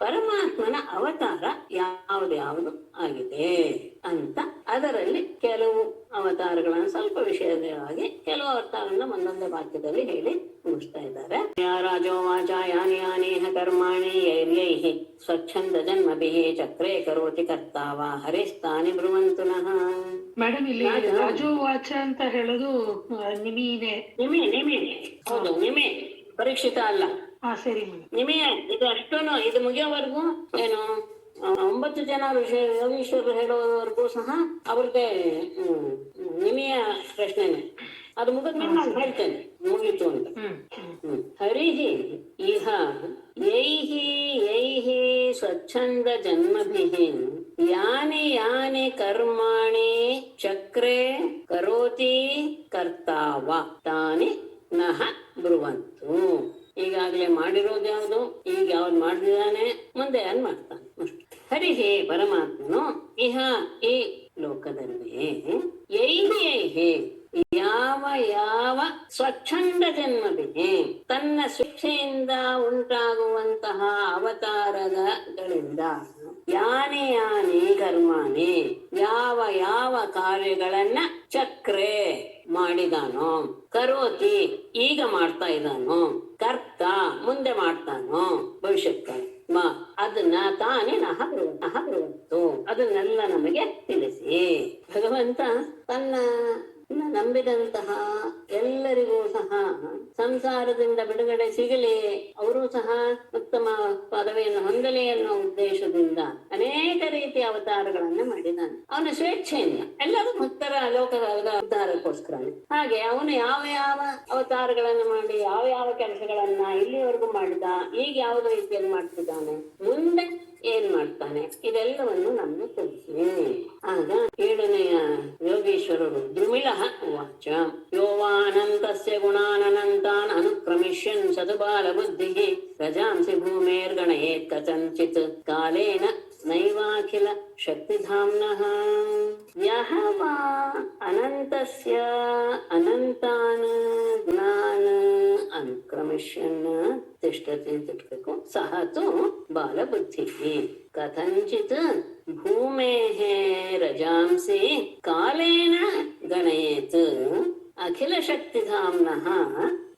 ಪರಮಾತ್ಮನ ಅವತಾರ ಯಾವ್ದು ಆಗಿದೆ ಅಂತ ಅದರಲ್ಲಿ ಕೆಲವು ಅವತಾರಗಳನ್ನು ಸ್ವಲ್ಪ ವಿಷಯವಾಗಿ ಕೆಲವು ಅವತಾರಗಳನ್ನ ಒಂದೊಂದೇ ವಾಕ್ಯದಲ್ಲಿ ಹೇಳಿ ಮುಗಿಸ್ತಾ ಇದ್ದಾರೆ. ರಾಜೋ ವಾಚ ಯಾನಿ ಯಾನೇಹ ಕರ್ಮಾಣಿ ಯೈರ್ಯೈಃ ಸ್ವಚ್ಛಂದ ಜನ್ಮಭಿಃ ಚಕ್ರೇ ಕರೋತಿ ಕರ್ತಾವ ಹರಿಸ್ತಾನಿ ಬ್ರುವಂತುನಃ. ಮೇಡಮ್, ಇಲ್ಲಿ ರಾಜೋ ವಾಚ ಅಂತ ಹೇಳೋದು ನಿಮೀನೆ. ನಿಮೆ ಹೌದು, ನಿಮೆ ಪರೀಕ್ಷಿತ ಅಲ್ಲ. ಸರಿ ನಿಮೆ. ಇದು ಅಷ್ಟೂನು ಇದು ಮುಗಿಯೋವರೆಗೂ ಏನು 9 ಜನ ಯೋಗೀಶ್ವರರು ಹೇಳೋವರೆಗೂ ಸಹ ಅವ್ರಿಗೆ ನಿಮೆಯ ಪ್ರಶ್ನೆನೆ. ಅದು ಮುಗಿದ್ಮೇಲೆ ನಾನು ಹೇಳ್ತೇನೆ ಮುಗೀತು ಅಂತ. ಹರಿಹಿ ಇಹ ಯೈಹಿ ಸ್ವಚ್ಛಂದ ಜನ್ಮಭಿಃ ಯಾನಿ ಯಾನಿ ಕರ್ಮಾಣಿ ಚಕ್ರೇ ಕರೋತಿ ಕರ್ತಾವ ತಾನಿ ನಹ ಬ್ರುವಂತು. ಈಗಾಗಲೇ ಮಾಡಿರೋದು ಯಾವುದು, ಈಗ ಯಾವ್ದು ಮಾಡಿದಾನೆ, ಮುಂದೆ ಏನ್ ಮಾಡ್ತಾನೆ. ಹರಿಹೇ ಪರಮಾತ್ಮನು ಇಹ ಈ ಲೋಕದಲ್ಲಿ ಯೈಹಿ ಯಾವ ಸ್ವಚ್ಛಂದ ಜನ್ಮಭಿಗೆ ತನ್ನ ಶಿಕ್ಷೆಯಿಂದ ಉಂಟಾಗುವಂತಹ ಅವತಾರಗಳಿಂದ ಯಾನಿ ಕರ್ಮಾಣಿ ಯಾವ ಕಾರ್ಯಗಳನ್ನ ಚಕ್ರೆ ಮಾಡಿದಾನೋ, ಕರೋತಿ ಈಗ ಮಾಡ್ತಾ ಇದ್ದಾನೋ, ಕರ್ತ ಮುಂದೆ ಮಾಡ್ತಾನೋ ಭವಿಷ್ಯಕ್ಕೆ ಅದನ್ನ ತಾನೇ ನಹ ಬರುವಂತು ಅದನ್ನೆಲ್ಲ ನಮಗೆ ತಿಳಿಸಿ. ಭಗವಂತ ತನ್ನ ನಂಬಿದಂತಹ ಎಲ್ಲರಿಗೂ ಸಹ ಸಂಸಾರದಿಂದ ಬಿಡುಗಡೆ ಸಿಗಲಿ, ಅವರು ಸಹ ಉತ್ತಮ ಪದವಿಯನ್ನು ಹೊಂದಲಿ ಅನ್ನೋ ಉದ್ದೇಶದಿಂದ ಅನೇಕ ರೀತಿಯ ಅವತಾರಗಳನ್ನ ಮಾಡಿದ್ದಾನೆ. ಅವನ ಸ್ವೇಚ್ಛೆಯಿಂದ ಎಲ್ಲರೂ ಭಕ್ತರ ಲೋಕದ ಉದ್ಧಾರಕ್ಕೋಸ್ಕರ. ಹಾಗೆ ಅವನು ಯಾವ ಅವತಾರಗಳನ್ನು ಮಾಡಿ ಯಾವ ಕೆಲಸಗಳನ್ನ ಇಲ್ಲಿವರೆಗೂ ಮಾಡಿದ, ಈಗ ಯಾವ ರೀತಿಯಲ್ಲಿ ಮಾಡ್ತಿದ್ದಾನೆ, ಮುಂದೆ ಏನ್ ಮಾಡ್ತಾನೆ, ಇದೆಲ್ಲವನ್ನು ನಮ್ಗೆ ತಿಳಿಸಿ. ಆಗ 7ನೆಯ ಯೋಗೀಶ್ವರರು ದ್ರುಮಿಳಃ ವಾಚ ಯೋವಾನಂತಸ್ಯ ಗುಣಾನಂತಾನ್ ಅನುಕ್ರಮಿಷ್ಯನ್ ಸದುಬಾಲ ಬುದ್ಧಿಃ ರಜಾಂಸಿ ಭೂಮೇರ್ಗಣಯೇತ್ ಕಥಂಚಿತ್ ಕಾಲೇನ ನೈವಾಖಿಲ ಶಕ್ತಿಧಾಮ್ನಃ. ಯಹ ವಾ ಅನಂತಸ್ಯ ಅನಂತಾನ್ ಗುಣಾನ್ ಅನುಕ್ರಮಿಷ್ಯನ್ ತಿಷ್ಠತಿ ತಿಷ್ಠಕು ಸಹ ತು ಬಾಲಬುದ್ಧಿಃ ಕಥಂಚಿತ್ ಭೂಮೇಃ ರಜಾಂಸಿ ಕಾಲೇನ ಗಣಯೇತ್ ಅಖಿಲ ಶಕ್ತಿಧಾಮ್ನಃ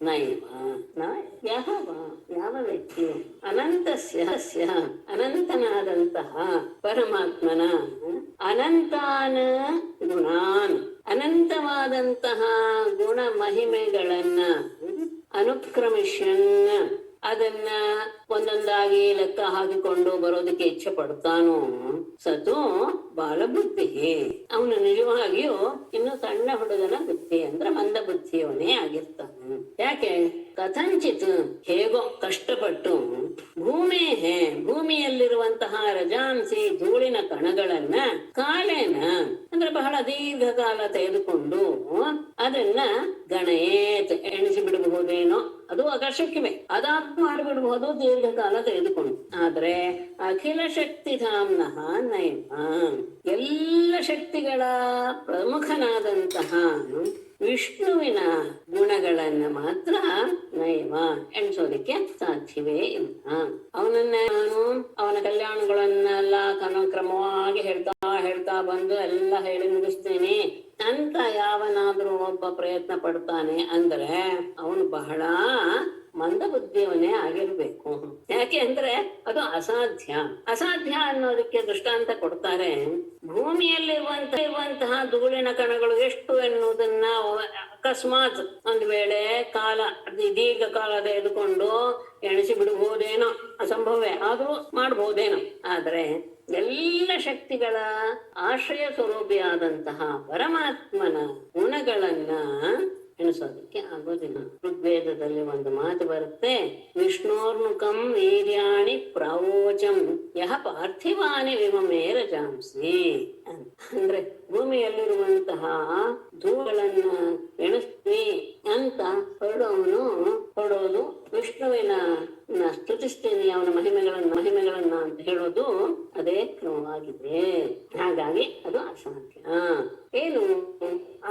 ನೈವ. ಯಾವ ವ್ಯಕ್ತಿ ಅನಂತಸ್ಯ ಅನಂತನಾದಂತಹ ಪರಮಾತ್ಮನ ಅನಂತಾನ್ ಗುಣಾನ್ ಅನಂತವಾದಂತಹ ಗುಣ ಮಹಿಮೆಗಳನ್ನ ಅನುಕ್ರಮಿಷ್ಯನ್ ಅದನ್ನ ಒಂದೊಂದಾಗಿ ಲೆಕ್ಕ ಹಾಕಿಕೊಂಡು ಬರೋದಕ್ಕೆ ಇಚ್ಛೆ ಪಡ್ತಾನೋ ಸತು ಬಾಲಬುದ್ಧಿ, ಅವನು ನಿಜವಾಗಿಯೂ ಇನ್ನು ಸಣ್ಣ ಹುಡುಗನ ಬುದ್ಧಿ ಅಂದ್ರೆ ಮಂದ ಬುದ್ಧಿಯವನೇ ಆಗಿರ್ತಾನೆ. ಯಾಕೆ? ಕಥಂಚಿತ್ ಹೇಗೋ ಕಷ್ಟಪಟ್ಟು ಭೂಮಿಯಲ್ಲಿರುವಂತಹ ರಜಾಂಸಿ ಧೂಳಿನ ಕಣಗಳನ್ನ ಕಾಲೇನ ಅಂದ್ರೆ ಬಹಳ ದೀರ್ಘಕಾಲ ತೆಗೆದುಕೊಂಡು ಅದನ್ನ ಗಣಯೇತ್ ಎಣಿಸಿ ಬಿಡಬಹುದೇನೋ, ಅದು ಆಕರ್ಷಕ್ಕಿವೆ, ಅದಾತ್ ಮಾಡಿಬಿಡಬಹುದು ದೀರ್ಘಕಾಲ ತೆಗೆದುಕೊಂಡು. ಆದ್ರೆ ಅಖಿಲ ಶಕ್ತಿಧಾಮ್ನಃ ನೈವ, ಎಲ್ಲ ಶಕ್ತಿಗಳ ಪ್ರಮುಖನಾದಂತಹ ವಿಷ್ಣುವಿನ ಗುಣಗಳನ್ನ ಮಾತ್ರ ನೈವ ಎಣಿಸೋದಕ್ಕೆ ಸಾಧ್ಯವೇ ಇಲ್ಲ. ಅವನ ಕಲ್ಯಾಣಗಳನ್ನೆಲ್ಲ ಕ್ರಮವಾಗಿ ಹೇಳ್ತಾ ಬಂದು ಎಲ್ಲ ಹೇಳಿ ಮುಗಿಸ್ತೇನೆ ಅಂತ ಯಾವನಾದ್ರೂ ಒಬ್ಬ ಪ್ರಯತ್ನ ಪಡ್ತಾನೆ ಅಂದ್ರೆ ಅವನು ಬಹಳ ಮಂದ ಬುದ್ಧಿಯವನೇ ಆಗಿರ್ಬೇಕು. ಯಾಕೆ ಅಂದ್ರೆ ಅದು ಅಸಾಧ್ಯ ಅನ್ನೋದಕ್ಕೆ ದೃಷ್ಟಾಂತ ಕೊಡ್ತಾರೆ. ಭೂಮಿಯಲ್ಲಿರುವಂತಹ ಧೂಳಿನ ಕಣಗಳು ಎಷ್ಟು ಎನ್ನುವುದನ್ನ ಅಕಸ್ಮಾತ್ ಒಂದ್ ವೇಳೆ ದೀರ್ಘ ಕಾಲ ತೆಗೆದುಕೊಂಡು ಎಣಿಸಿ ಬಿಡಬಹುದೇನೋ, ಅಸಂಭವೇ ಆದ್ರೂ ಮಾಡಬಹುದೇನೋ. ಆದ್ರೆ ಎಲ್ಲ ಶಕ್ತಿಗಳ ಆಶ್ರಯ ಸ್ವರೂಪಿಯಾದಂತಹ ಪರಮಾತ್ಮನ ಗುಣಗಳನ್ನ ಎಣಿಸೋದಕ್ಕೆ ಆಗೋದಿಲ್ಲ. ಋಗ್ವೇದದಲ್ಲಿ ಒಂದು ಮಾತು ಬರುತ್ತೆ, ವಿಷ್ಣೋರ್ನುಕಂ ವೀರ್ಯಾಣಿ ಪ್ರಾವೋಚಂ ಯಹ ಪಾರ್ಥಿವಾನಿ ವಿಮಮೇ ರಜಾಂಸಿ. ಅಂದ್ರೆ ಭೂಮಿಯಲ್ಲಿರುವಂತಹ ಧೂಳನ್ನ ಎಣಿಸ್ತೀವಿ ಅಂತ ಹೊರಡೋದು ವಿಷ್ಣುವಿನ ಸ್ತುತಿಸ್ತೀನಿ, ಅವನ ಮಹಿಮೆಗಳನ್ನ ಅಂತ ಹೇಳೋದು ಅದೇ ಕ್ರಮವಾಗಿದೆ. ಹಾಗಾಗಿ ಅದು ಅಸಾಧ್ಯ. ಏನು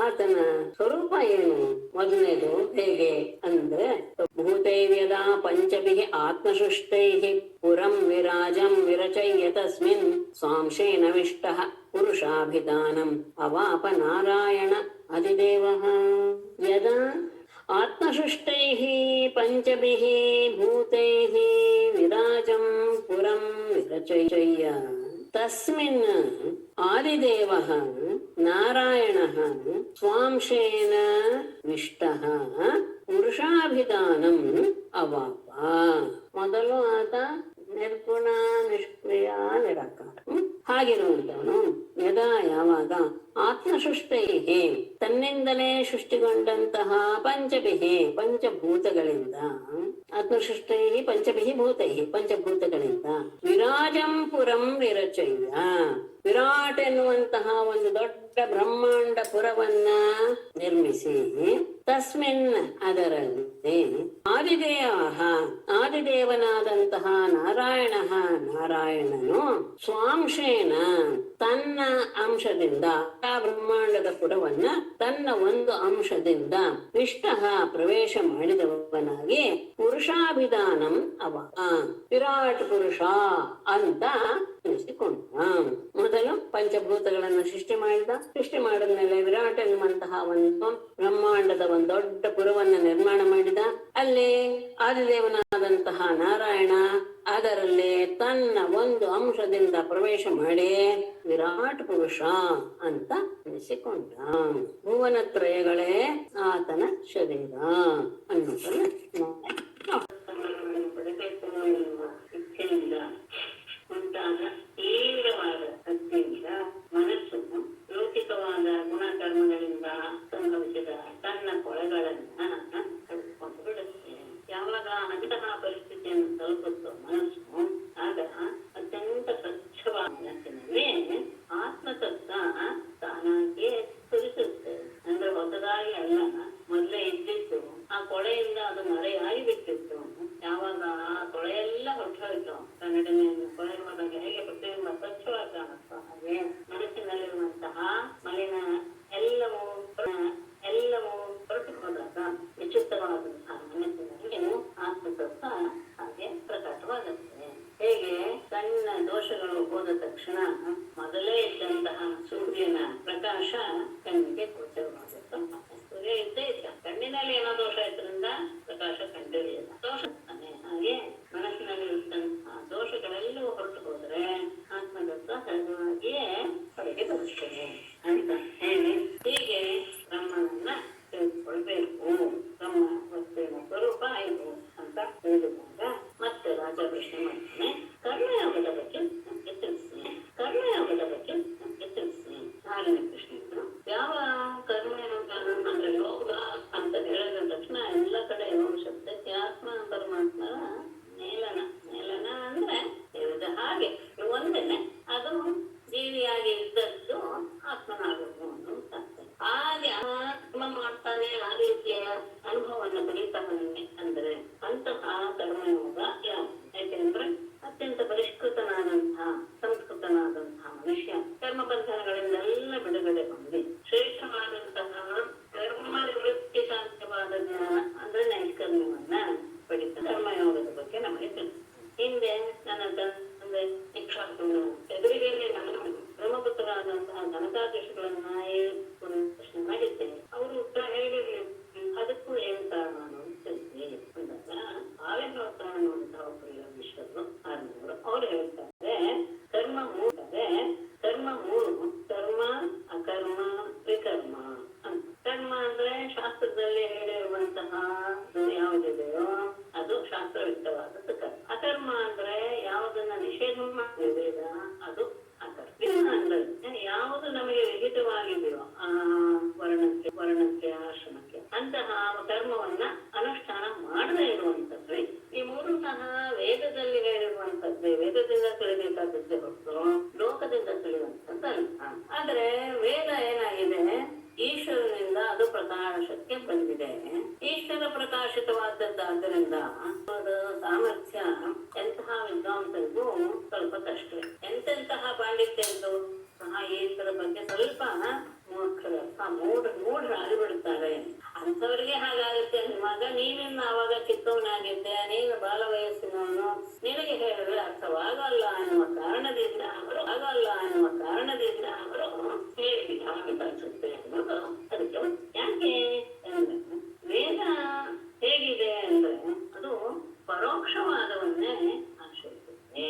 ಆತನ ಸ್ವರೂಪ ಏನು? ಮೊದಲನೇದು ಹೇಗೆ ಅಂದ್ರೆ ಭೂತ भूतैर्यदा पञ्चभिः आत्मसृष्टैः पुरं विराजं विरचय्य तस्मिन् स्वांशेन विष्टः पुरुषाभिधानम् अवाप नारायण अधिदेवः। यदा आत्मसृष्टैः पञ्चभिः भूतैः विराजं पुरं विरचय्य तस्मिन् आदिदेवः नारायणः स्वांशेन विष्टः पुरुषाभिधानम् अवाप. ಮೊದಲು ಆತ ನಿರ್ಗುಣ ನಿಷ್ಕ್ರಿಯ ನಿರಾಕಾರ ಹಾಗಿರುವಂತವನು ಯದಾ ಯಾವಾಗ ಆತ್ಮಸೃಷ್ಟೈಹಿ ತನ್ನಿಂದಲೇ ಸೃಷ್ಟಿಗೊಂಡಂತಹ ಪಂಚಭಿಹಿ ಪಂಚಭೂತಗಳಿಂದ ಆತ್ಮಸೃಷ್ಟೈಹಿ ಪಂಚಭಿಹಿ ಭೂತೈಹಿ ಪಂಚಭೂತಗಳಿಂದ ವಿರಾಜಂ ಪುರಂ ವಿರಚಯ್ಯ ವಿರಾಟ್ ಎನ್ನುವಂತಹ ಒಂದು ದೊಡ್ಡ ಬ್ರಹ್ಮಾಂಡ ಪುರವನ್ನ ನಿರ್ಮಿಸಿ ತಸ್ಮಿನ್ ಅದರಲ್ಲಿ ಆದಿದೇವನಾದಂತಹ ನಾರಾಯಣನು ಸ್ವಾಂಶೇನ ತನ್ನ ಅಂಶದಿಂದ ಆ ಬ್ರಹ್ಮಾಂಡದ ಪುರವನ್ನ ತನ್ನ ಒಂದು ಅಂಶದಿಂದ ವಿಷ್ಣಃ ಪ್ರವೇಶ ಮಾಡಿದವನಾಗಿ ಪುರುಷಾಭಿಧಾನಂ ಅವ ವಿರಾಟ್ ಪುರುಷ ಅಂತ ಅನಿಸಿಕೊಂಡ. ಮೊದಲು ಪಂಚಭೂತಗಳನ್ನು ಸೃಷ್ಟಿ ಮಾಡಿದ ಮೇಲೆ ವಿರಾಟ್ ಎನ್ನುವಂತಹ ಒಂದು ಬ್ರಹ್ಮಾಂಡದ ಒಂದು ದೊಡ್ಡ ಪುರವನ್ನ ನಿರ್ಮಾಣ ಮಾಡಿದ. ಅಲ್ಲಿ ಆದಿದೇವನಾದಂತಹ ನಾರಾಯಣ ಅದರಲ್ಲಿ ತನ್ನ ಒಂದು ಅಂಶದಿಂದ ಪ್ರವೇಶ ಮಾಡಿ ವಿರಾಟ್ ಪುರುಷ ಅಂತ ಅನಿಸಿಕೊಂಡ. ಭುವನತ್ರಯಗಳೇ ಆತನ ಶರೀರ ಅನ್ನೋದನ್ನ ಪಡೆಬೇಕು ಎನ್ನುವ ಇಚ್ಛೆಯಿಂದ ಉಂಟಾದ ತೀವ್ರವಾದ ಭಕ್ತಿಯಿಂದ ಮನಸ್ಸನ್ನು ಲೌಕಿಕವಾದ ಗುಣಕರ್ಮಗಳಿಂದ ಸಂಭವಿಸಿದ ತನ್ನ ಕೊಳೆಗಳನ್ನ ಕಳೆದುಕೊಂಡು ಬಿಡುತ್ತೆ. ಯಾವಾಗ ಅಂತಹ ಪರಿಸ್ಥಿತಿಯನ್ನು ತಲುಪುತ್ತೋ ಮನಸ್ಸು ಆಗ ಅತ್ಯಂತ ಸ್ವಚ್ಛವಾದ ಮನಸ್ಸಿನಲ್ಲಿ ಆತ್ಮತತ್ವ ತಾನಾಗಿಯೇ ಸ್ಫುರಿಸುತ್ತೆ. ಅಂದ್ರೆ ಹೊಸದಾಗಿ ಅಲ್ಲ, ಮೊದಲೇ ಇದ್ದಿತ್ತು. ಆ ಕೊಳೆಯಿಂದ ಅದು ಮರೆಯಾಗಿ ಬಿಟ್ಟಿತ್ತು. ಯಾವಾಗ ಆ ಕೊಳೆಯೆಲ್ಲ ಹೊರಟೋಯ್ತು, ಕನ್ನಡನೆಯನ್ನು ಕೊಳೆ ಹೋದಾಗ ಹೇಗೆ ಪ್ರತಿಯೊಂದು ಸ್ವಚ್ಛವಾಗಿ ಕಾಣುತ್ತೋ ಹಾಗೆ ಮನಸ್ಸಿನಲ್ಲಿರುವಂತಹ ಮಲಿನ ಎಲ್ಲವೂ ಹೊರಟು ಹೋದಾಗ ವಿಚಿತ್ರವಾದಂತಹ ಮನಸ್ಸಿನಲ್ಲಿ ಆತ್ಮತತ್ವ ಹಾಗೆ ಪ್ರಕಟವಾಗುತ್ತೆ. ಹೇಗೆ ಸಣ್ಣ ದೋಷಗಳು ಹೋದ ತಕ್ಷಣ ಮೊದಲೇ ಇದ್ದಂತಹ ಸೂರ್ಯನ ಪ್ರಕಾಶ ಕಣ್ಣಿಗೆ ಗೋಚರವಾಗುತ್ತೆ. ಸೂರ್ಯ ಇದ್ದೇ ಇದ್ದ, ಕಣ್ಣಿನಲ್ಲಿ ಏನೋ ದೋಷ ಇದ್ರಿಂದ ಪ್ರಕಾಶ ಕಂಡುಹಿಡಿಯಲ್ಲ, ದೋಷ ತಾನೆ. ಹಾಗೆ ಮನಸ್ಸಿನಲ್ಲಿರುವಂತಹ ದೋಷಗಳೆಲ್ಲವೂ ಹೊರಟು ಹೋದ್ರೆ ಆತ್ಮತತ್ವ ಸಹಜವಾಗಿಯೇ ಹೊರಗೆ ಬರುತ್ತದೆ ಅಂತ ಹೇಳಿ ಹೀಗೆ ಬ್ರಹ್ಮನನ್ನ ತಿಳಿದುಕೊಳ್ಬೇಕು. ಬ್ರಹ್ಮ ವಸ್ತುವಿನ ಸ್ವರೂಪ ಇದು ಅಂತ ಹೇಳಿದಾಗ ಮತ್ತೆ ರಾಜ ಪ್ರಶ್ನೆ ಮಾಡ್ತಾನೆ, ಕರ್ಮಯೋಗದ ಬಗ್ಗೆ ನಮ್ಗೆ ತಿಳಿಸಿ, ಕರ್ಮಯೋಗದ ಬಗ್ಗೆ ನಮ್ಗೆ ತಿಳಿಸಿ. ನಾಲ್ಕನೇ ಪ್ರಶ್ನೆ, ಯಾವ ಕರ್ಮಯೋಗ ಅಂದ್ರೆ ಯೋಗ ಅಂತ ಹೇಳಿದ ತಕ್ಷಣ ಎಲ್ಲ ಕಡೆ ಯೋಗ ಶಬ್ದಕ್ಕೆ ಆತ್ಮ ಪರಮಾತ್ಮರ ಮೇಲನ ಅಂದ್ರೆ ಹೇಳಿದ ಹಾಗೆ ಒಂದೇನೆ, ಅದು ಜೀವಿಯಾಗಿ ಇದ್ದದ್ದು ಆತ್ಮನಾಗಬೇಕು ಅಂತ. ಹಾಗೆ ಆತ್ಮ ಮಾಡ್ತಾನೆ, ಆ ರೀತಿಯ ಅನುಭವವನ್ನು ಪಡೀತಾನೆ ಅಂದ್ರೆ ಅಂತಹ ಕರ್ಮಯೋಗ ಯಾವುದು? ಯಾಕೆಂದ್ರೆ ಅತ್ಯಂತ ಪರಿಷ್ಕೃತನಾದಂತಹ ಸಂಸ್ಕೃತನಾದಂತಹ ಮನುಷ್ಯ ಕರ್ಮ ಬಂಧನಗಳಿಂದೆಲ್ಲ ಬಿಡುಗಡೆ ಹೊಂದಿ ಶ್ರೇಷ್ಠವಾದಂತಹ ಕರ್ಮ ನಿವೃತ್ತಿ ಸಾಧ್ಯವಾದ ಜ್ಞಾನ ಅಂದ್ರೆ ನೈಷ್ಕರ್ಮ್ಯವನ್ನ ಪಡಿತ ಕರ್ಮಯೋಗದ ಬಗ್ಗೆ ನಮಗೆ ತಿಳಿಸಿ. ಹಿಂದೆ ನನ್ನ ತಂದೆ ಇಕ್ಷಾಕುಗಳು ಎದುರಿಗೆ ಬ್ರಹ್ಮಪುತ್ರರಾದಂತಹ ಘನಕಾದೃಶಗಳನ್ನ ಪ್ರಶ್ನೆ ಮಾಡಿದ್ದೇನೆ. ಅವರು ಉತ್ತರ ಹೇಳಿರ್ಲಿ, ಅದಕ್ಕೂ ಏನ್ ಕಾರಣ ತಿಳಿಸಿ ಅಂದಾಗ ಆವೇಶೋತ್ತರ ಅನ್ನುವಂತಹ ಒಬ್ಬರು ಯೋಗೀಶ್ವರರು ಆರ್ನವರು ಅವ್ರು ಹೇಳ್ತಾರೆ, ಕರ್ಮ ಮೂರು ಕರ್ಮ ಅಕರ್ಮ ವಿಕರ್ಮ ಅಂತ. ಕರ್ಮ ಅಂದ್ರೆ ಶಾಸ್ತ್ರದಲ್ಲಿ ಹೇಳಿರುವಂತಹ ಯಾವುದಿದೆಯೋ ಅದು ಶಾಸ್ತ್ರಯುಕ್ತವಾದದ್ದು ಕರ್ಮ. ಅಕರ್ಮ ಅಂದ್ರೆ ಯಾವುದನ್ನ ನಿಷೇಧ ಮಾಡಿದ ಅದು ಅಕರ್ಮ. ಅಂದ್ರೆ ಯಾವುದು ನಮಗೆ ವಿಹಿತವಾಗಿದೆಯೋ ಆ ವರ್ಣಕ್ಕೆ ಆಶ್ರಮಕ್ಕೆ ಅಂತಹ ಕರ್ಮವನ್ನ ಅನುಷ್ಠಾನ ಮಾಡದೇ ಇರುವಂತದ್ದು. ಈ ಮೂರು ಸಹ ವೇದದಲ್ಲಿ ಹೇಳಿರುವಂತದ್ದೇ, ವೇದದಿಂದ ತಿಳಿಬೇಕಾದದ್ದೇ ಹೊರತು ಲೋಕದಿಂದ ತಿಳಿಯುವಂತದ್ದಲ್ಲ. ಆದ್ರೆ ವೇದ ಏನಾಗಿದೆ, ಈಶ್ವರನಿಂದ ಅದು ಪ್ರಕಾಶಕ್ಕೆ ಬಂದಿದೆ. ಈಶ್ವರ ಪ್ರಕಾಶಿತವಾದದ್ದಾದ್ದರಿಂದ ಅದು ಸಾಮರ್ಥ್ಯ ಎಂತಹ ವಿದ್ವಾಂಸರಿಗೂ ಸ್ವಲ್ಪ ಕಷ್ಟ. ಎಂತೆಂತಹ ಪಾಂಡಿತ್ಯ ಇದ್ದು ಸಹ ಈಶ್ವರ ಬಗ್ಗೆ ಸ್ವಲ್ಪ ಮೂಢರಾಗಿ ಬಿಡುತ್ತಾರೆ. ಅಂಥವ್ರಿಗೆ ಹಾಗಾಗುತ್ತೆ. ಮಗ ನೀನಿನ್ನ ಅವಾಗ ಚಿಕ್ಕವನಾಗಿ ಅರ್ಥವಾಗಲ್ಲ ಎನ್ನುವ ಕಾರಣದಿಂದ ಅವರು ಹೇಳಿಲ್ಲ ಅಂತ ಅನ್ಸುತ್ತೆ ಅನ್ನೋದು ಅದಕ್ಕೆ ಯಾಕೆ ಅಂದ್ರೆ ವೇದ ಹೇಗಿದೆ ಅಂದ್ರೆ ಅದು ಪರೋಕ್ಷವಾದವನ್ನೇ ಆಶ್ರಯಿಸುತ್ತೆ.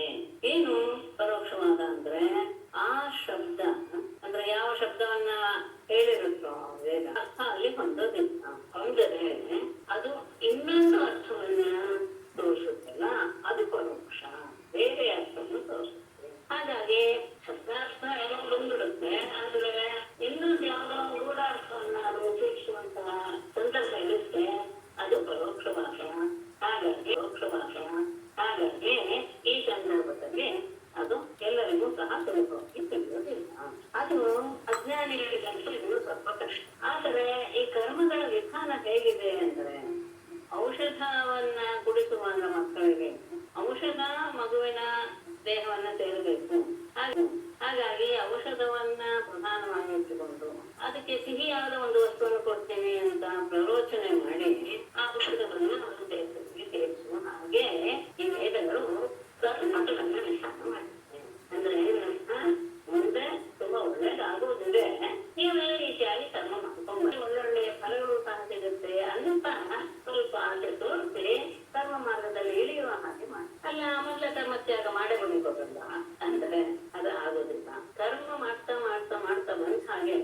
ಏನು ಪರೋಕ್ಷವಾದ ಅಂದ್ರೆ ಆ ಶಬ್ದ ಅಂದ್ರೆ ಯಾವ ಶಬ್ದವನ್ನ ಹೇಳಿರುತ್ತೋ ವೇದ ಅರ್ಥ ಅಲ್ಲಿ ಹೊಂದೋದಿಲ್ಲ. ಹೊಂದರೆ ಅದು ಇನ್ನೊಂದು ಅರ್ಥವನ್ನ ತೋರಿಸುತ್ತಲ್ಲ, ಅದು ಪರೋಕ್ಷ, ಬೇರೆ ಅರ್ಥವನ್ನು ತೋರಿಸುತ್ತೆ. ಹಾಗಾಗಿ ಶಬ್ದಾರ್ಥ ಏನೋ ಬಂದ್ಬಿಡುತ್ತೆ, ಆದ್ರೆ ಇನ್ನೊಂದು ಯಾವುದೋ ಗೂಢಾರ್ಥವನ್ನ ಅದು ಸೂಚಿಸುವಂತಹ ಸಂದರ್ಭ ಇರುತ್ತೆ, ಅದು ಪರೋಕ್ಷವಾದ. ಹಾಗಾಗಿ ಈ ಸಂದರ್ಭದಲ್ಲಿ ಅದು ಎಲ್ಲರಿಗೂ ಸಹ ಸುಲಭವಾಗಿ ತಿಳಿಯೋದಿಲ್ಲ. ಅದು ಅಜ್ಞಾನಿಗಳಿಗಂತೂ ಇದು ಸ್ವಲ್ಪ ಕಷ್ಟ. ಆದರೆ ಈ ಕರ್ಮಗಳ ವಿಧಾನ ಹೇಗಿದೆ ಅಂದ್ರೆ, ಔಷಧವನ್ನ ಕುಡಿಸುವಾಗ ಮಕ್ಕಳಿಗೆ ಔಷಧ ಮಗುವಿನ ದೇಹವನ್ನ ಸೇರಬೇಕು. ಹಾಗಾಗಿ ಔಷಧವನ್ನ ಪ್ರಧಾನವಾಗಿ ಇಟ್ಟುಕೊಂಡು ಅದಕ್ಕೆ ಸಿಹಿಯಾದ ಒಂದು ವಸ್ತುವನ್ನು ಕೊಡ್ತೀನಿ ಅಂತ ಪ್ರರೋಚನೆ ಮಾಡಿ ಆ ಔಷಧವನ್ನು ಒಂದು ದೇಹದಲ್ಲಿ ಸೇರಿಸುವ ಹಾಗೆ ಈ ವೇದಗಳು ಕರ್ಮಗಳನ್ನ ವಿಧಾನ ಮಾಡುತ್ತೆ. ಅಂದ್ರೆ ಏನಂತ, ಮುಂದೆ ತುಂಬಾ ಒಳ್ಳೇದಾಗುವುದಿದೆ, ನೀವು ಈ ರೀತಿಯಾಗಿ ಕರ್ಮ ಮಾಡ್ಕೊಂಡು ಒಳ್ಳೊಳ್ಳೆಯ ಫಲಗಳು ಸಹ ಸಿಗುತ್ತೆ ಅಂತ ಸ್ವಲ್ಪ ಆಸೆ ತೋರಿಸಿ ಕರ್ಮ ಮಾರ್ಗದಲ್ಲಿ ಇಳಿಯುವ ಹಾಗೆ ಮಾಡಿ. ಅಲ್ಲ ಮೊದಲ ಕರ್ಮತ್ಯಾಗ ಮಾಡೇ ಬಂದ್ಕೋಬಲ್ಲ ಅಂದ್ರೆ ಅದು ಆಗೋದಿಲ್ಲ. ಕರ್ಮ ಮಾಡ್ತಾ ಮಾಡ್ತಾ ಮಾಡ್ತಾ ಬಂದ ಹಾಗೆ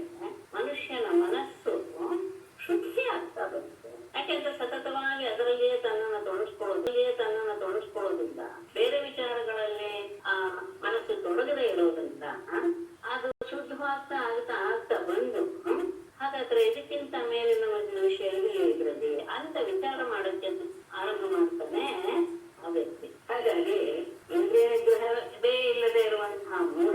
ಮನುಷ್ಯನ ಮನಸ್ಸು ಶುದ್ಧಿ ಆಗ್ತಾ ಬರುತ್ತೆ. ಯಾಕೆಂದ್ರೆ ಸತತವಾಗಿ ಅದರಲ್ಲಿಯೇ ತನ್ನನ್ನು ತೊಡಗಿಸ್ಕೊಳ್ಳೋದ್ರಿಂದ ಬೇರೆ ವಿಚಾರಗಳಲ್ಲಿ ಆ ಮನಸ್ಸು ತೊಡಗದೆ ಇರೋದ್ರಿಂದ ಅದು ಶುದ್ಧವಾಗ್ತಾ ಆಗ್ತಾ ಬಂದು ಹಾಗಾದ್ರೆ ಇದಕ್ಕಿಂತ ಮೇಲಿನ ಒಂದು ವಿಷಯ ಇದ್ರಲ್ಲಿ ಅಂತ ವಿಚಾರ ಮಾಡೋಕ್ಕೆ ಆರಂಭ ಮಾಡ್ತಾನೆ ಆ ವ್ಯಕ್ತಿ. ಹಾಗಾಗಿ ಇಂದ್ರಿಯ ನಿಗ್ರಹವೇ ಇಲ್ಲದೆ ಇರುವಂತಹ ಮೂಢ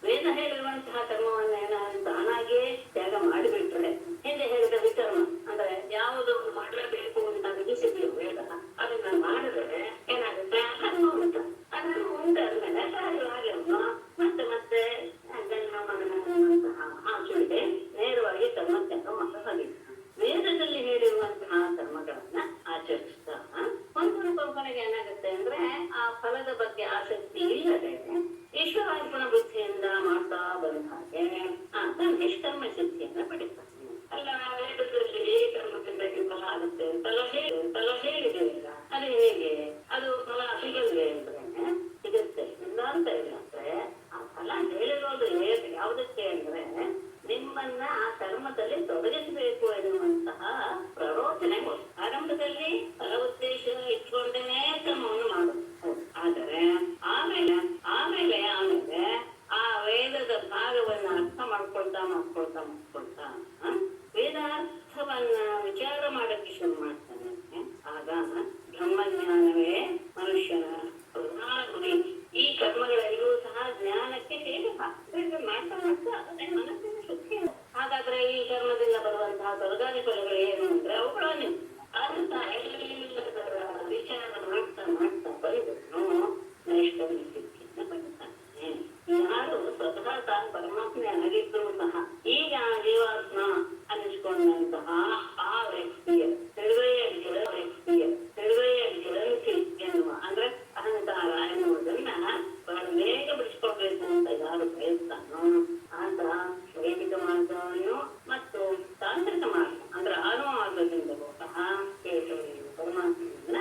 ವೇದ ಹೇಳಿರುವಂತಹ ಕರ್ಮವನ್ನ ಏನಾದ್ರು ತಾನಾಗಿಯೇ ತ್ಯಾಗ ಮಾಡಿಬಿಟ್ರೆ, ಹಿಂದೆ ಹೇಳಿದ ವಿಕರ್ಮ ಅಂದ್ರೆ ಯಾವುದು ಮಾಡಲೇಬೇಕು ಅಂತ ವಿಧಿಸಿದ್ಯೋ ವೇದ ಅದನ್ನ ಮಾಡಿದ್ರೆ ಏನಾಗುತ್ತೆ, ಅದನ್ನು ಉಂಟಾದ್ಮೇಲೆ ಮತ್ತೆ ಆಚುಳಿಗೆ ನೇರವಾಗಿ ಕರ್ಮತ್ಯಾಗ ಮಾಡಲಾಗಿದೆ. ವೇದದಲ್ಲಿ ಹೇಳಿರುವಂತಹ ಕರ್ಮಗಳನ್ನ ಆಚರಿಸ್ತಾ ಕೊನೆಗೆ ಏನಾಗುತ್ತೆ ಅಂದ್ರೆ ಆ ಫಲದ ಬಗ್ಗೆ ಆಸಕ್ತಿ ಇಲ್ಲದೆ ಈಶ್ವರಾರ್ಪಣ ಬುದ್ಧಿಯಿಂದ ಮಾಡ್ತಾ ಬಂದ ಹಾಗೆ ನಿಷ್ಕರ್ಮ ಸಿದ್ಧಿಯನ್ನ ಪಡಿತಾನೆ. ಅಲ್ಲ ವೇದದಲ್ಲಿ ಕರ್ಮದಿಂದ ಫಲ ಆಗುತ್ತೆ ಅಂತೆಲ್ಲ ಹೇಳಿದೆ, ಅದು ಹೇಗೆ ಅದು ಫಲ ಸಿಗಲ್ವೇ ಅಂದ್ರೆ ಸಿಗುತ್ತೆ, ಇಲ್ಲ ಅಂತ ಇಲ್ಲ. ಅಂದ್ರೆ ಆ ಫಲ ಹೇಳಿರೋದು ಯಾವುದಕ್ಕೆ ಅಂದ್ರೆ ನಿಮ್ಮನ್ನ ಆ ಕರ್ಮದಲ್ಲಿ ತೊಡಗಿಸಬೇಕು ಎನ್ನುವಂತಹ ಪ್ರರೋಚನೆ. ಆರಂಭದಲ್ಲಿ ಫಲ ಉದ್ದೇಶ ಇಟ್ಕೊಂಡೇ ಕರ್ಮವನ್ನು ಮಾಡುದು, ಆದರೆ ಆಮೇಲೆ ಆ ವೇದದ ಭಾಗವನ್ನ ಅರ್ಥ ಮಾಡ್ಕೊಳ್ತಾ ವೇದಾರ್ಥವನ್ನ ವಿಚಾರ ಮಾಡಕ್ಕೆ ಶುರು ಮಾಡ್ತಾನೆ. ಆಗ ಬ್ರಹ್ಮಜ್ಞಾನವೇ ಮನುಷ್ಯನ ಪ್ರಧಾನ ಗುರಿ. ಈ ಕರ್ಮಗಳೆಲ್ಲೂ ಸಹ ಜ್ಞಾನಕ್ಕೆ ಹೇಗೆ ಮಾಡ್ತಾ ಅದೇ ಮನಸ್ಸಿನ ಶುದ್ಧಿ. ಹಾಗಾದ್ರೆ ಈ ಕರ್ಮದಿಂದ ಬರುವಂತಹ ಸ್ವರ್ಗಾದಿ ಫಲಗಳು ಏನು ಅಂದ್ರೆ ಅವುಗಳನ್ನು ಅಂತ ವಿಚಾರ ಮಾಡ್ತಾ ಬರಿಬೇಕು ನೈಷ್ಕರ್ಮ ಸಿದ್ಧಿಯನ್ನು ಪಡಿತಾನೆ. ಯಾರು ಸ್ವತಃ ತಾನು ಪರಮಾತ್ಮೆ ಆಗಿದ್ರು ಸಹ ಈಗ ಜೀವಾತ್ಮ ಅನ್ನಿಸ್ಕೊಂಡಂತಹ ಆ ವ್ಯಕ್ತಿಯ ಗ್ರಂಥಿ ಎನ್ನುವ ಅಂದ್ರೆ ಅಹಂಕಾರ ಎನ್ನುವುದನ್ನ ಬಹಳ ಬೇಗ ಬಿಡಿಸ್ಕೊಳ್ಬೇಕು ಅಂತ ಯಾರು ಪ್ರಯತ್ನೋ ಆತ ವೈದಿಕ ಮಾರ್ಗವನ್ನು ಮತ್ತು ತಾಂತ್ರಿಕ ಮಾರ್ಗ ಅಂದ್ರೆ ಆರೋ ಮಾರ್ಗದಿಂದಲೂ ಸಹ ಪರಮಾತ್ಮನ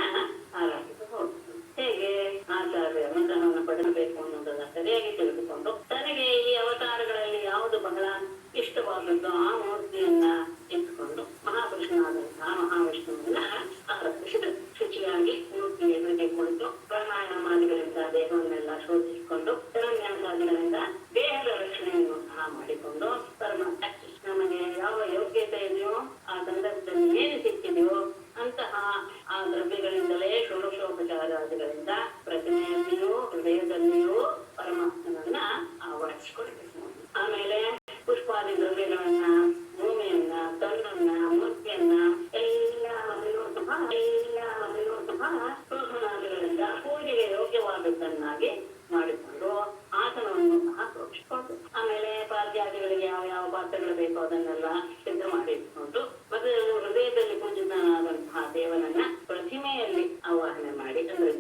ಆರಾಧಿಸ ಹೋಗ್ತದೆ. ಹೇಗೆ ಆಚಾರ್ಯ ಅನುದಾನವನ್ನು ಪಡೆಯಬೇಕು ಅನ್ನೋದನ್ನ ಸರಿಯಾಗಿ ತಿಳಿದುಕೊಂಡು ತನಗೆ ಈ ಅವತಾರಗಳಲ್ಲಿ ಯಾವುದು ಬಹಳ ಇಷ್ಟವಾದದ್ದು ಆ ಮೂರ್ತಿಯನ್ನ ಇಟ್ಟುಕೊಂಡು ಮಹಾಪುರುಷನಾದಂತಹ ಮಹಾವಿಷ್ಣುವನ್ನ ಆರಾಧಿಸಿದ ಶುಚಿಯಾಗಿ ಮೂರ್ತಿ ಎದುರಿಗೆ ಕುಳಿತು ಪ್ರಾಣಾಯಾಮಾದಿಗಳಿಂದ ದೇಹವನ್ನೆಲ್ಲ ಶೋಧಿಸಿಕೊಂಡು ಶರಣ್ಯಾಸಾದಿಗಳಿಂದ ದೇಹದ ರಕ್ಷಣೆಯನ್ನು ಸಹ ಮಾಡಿಕೊಂಡು ಪರಮಾತ್ಮ ನಮಗೆ ಯಾವ ಯೋಗ್ಯತೆ ಇದೆಯೋ ಆ ಸಂದರ್ಭದಲ್ಲಿ ಏನು ಸಿಕ್ಕಿದೆಯೋ ಅಂತಹ ಆ ದ್ರವ್ಯಗಳಿಂದಲೇ ಷೋಡಶೋಪಚಾರಾದಿಗಳಿಂದ ಪ್ರತಿಮೆಯಲ್ಲಿಯೂ ಹೃದಯದಲ್ಲಿಯೂ ಪರಮಾತ್ಮನನ್ನ ಆವಾಡಿಸಿಕೊಳ್ಬೇಕು. ಆಮೇಲೆ ಪುಷ್ಪಾದಿ ದ್ರವ್ಯಗಳನ್ನ, ಭೂಮಿಯನ್ನ, ಕಣ್ಣನ್ನ, ಮೂರ್ತಿಯನ್ನ ಎಲ್ಲವನ್ನೂ ಸಹ ಶೋಧನಾದಿಗಳಿಂದ ಪೂಜೆಗೆ ಯೋಗ್ಯವಾದದ್ದನ್ನಾಗಿ ಮಾಡಿಕೊಂಡು ಆಸನವನ್ನು ಸಹ ಪ್ರೋಕ್ಷಿಸಿಕೊಂಡು ಆಮೇಲೆ ಪಾದ್ಯಾದಿಗಳಿಗೆ ಯಾವ ಪಾತ್ರಗಳು ಬೇಕೋ ಅದನ್ನೆಲ್ಲ ಸಿದ್ಧ ಮಾಡಿಟ್ಕೊಂಡು ಮತ್ತೆ ಹೃದಯದಲ್ಲಿ ಪೂಜಿತನಾದಂತಹ ದೇವನನ್ನ ಪ್ರತಿಮೆಯಲ್ಲಿ ಆವಾಹನೆ ಮಾಡಿ ಅಂದ್ರೆ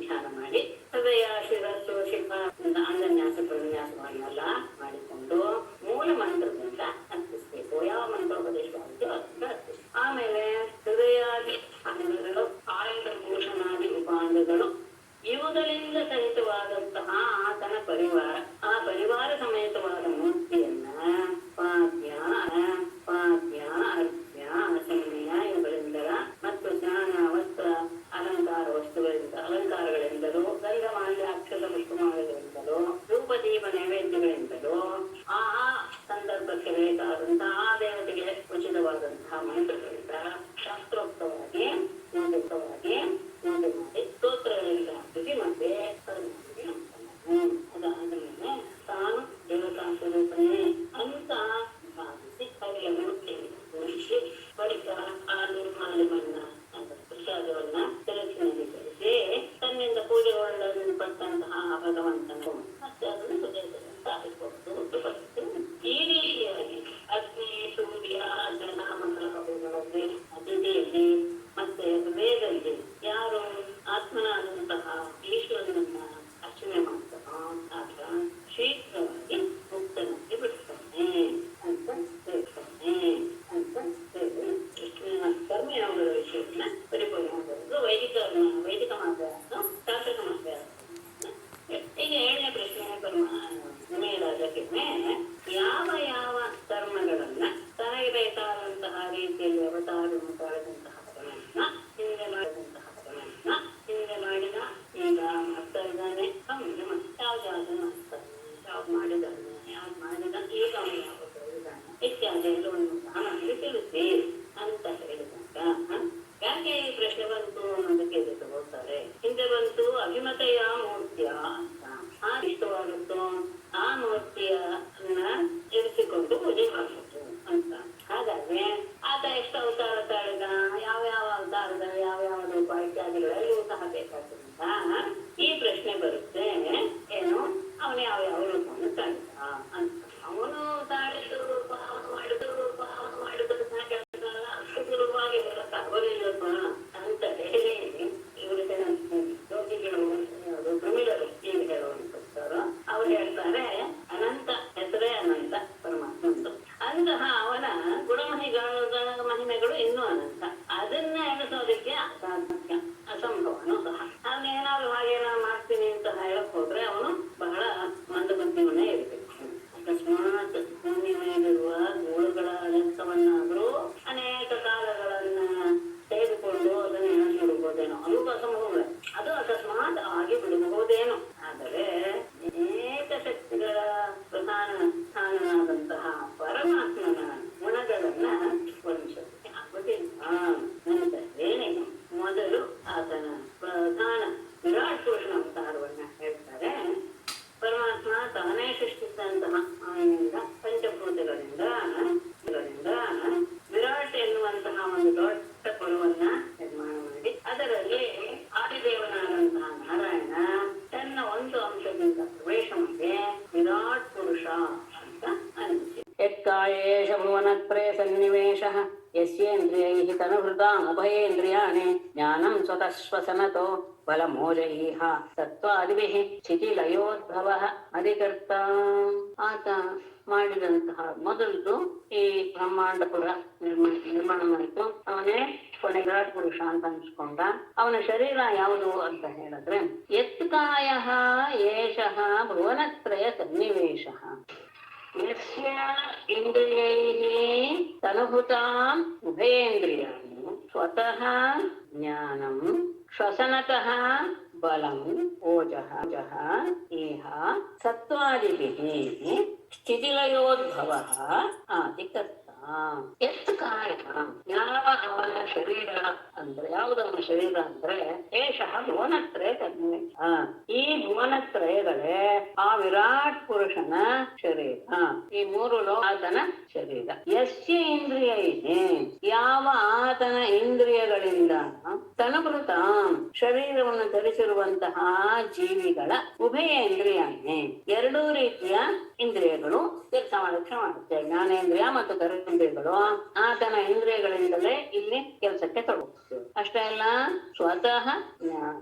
ಪರಿವಾರ. ಆ ಪರಿವಾರ ಸಮೇತವಾದ ಮೂರ್ತಿಯನ್ನ ಪಾದ್ಯ ಪಾದ್ಯ ಅರ್ಘ್ಯ ಆಚಮನೀಯ ಇವುಗಳಿಂದಲ ಮತ್ತು ಸ್ನಾನ ವಸ್ತ್ರ ಅಲಂಕಾರ ವಸ್ತುಗಳಿಂದ ಅಲಂಕಾರಗಳಿಂದಲೂ ಗಂಧಮಾಲ್ಯ ಅಕ್ಷತ ಪುಷ್ಪಮಾಲೆಗಳಿಂದಲೂ ಧೂಪದೀಪ ನೈವೇದ್ಯಗಳಿಂದಲೂ ಆ ಸಂದರ್ಭಕ್ಕೆ ಬೇಕಾದಂತಹ ಆ ದೇವತೆಗೆ ಉಚಿತವಾದಂತಹ ಮಂತ್ರಗಳಿಂದ ಶಾಸ್ತ್ರೋಕ್ತವಾಗಿ ಪೂಜೆ ಮಾಡಿ ಸ್ತೋತ್ರಗಳಿಂದ ಸ್ತುತಿ ಮತ್ತೆ ಅದಾದ್ಮೇಲೆ ತಾನು ದೇವತಾ ಸ್ವರೂಪನೇ ಅಂತ ಭಾವಿಸಿ ಹರಿಯ ಮೂರ್ತಿಸಿ ಬಳಿಕ ಆ ನಿರ್ಮಾಲ್ಯವನ್ನ ಪ್ರಸಾದವನ್ನ ತಿರಸ್ಕರಿಸಿ ಕಳಿಸಿ ತನ್ನಿಂದ ಪೂಜೆಗೊಳ್ಳಲ್ಪಟ್ಟಂತಹ ಭಗವಂತನು ಮತ್ತೆ ಅದನ್ನು ಹೃದಯದಲ್ಲಿ ಸ್ಥಾಪಿಸಿಕೊಂಡು ಈ ರೀತಿಯಾಗಿ ಅಗ್ನಿ ಸೂರ್ಯ ಜನ ಮಂತ್ರಗಳಲ್ಲಿ ಅತಿಥಿಯಲ್ಲಿ ಮತ್ತೆ ವೇದದಲ್ಲಿ ಯಾರು ಆತ್ಮನಾದಂತಹ ಈಶ್ವರನನ್ನ ಅರ್ಚನೆ ಮಾಡ್ತಾನೋ ಆಗ ಶೀಘ್ರವಾಗಿ ಮುಕ್ತನಾಗಿ ಬಿಡ್ತಾನೆ ಅಂತ ಹೇಳ್ತಾನೆ ಅಂತ ಹೇಳಿ ಕೃಷ್ಣನ ಕರ್ಮಯೋಗದ ವಿಷಯವನ್ನ ಪರಿಪೂರ್ಣವಾದದ್ದು ವೈದಿಕ ಮಾತ್ರ ತಾಂತ್ರಿಕ ಮಾತ್ರ. ಈಗ 7ನೇ ಪ್ರಶ್ನೆ ನಿಮೇರಾಜಕ್ಕೆ ಯಾವ ಯಾವ ಕರ್ಮಗಳನ್ನ ತನಗೆ ಬೇಕಾದಂತಹ ರೀತಿಯಲ್ಲಿ ಅವತಾರವನ್ನು ತಾಳದಂತಹ ಪರಮಾತ್ಮ ಹಿಂದೆ ಮಾಡಿದಂತಹ ಪರಮಾತ್ಮ ಹಿಂದೆ ಮಾಡಿದ ಈಗ ಮಾಡ್ತಾ ಇದ್ದಾನೆ ಅವನಿಗೆ ಯಾವ್ದು ಯಾವ್ದನ್ನು ಮಾಡ್ತಾನೆ ಯಾವ್ದು ಮಾಡಿದಾನೆ ಯಾವ್ದು ಮಾಡಿದ ಈಗ ಅವನು ಯಾವುದು ಇದ್ದಾನೆ ಇತ್ಯಾದಿ ಎಲ್ಲವನ್ನು ಸಹ ನಮಗೆ ತಿಳಿಸಿ ಅಂತ ಹೇಳಿದಾಗ ಯಾಕೆ ಈ ಪ್ರಶ್ನೆ ಬಂತು ಅನ್ನೋದಕ್ಕೆ ತಗೋತಾರೆ. ಹಿಂದೆ ಬಂತು ಅಭಿಮತೆಯ ಮೂರ್ತಿಯ ಅಂತ ಇಷ್ಟವಾಗುತ್ತೋ ಆ ಮೂರ್ತಿಯನ್ನ ಇರಿಸಿಕೊಂಡು ಪೂಜೆ ಮಾಡಬೇಕು ಅಂತ. ಹಾಗಾದ್ರೆ ಆತ ಎಷ್ಟು ಅವತಾರ ತಾಳಿದ, ಯಾವ್ಯಾವ ಅವತಾರದ ಯಾವ್ಯಾವ ರೂಪ ಇತ್ಯಾದಿಗಳೆಲ್ಲವೂ ಸಹ ಬೇಕಾದ್ರಿಂದ ಈ ಪ್ರಶ್ನೆ ಬರುತ್ತೆ. ಏನು ಅವನು ಯಾವ್ಯಾವ ರೂಪವನ್ನು ತಾಳಿದ ಅಂತ. ಅವನು ತಾಳಿದ ರೂಪ ಅವನು ಮಾಡಿದ ರೂಪ ಅವನು ಮಾಡಿದ ಅಷ್ಟು ಸುಲಭವಾಗಿ ಹೇಳಕ್ಕಾಗಲಿಲ್ಲಪ್ಪ ಅಂತ ಹೇಳಿ ಇವರು ಯೋಗಿಗಳು ಪ್ರಮಿಳರು ಏನು ಹೇಳುವಂತಾರೋ ಅವ್ರು ಹೇಳ್ತಾರೆ ಅನಂತ ಹೆಸರೇ ಅನಂತ ಪರಮಾತ್ಮ ಅಂತಹ ಅವನ ಮಹಿಮೆಗಳು ಇನ್ನೂ ಅನಂತ. ಅದನ್ನ ಎಣಿಸೋದಕ್ಕೆ ಅಸಾಧ್ಯ ಅಸಂಭವನೂ ಸಹ. ಅವನೇನಾದ್ರು ಹಾಗೆ ನಾನು ಮಾಡ್ತೀನಿ ಅಂತ ಹೇಳಕ್ ಹೋದ್ರೆ ಅವನು ಬಹಳ ಮಂದಬುದ್ಧಿವನ್ನೇ ಇರಬೇಕು. ಅಕಸ್ಮಾತ್ ಭೂಮಿ ಮೇಲಿರುವ ಧೂಳುಗಳ ಲೆಕ್ಕವನ್ನಾದ್ರೂ ಅನೇಕ ಕಾಲಗಳನ್ನ ತೆಗೆದುಕೊಂಡು ಅದನ್ನು ಎಣಿಸಿಬಿಡ್ಬೋದೇನೋ, ಅದು ಅಸಂಭವ. ಅದು ಅಕಸ್ಮಾತ್ ಆಗಿ ಬಿಡಬಹುದೇನೋ. ಆದರೆ ಅನೇಕ ಶಕ್ತಿಗಳ ಪ್ರಧಾನ ಸ್ಥಾನನಾದಂತಹ ಪರಮಾತ್ಮನ ಗುಣಗಳನ್ನ ವರ್ಣಿಸೋದಕ್ಕೆ ಆಗುವುದಿಲ್ಲ ಅಂತ ಹೇಳಿ ಮೊದಲು ಆತನ ಪ್ರಧಾನ ವಿರಾಟ್ ಪುರುಷನ ಅವತಾರವನ್ನ ಹೇಳ್ತಾರೆ. ಪರಮಾತ್ಮ ತಾನೇ ಸೃಷ್ಟಿಸಿದಂತಹ ಮಾಯೆಯಿಂದ ಪಂಚಭೂತಗಳಿಂದ ವಿರಾಟ್ ಎನ್ನುವಂತಹ ಒಂದು ದೊಡ್ಡ ಪುರವನ್ನ ನಿರ್ಮಾಣ ಮಾಡಿ ಅದರಲ್ಲಿ ಆದಿದೇವನಾದಂತಹ ನಾರಾಯಣ ತನ್ನ ಒಂದು ಅಂಶದಿಂದ ಪ್ರವೇಶ ಮಾಡಿ ವಿರಾಟ್ ಪುರುಷ ಅಂತ ಅನಿಸಿ ಯತ್ಕಾಯೇಶ ಭುವನತ್ರಯ ಸನ್ನಿವೇಶಃ ಯಸ್ಯೇಂದ್ರಿಯೈಃ ತನುಹೃತಾಂ ಉಭಯೇಂದ್ರಿಯಾಣಿ ಜ್ಞಾನಂ ಸ್ವತಃ ಶ್ವಸನತೋ ಬಲಮೋಜೈಃ ತತ್ವಾದಿಭಿಃ ಸ್ಥಿತಿಲಯೋದ್ಭವಃ ಅಧಿಕರ್ತ. ಆತ ಮಾಡಿದಂತಹ ಮೊದಲು ಈ ಬ್ರಹ್ಮಾಂಡಪುರ ನಿರ್ಮಾಣ ಮಾಡಿತು. ಅವನೇ ಕೊನೆ ವಿರಾಟ್ ಪುರುಷ ಅಂತ ಅನ್ಸ್ಕೊಂಡ. ಅವನ ಶರೀರ ಯಾವುದು ಅಂತ ಹೇಳಿದ್ರೆ ಯತ್ಕಾಯ ಏಷಃ ಭುವನತ್ರಯ ಸನ್ನಿವೇಶಃ ಯಸ್ಯ ಇಂದ್ರಿಯೈಃ ತನುಭೂತಾಂ ಉಭಯೇಂದ್ರಿಯಾಣಿ ಸ್ವತಃ ಜ್ಞಾನಂ ಶ್ವಸನತಃ ಬಲಂ ಓಜಃ ಇಹ ಸತ್ವಾದಿಭಿಃ ಸ್ಥಿತಿಲಯೋದ್ಭವಃ ಆದಿಕರ್ತ. ಯತ್ಕಾಯ ಯಾವ ಅವನ ಶರೀರ ಅಂದ್ರೆ ಯಾವುದವನ ಶರೀರ ಅಂದ್ರೆ ಏಷಃ ಭುವನತ್ರಯ ಸನ್ನಿವೇಶ. ಈ ಭುವನತ್ರಯಗಳೇ ಆ ವಿರಾಟ್ ಪುರುಷನ ಶರೀರ. ಈ ಮೂರು ಆತನ ಶರೀರ. ಯಸ್ಯ ಇಂದ್ರಿಯೈಹಿ ಯಾವ ಆತನ ಇಂದ್ರಿಯಗಳಿಂದ ತನುಭೃತ ಶರೀರವನ್ನು ಧರಿಸಿರುವಂತಹ ಜೀವಿಗಳ ಉಭಯ ಇಂದ್ರಿಯಾಣಿ ಎರಡೂ ರೀತಿಯ ಇಂದ್ರಿಯಗಳು ಕೆಲಸ ಮಾಡುತ್ತೆ. ಜ್ಞಾನೇಂದ್ರಿಯ ಮತ್ತು ಕರ್ಮೇಂದ್ರಿಯಗಳು ಆತನ ಇಂದ್ರಿಯಗಳಿಂದಲೇ ಇಲ್ಲಿ ಕೆಲಸಕ್ಕೆ ತೊಡಗುತ್ತೇವೆ. ಅಷ್ಟೇ ಅಲ್ಲ, ಸ್ವತಃ ಜ್ಞಾನ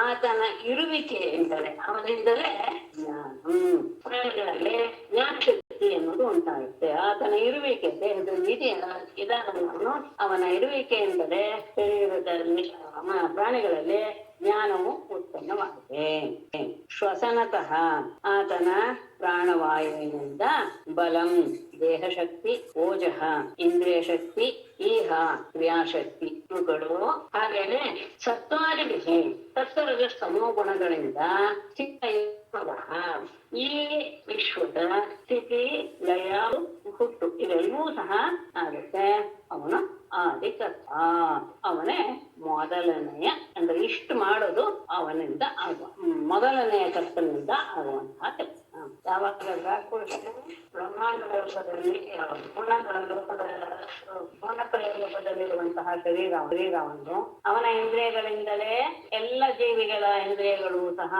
ಆತನ ಇರುವಿಕೆಯಿಂದಲೇ ಅವನಿಂದಲೇ ಪ್ರಾಣಿಗಳಲ್ಲಿ ಜ್ಞಾನ ಶಕ್ತಿ ಎನ್ನುವುದು ಉಂಟಾಗುತ್ತೆ. ಆತನ ಇರುವಿಕೆ ದೇಹದಲ್ಲಿ ಇದನ್ನು ಅವನ ಇರುವಿಕೆಯಿಂದಲೇ ಶರೀರದಲ್ಲಿ ಪ್ರಾಣಿಗಳಲ್ಲಿ ಜ್ಞಾನವು ಉತ್ಪನ್ನವಾಗುತ್ತೆ. ಆಗಿದೆ. ಶ್ವಸನತಃ ಆತನ ಪ್ರಾಣವಾಯುವಿನಿಂದ ಬಲಂ ದೇಹಶಕ್ತಿ, ಓಜಃ ಇಂದ್ರಿಯ ಶಕ್ತಿ, ಈಹ ಕ್ರಿಯಾಶಕ್ತಿ ಇವುಗಳು ಹಾಗೇನೆ ಸತ್ವಾದಿಗೆ ಸತ್ವರಜಸ್ತಮೋ ಗುಣಗಳಿಂದ ಈ ವಿಶ್ವದ ಸ್ಥಿತಿ ಲಯ ಹುಟ್ಟು ಇವೆಲ್ಲವೂ ಸಹ ಆಗುತ್ತೆ. ಅವನು ಆದಿಕರ್ತ, ಅವನೇ ಮೊದಲನೆಯ, ಅಂದ್ರೆ ಇಷ್ಟು ಮಾಡೋದು ಅವನಿಂದ ಆಗುವ ಮೊದಲನೆಯ ಕರ್ತನಿಂದ ಆಗುವಂತಹ ಕೆಲಸ. ಯಾವಾಗ ಬ್ರಹ್ಮಾಂಡದ ರೂಪದಲ್ಲಿ ರೂಪದಲ್ಲಿರುವಂತಹ ಶರೀರವನ್ನು ಅವನ ಇಂದ್ರಿಯಗಳಿಂದಲೇ ಎಲ್ಲ ಜೀವಿಗಳ ಇಂದ್ರಿಯಗಳು ಸಹ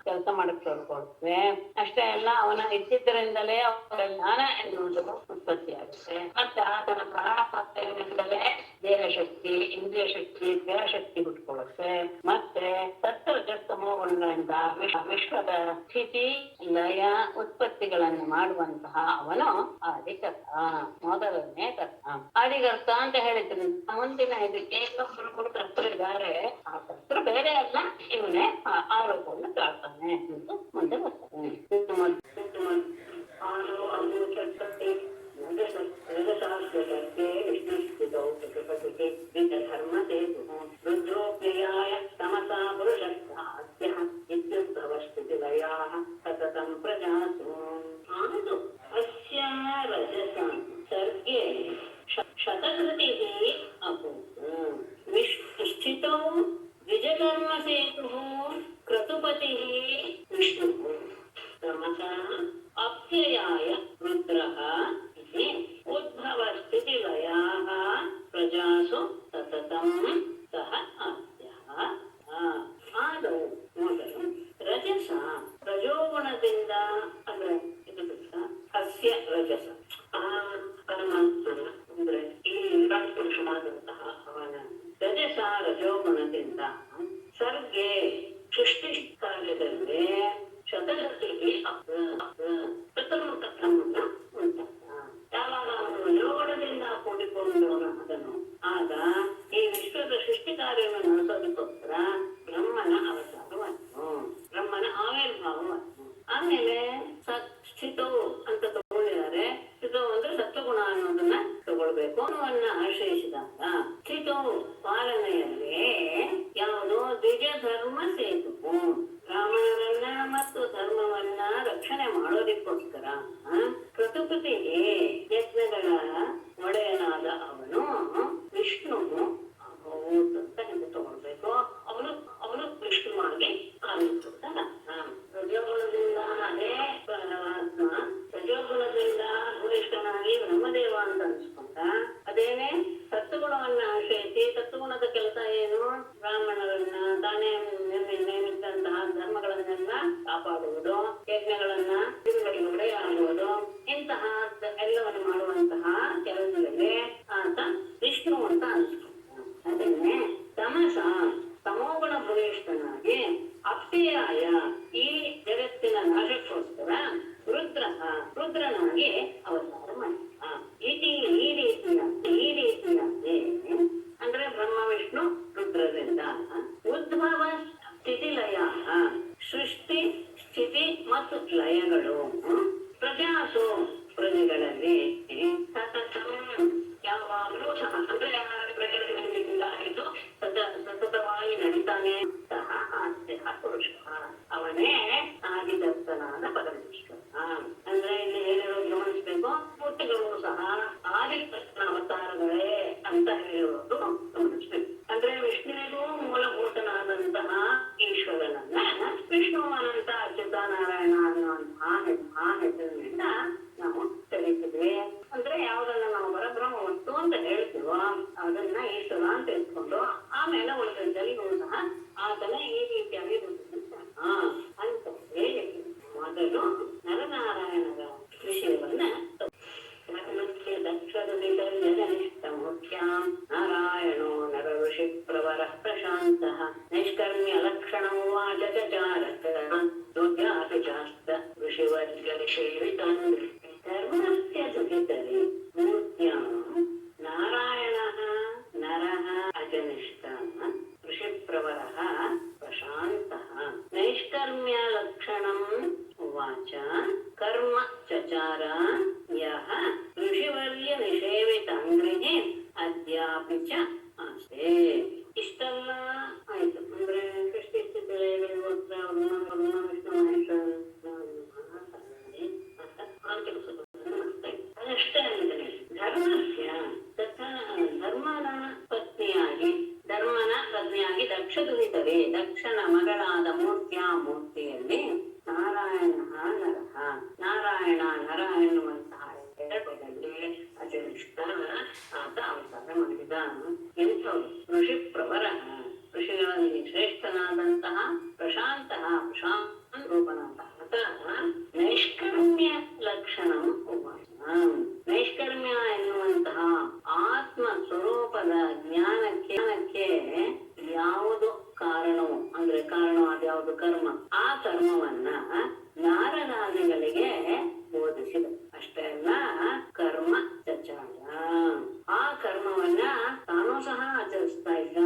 ಕೆಲಸ ಮಾಡಕ್ಕೆ ತೋರ್ಕೊಳ್ತವೆ. ಅಷ್ಟೇ ಅಲ್ಲ, ಅವನ ಇದ್ದಿದ್ದರಿಂದಲೇ ಅವರ ಜ್ಞಾನ ಎನ್ನುವುದು ಉತ್ಪತ್ತಿಯಾಗುತ್ತೆ. ಮತ್ತೆ ಆತನ ಪ್ರಾಣಪಾತ್ರದಿಂದಲೇ ದೇಹ ಶಕ್ತಿ, ಇಂದ್ರಿಯ ಶಕ್ತಿ, ಕ್ರಿಯಾಶಕ್ತಿ ಹುಟ್ಟುಕೊಳ್ಳುತ್ತೆ. ಮತ್ತೆ ತತ್ವಜಸ್ತಮೋ ಗುಣಗಳಿಂದ ವಿಶ್ವದ ಸ್ಥಿತಿ ಲಯ ಉತ್ಪತ್ತಿಗಳನ್ನು ಮಾಡುವಂತಹ ಅವನು ಆದಿಕರ್ತ, ಮೊದಲನೇ ಕರ್ತ. ಆದಿಕರ್ತ ಅಂತ ಹೇಳಿದ್ರೆ ಮುಂದಿನ ಇದಕ್ಕೆ ಇನ್ನೊಬ್ಬರು ಕರ್ತರಿದ್ದಾರೆ. ಆ ಕರ್ತರು ಬೇರೆ ಅಲ್ಲ, ಇವನೇ ಆರೋಪವನ್ನು ತಾಳ್ತಾನೆ ಅಂತ ಮುಂದೆ ಬರ್ತಾನೆ. ರುದ್ರೋಪ್ರಿಯಾಯ ತಮಸಾ ಪುರುಷಾದ್ಯ ಇತ್ಯುದ್ಭವಸ್ಥಿತಿಲಯಾಃ ಸತತಂ ಪ್ರಜಾತು ಆದು ಅಸ್ಯ ರಜಸ ಸರ್ಗೆ ಶತಕೃತಿಃ ಅಭೂತ್ ಸ್ಥಿತೌ ದ್ವಿಜಕರ್ಮಸೇತುಃ ಕ್ರತುಪತಿಃ ವಿಷ್ಣುಃ ತಮಸಾ ಅಪ್ಯಯಾಯ ರುದ್ರಃ ಇತಿ ಉದ್ಭವಸ್ಥಿತಿಲಯಾಃ ಪ್ರಜಾಸು ಸತತಂ ಸಹ ಆದ್ಯಃ. ಆದೌ ಮೊದಲು ರಜಸ ರಜೋಗುಣದಿಂದ, ಅಂದ್ರೆ ಇದು ಅಸ್ಯ ರಜಸ ಪರಮಾತ್ಮನ ಅಂದ್ರೆ ಈ ಪುರುಷನಾದಂತಹ ಅವನ ರಜಸ ರಜೋಗುಣದಿಂದ ಸರ್ಗೆ ಸೃಷ್ಟಿ ಕಾರ್ಯದಲ್ಲಿ ಶತಗತಿಗೆ ಯಾವಾಗ ಅವನು ರಜೋಗುಣದಿಂದ ಕೂಡಿಕೊಂಡವನು ಅದನ್ನು, ಆಗ ಈ ವಿಶ್ವದ ಸೃಷ್ಟಿ ಕಾರ್ಯವನ್ನು ನಡೆಸೋದಕ್ಕೋಸ್ಕರ ಬ್ರಹ್ಮನ ಅವತಾರವನ್ನು, ಬ್ರಹ್ಮನ ಆವಿರ್ಭಾವವನ್ನು. ಆಮೇಲೆ ಸ್ಥಿತವು ಅಂತ ತಗೊಂಡಿದ್ದಾರೆ. ಸ್ಥಿತವು ಅಂದ್ರೆ ಸತ್ವಗುಣ ಅನ್ನೋದನ್ನ ತಗೊಳ್ಬೇಕು. ಅವನನ್ನ ಆಶ್ರಯಿಸಿದಾಗ ಸ್ಥಿತವು ಪಾಲನೆಯಲ್ಲಿ ಯಾವುದು ದ್ವಿಜ ಧರ್ಮ ಸೇತು, ಬ್ರಾಹ್ಮಣರನ್ನ ಮತ್ತು ಧರ್ಮವನ್ನ ರಕ್ಷಣೆ ಮಾಡೋದಕ್ಕೋಸ್ಕರ ಕ್ರತುಪತಿಗೆ ಯಜ್ಞಗಳ ಒಡೆಯನಾದ ಅವನು ವಿಷ್ಣು ಅಂತ ಹಿಂದೆ ತಗೊಳ್ಬೇಕು. ಅವನು ವಿಷ್ಣುವಾಗಿ ಕಾಣಿಸುತ್ತಾನ. ರಜೋಗುಣದಿಂದ ಅದೇ ಪರಮಾತ್ಮ ರಜೋಗುಣದಿಂದ ಭೂಯಿಷ್ಠನಾಗಿ ಬ್ರಹ್ಮದೇವ ಅಂತ ಅನ್ಸ್ಕೊಂಡ. ಅದೇನೆ ಸತ್ವಗುಣವನ್ನ ಆಶ್ರಯಿಸಿ, ಸತ್ವಗುಣದ ಕೆಲಸ ಏನು? ಬ್ರಾಹ್ಮಣರನ್ನ ತಾನೇ ನೇಮಿಸಿದಂತಹ ಧರ್ಮಗಳನ್ನೆಲ್ಲ ಕಾಪಾಡುವುದು, ಯಜ್ಞಗಳನ್ನ ಒಡೆಯಾಡುವುದು, ಇಂತಹ ಎಲ್ಲವನ್ನು ಮಾಡುವಂತಹ ಕೆಲಸದಲ್ಲಿ ಆತ ವಿಷ್ಣು ಅಂತ ಅನ್ಸ್ಕೊಂಡ. ಅದನ್ನೇ ತಮಸ ತಮೋಗುಣ ಭೂಯಿಷ್ಠನಾಗಿ ಅಪ್ಯಯಾಯ ಈ ಜಗತ್ತಿನ ನಾಶಕ್ಕೋಸ್ಕರ ರುದ್ರನಾಗಿ ಅವತಾರ ಮಾಡಿದ. ಈ ರೀತಿಯಾಗಿ ಅಂದ್ರೆ ಬ್ರಹ್ಮ ವಿಷ್ಣು ರುದ್ರರಿಂದ ಉದ್ಭವ ಸ್ಥಿತಿ ಲಯ, ಸೃಷ್ಟಿ ಸ್ಥಿತಿ ಮತ್ತು ಲಯಗಳು ಪ್ರಜಾಸು ಪ್ರಜೆಗಳಲ್ಲಿ ಯಾವಾಗಲೂ ಸಹ ಅಂದ್ರೆ ಪ್ರಜೆಗಳಿಂದ ಸತತವಾಗಿ ನಡೀತಾನೆ ಸಹ ಆದ್ಯ ಪುರುಷ, ಅವನೇ ಆದಿದತ್ತನಾದ ಪರಮೇಶ್ವರ. ಅಂದ್ರೆ ಇಲ್ಲಿ ಹೇಳಿರೋದು ಗಮನಿಸ್ಬೇಕು. ಮೂರ್ತಿಗಳು ಸಹ ಆದಿದತ್ತನ ಅವತಾರಗಳೇ ಅಂತ ಹೇಳಿರೋದು ಗಮನಿಸ್ಬೇಕು. ಅಂದ್ರೆ ವಿಷ್ಣುವಿಗೂ ಮೂಲಭೂತನಾದಂತಹ ಈಶ್ವರನನ್ನ ವಿಷ್ಣು ಅನಂತ ಅಚ್ಯುತ ನಾರಾಯಣ ಅನ್ನುವಂತಹ ಹೆಸರಿನಿಂದ ನಾವು ಕರೀತಿದ್ವಿ. ಅಂದ್ರೆ ಯಾವ್ದನ್ನ ನಾವು ಪರಬ್ರಹ್ಮ ವಸ್ತು ಅಂತ ಹೇಳ್ತೀವೋ ಅದನ್ನ ಈಶ್ವರ ಅಂತ ಇಟ್ಕೊಂಡು ಆಮೇಲೆ ಉಳಿದಲ್ಲಿಯೂ ಸಹ ಆತನ ಈ ರೀತಿಯಾಗಿ ಅಂತ ಹೇಳಿ ಮೊದಲು ನರನಾರಾಯಣರ ವಿಷಯವನ್ನ ನಾರಾಯಣೋ ನರ ಋಷಿ ಪ್ರವರ ಪ್ರಶಾಂತ ನೈಷ್ಕರ್ಮ್ಯ ಲಕ್ಷಣ ವಾಚ ಚಾಸ್ತ ಋಷಿವರ್ಗ ಸೇವಿತಂ ಧರ್ಮಸ್ಯ ದುಹಿತರಿ ಮೂರ್ತ್ಯಾಂ ನಾರಾಯಣಃ ನರಃ ಅಜನಿಷ್ಠ ಋಷಿಪ್ರವರಃ ಪ್ರಶಾಂತಃ ನೈಷ್ಕರ್ಮ್ಯ ನೈಷ್ಕರ್ಮ್ಯ ಲಕ್ಷಣಂ ಉವಾಚ ಕರ್ಮ ಚಚಾರ ಯಃ ಋಷಿವರ್ಯ ನಿಷೇವಿತಾಂಗ್ರಿಃ ಅದ್ಯಾಪಿ ಚ ಆಸ್ತೆ. ಇಷ್ಟೆಲ್ಲ ಆಯ್ತು. ಅಂದ್ರೆ ಸೃಷ್ಟಿ ಸ್ಥಿತಿ ಲಯಗಳು ಗೋತ್ರ ವರ್ಣ ವಿಷ್ಣು ಮಹೇಶ ಅದಷ್ಟೇ ಅಂದರೆ ಧರ್ಮಸ್ಯ ತಥಾ ಧರ್ಮನ ಪತ್ನಿಯಾಗಿ ದಕ್ಷ ದುಹಿತರೆ ದಕ್ಷನ ಮಗಳಾದ ಮೂರ್ತಿಯಲ್ಲಿ ನಾರಾಯಣ ನರ ಎನ್ನುವಂತಹ ಎರಡರಲ್ಲಿ ಅತಿನಿಷ್ಠ ಆತ ಅವತಾರ ಮಾಡಿದ. ಎಂಥವ್ರು? ಋಷಿ ಪ್ರವರ, ಋಷಿಗಳಲ್ಲಿ ಶ್ರೇಷ್ಠನಾದಂತಹ ಪ್ರಶಾಂತ ರೂಪನಾದ ಆತ ನೈಷ್ಕರ್ಮ್ಯ ಲಕ್ಷಣ ಉವಾಚ. ನೈಷ್ಕರ್ಮ್ಯ ಎನ್ನುವಂತಹ ಆತ್ಮ ಸ್ವರೂಪದ ಜ್ಞಾನಕ್ಕೆ ಯಾವುದು ಕಾರಣವು ಅಂದ್ರೆ ಕಾರಣವಾದ ಯಾವುದು ಕರ್ಮ, ಆ ಕರ್ಮವನ್ನ ನಾರದಾದಿಗಳಿಗೆ ಬೋಧಿಸಿದ. ಅಷ್ಟೇ ಅಲ್ಲ, ಕರ್ಮ ಚಚಾರ, ಆ ಕರ್ಮವನ್ನ ತಾನು ಸಹ ಆಚರಿಸ್ತಾ ಇದ್ದ.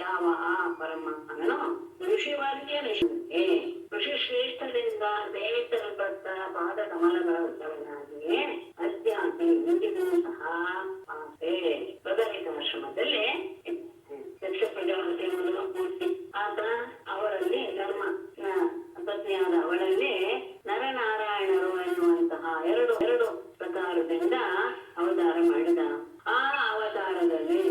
ಯಾವ ಆ ಪರಮಾತ್ಮನು ಋಷಿವರ್ಯ ನಿಷೇಧೆ ಋಷಿ ಶ್ರೇಷ್ಠರಿಂದ ಸೇವಿಸಲ್ಪಟ್ಟ ಪಾದ ಕಮಲಗಳ ಉತ್ತರನಾಗಿಯೇ ಅದ್ಯಾಪಿ ಇಂದಿಗೂ ಸಹ ಆಸೆ. ಬದರಿಕಾಶ್ರಮದಲ್ಲಿ ದಕ್ಷ ಪ್ರಜಾಪತಿ ಮೊದಲ ಮೂರ್ತಿ ಆತ ಅವರಲ್ಲಿ ಧರ್ಮ ಪತ್ನಿಯಾದ ಅವಳಲ್ಲಿ ನರನಾರಾಯಣರು ಎನ್ನುವಂತಹ ಎರಡು ಪ್ರಕಾರದಿಂದ ಅವತಾರ ಮಾಡಿದ. ಆ ಅವತಾರದಲ್ಲಿ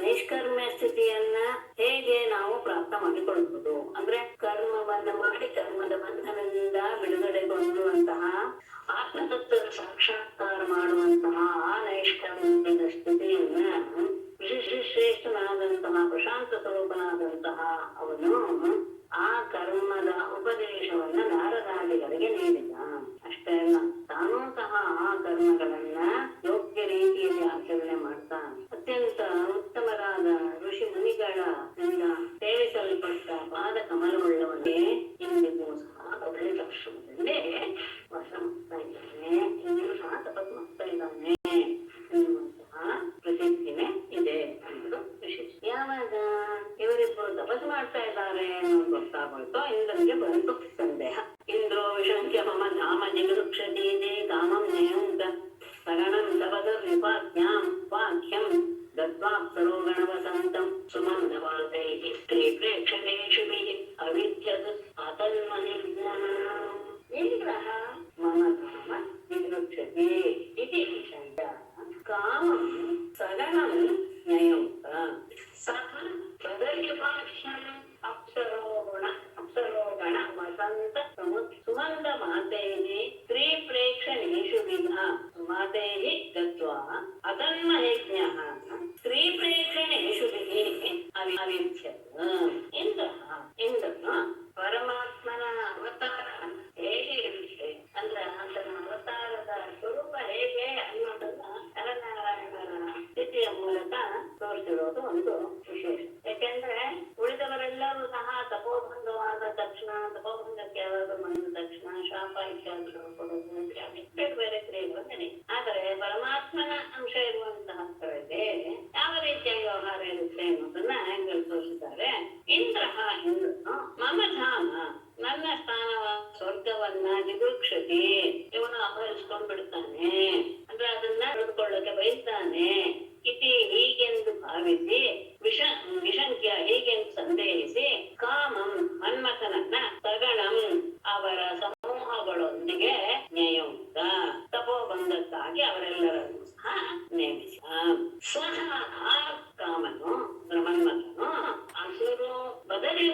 ನೈಷ್ಕರ್ಮ್ಯ ಸ್ಥಿತಿಯನ್ನ ಹೇಗೆ ನಾವು ಪ್ರಾಪ್ತ ಮಾಡಿಕೊಳ್ಳಬಹುದು ಅಂದ್ರೆ ಕರ್ಮವನ್ನು ಮಾಡಿ ಕರ್ಮದ ಬಂಧನದಿಂದ ಬಿಡುಗಡೆಗೊಳ್ಳುವಂತಹ ಆತ್ಮತತ್ವದ ಸಾಕ್ಷಾತ್ಕಾರ ಮಾಡುವಂತಹ ಆ ನೈಷ್ಕರ್ಮ್ಯದ ಸ್ಥಿತಿಯನ್ನ ಶ್ರೇಷ್ಠನಾದಂತಹ ಪ್ರಶಾಂತ ಸ್ವರೂಪನಾದಂತಹ ಅವನು ಆ ಕರ್ಮದ ಉಪದೇಶವನ್ನ ನಾರದಾದಿಗಳಿಗೆ ನೀಡಿದ. ಅಷ್ಟೇ ಅಲ್ಲ, ತಾನೂ ಸಹ ಆ ಕರ್ಮಗಳನ್ನ ಯೋಗ್ಯ ರೀತಿಯಲ್ಲಿ ಆಚರಣೆ ಮಾಡ್ತಾ ಅತ್ಯಂತ ಉತ್ತಮರಾದ ಋಷಿ ಮುನಿಗಳಿಂದ ಸೇವಿಸಲ್ಪಟ್ಟ ಪಾದ ಕಮಲವುಳ್ಳವನೇ ಇಂದಿಗೂ ಸಹ ಬದರಿಕಾಶ್ರಮದಲ್ಲಿ ವಾಸ ಮಾಡ್ತಾ ಇದ್ದಾನೆ, ಇಂದಿಗೂ ಸಹ ತಪಸ್ ಮಾಡ್ತಾ ಇದ್ದಾನೆ ಎನ್ನುವಂತಹ ಪ್ರಸಿದ್ಧಿನೇ ಇದೆ ಅನ್ನೋದು ವಿಶೇಷ. ಯಾವಾಗ ಇವರಿಬ್ಬರು ತಪಸ್ ಮಾಡ್ತಾ ಇದ್ದಾರೆ ಅನ್ನೋದು ಗೊತ್ತಾಗೋಯ್ತೋ ಇಂದ್ರನಿಗೆ ಬಂತು ಸಂದೇಹ. ಇಂದ್ರೋ ವಿಶಂಕ್ಯ ಮಮ ಧಾಮ ಜಿಗೃಕ್ಷತಿ ಕಾಮಂ ನೇಂತ ಸಗಣಂ ತಪದರ್ವಿಪಾಜ್ಞಾಂ ವಾಕ್ಯಂ ಗತ್ವಾಪ್ಸರೋ ಗಣವಸಂತಂ ಸುಮಂದವಾದೈಃ ಸ್ತ್ರೀ ಪ್ರೇಕ್ಷಕೇಷುಭಿಃ ಅವಿದ್ಯತ್ ಅತನ್ಮನಿಜ್ಞಾನಂ. ಇಂದ್ರಃ ಮಮ ಧಾಮ ಜಿಗೃಕ್ಷತಿ ಇತಿ ವಿಶಂಕ್ಯ ಕಾಮಂ ಸಗಣಂ ನ್ಯಯೋಕ್ತ ಸಹ ತದರ್ವಿಪಾಜ್ಞಾಂ ಅಪ್ಸರೋಗಣ ವಸಂತ ಸುಮಂದ ಮಾತೈಃ ಸ್ತ್ರೀ ಪ್ರೇಕ್ಷಣೀಷುಭಿಃ ಮಾತೈಃ ಗತ್ವಾ ಅತನ್ಮನಿಜ್ಞಃ ಸ್ತ್ರೀ ಪ್ರೇಕ್ಷಣೀಷುಭಿಃ ಅವಿದ್ಯತ್. ಇಂದ್ರನು ಪರಮಾತ್ಮನ ಅವತಾರ ಹೇಗೆ ಇರುತ್ತೆ ಅಂದ್ರೆ ಆತನ ಅವತಾರದ ಸ್ವರೂಪ ಹೇಗೆ ಅನ್ನೋದನ್ನ ನರನಾರಾಯಣರ ಸ್ಥಿತಿಯ ಮೂಲಕ ತೋರಿಸಿರೋದು ಒಂದು ವಿಶೇಷ. ಯಾಕೆಂದ್ರೆ ಉಳಿದವರೆಲ್ಲರೂ ಸಹ ತಪೋಭಂಗವಾದ ತಕ್ಷಣ ತಪೋಭಂಗಕ್ಕೆ ಯಾವಾಗ ಬಂದ ತಕ್ಷಣ ಶಾಪ ಇತ್ಯಾದಿಗಳು ಕೊಡೋದು ಬೇರೆ ಬೇರೆ ಕ್ರಿಯೆಗಳು ನಡೆ. ಆದರೆ ಪರಮಾತ್ಮನ ಅಂಶ ಇರುವಂತಹ ಸ್ಥಳಕ್ಕೆ ಯಾವ ರೀತಿಯ ವ್ಯವಹಾರ ಇರುತ್ತೆ ಅನ್ನೋದನ್ನ ಹೆಂಗೆ ತೋರಿಸಿದ್ದಾರೆ. ಇಂದ್ರನು ಮಮ ಧಾಮ ನನ್ನ ಸ್ಥಾನವ ಸ್ವರ್ಗವನ್ನ ಜಿಗುಕ್ಷತಿ ಇವನು ಅಪಹರಿಸ್ಕೊಂಡ್ ಬಿಡ್ತಾನೆ ಅಂದ್ರೆ ಅದನ್ನ ಹಿಡಿದುಕೊಳ್ಳಕ್ಕೆ ಬಯಸ್ತಾನೆ. ಇತಿ ಹೀಗೆಂದು ಭಾವಿಸಿ ವಿಶಂಕ್ಯ ಹೀಗೆಂದು ಸಂದೇಹಿಸಿ ಕಾಮಂ ಮನ್ಮಥನನ್ನ ಸಗಣಂ ಅವರ ಸಮೂಹಗಳೊಂದಿಗೆ ನ್ಯಾಯೋಕ್ತ ತಪೋಬಂಧಕ್ಕಾಗಿ ಅವರೆಲ್ಲರನ್ನು ಸಹ ನೇಮಿಸ. ಸಹ ಆ ಕಾಮನು ಮನ್ಮಥನು ಅಸುರು ಬದರಿ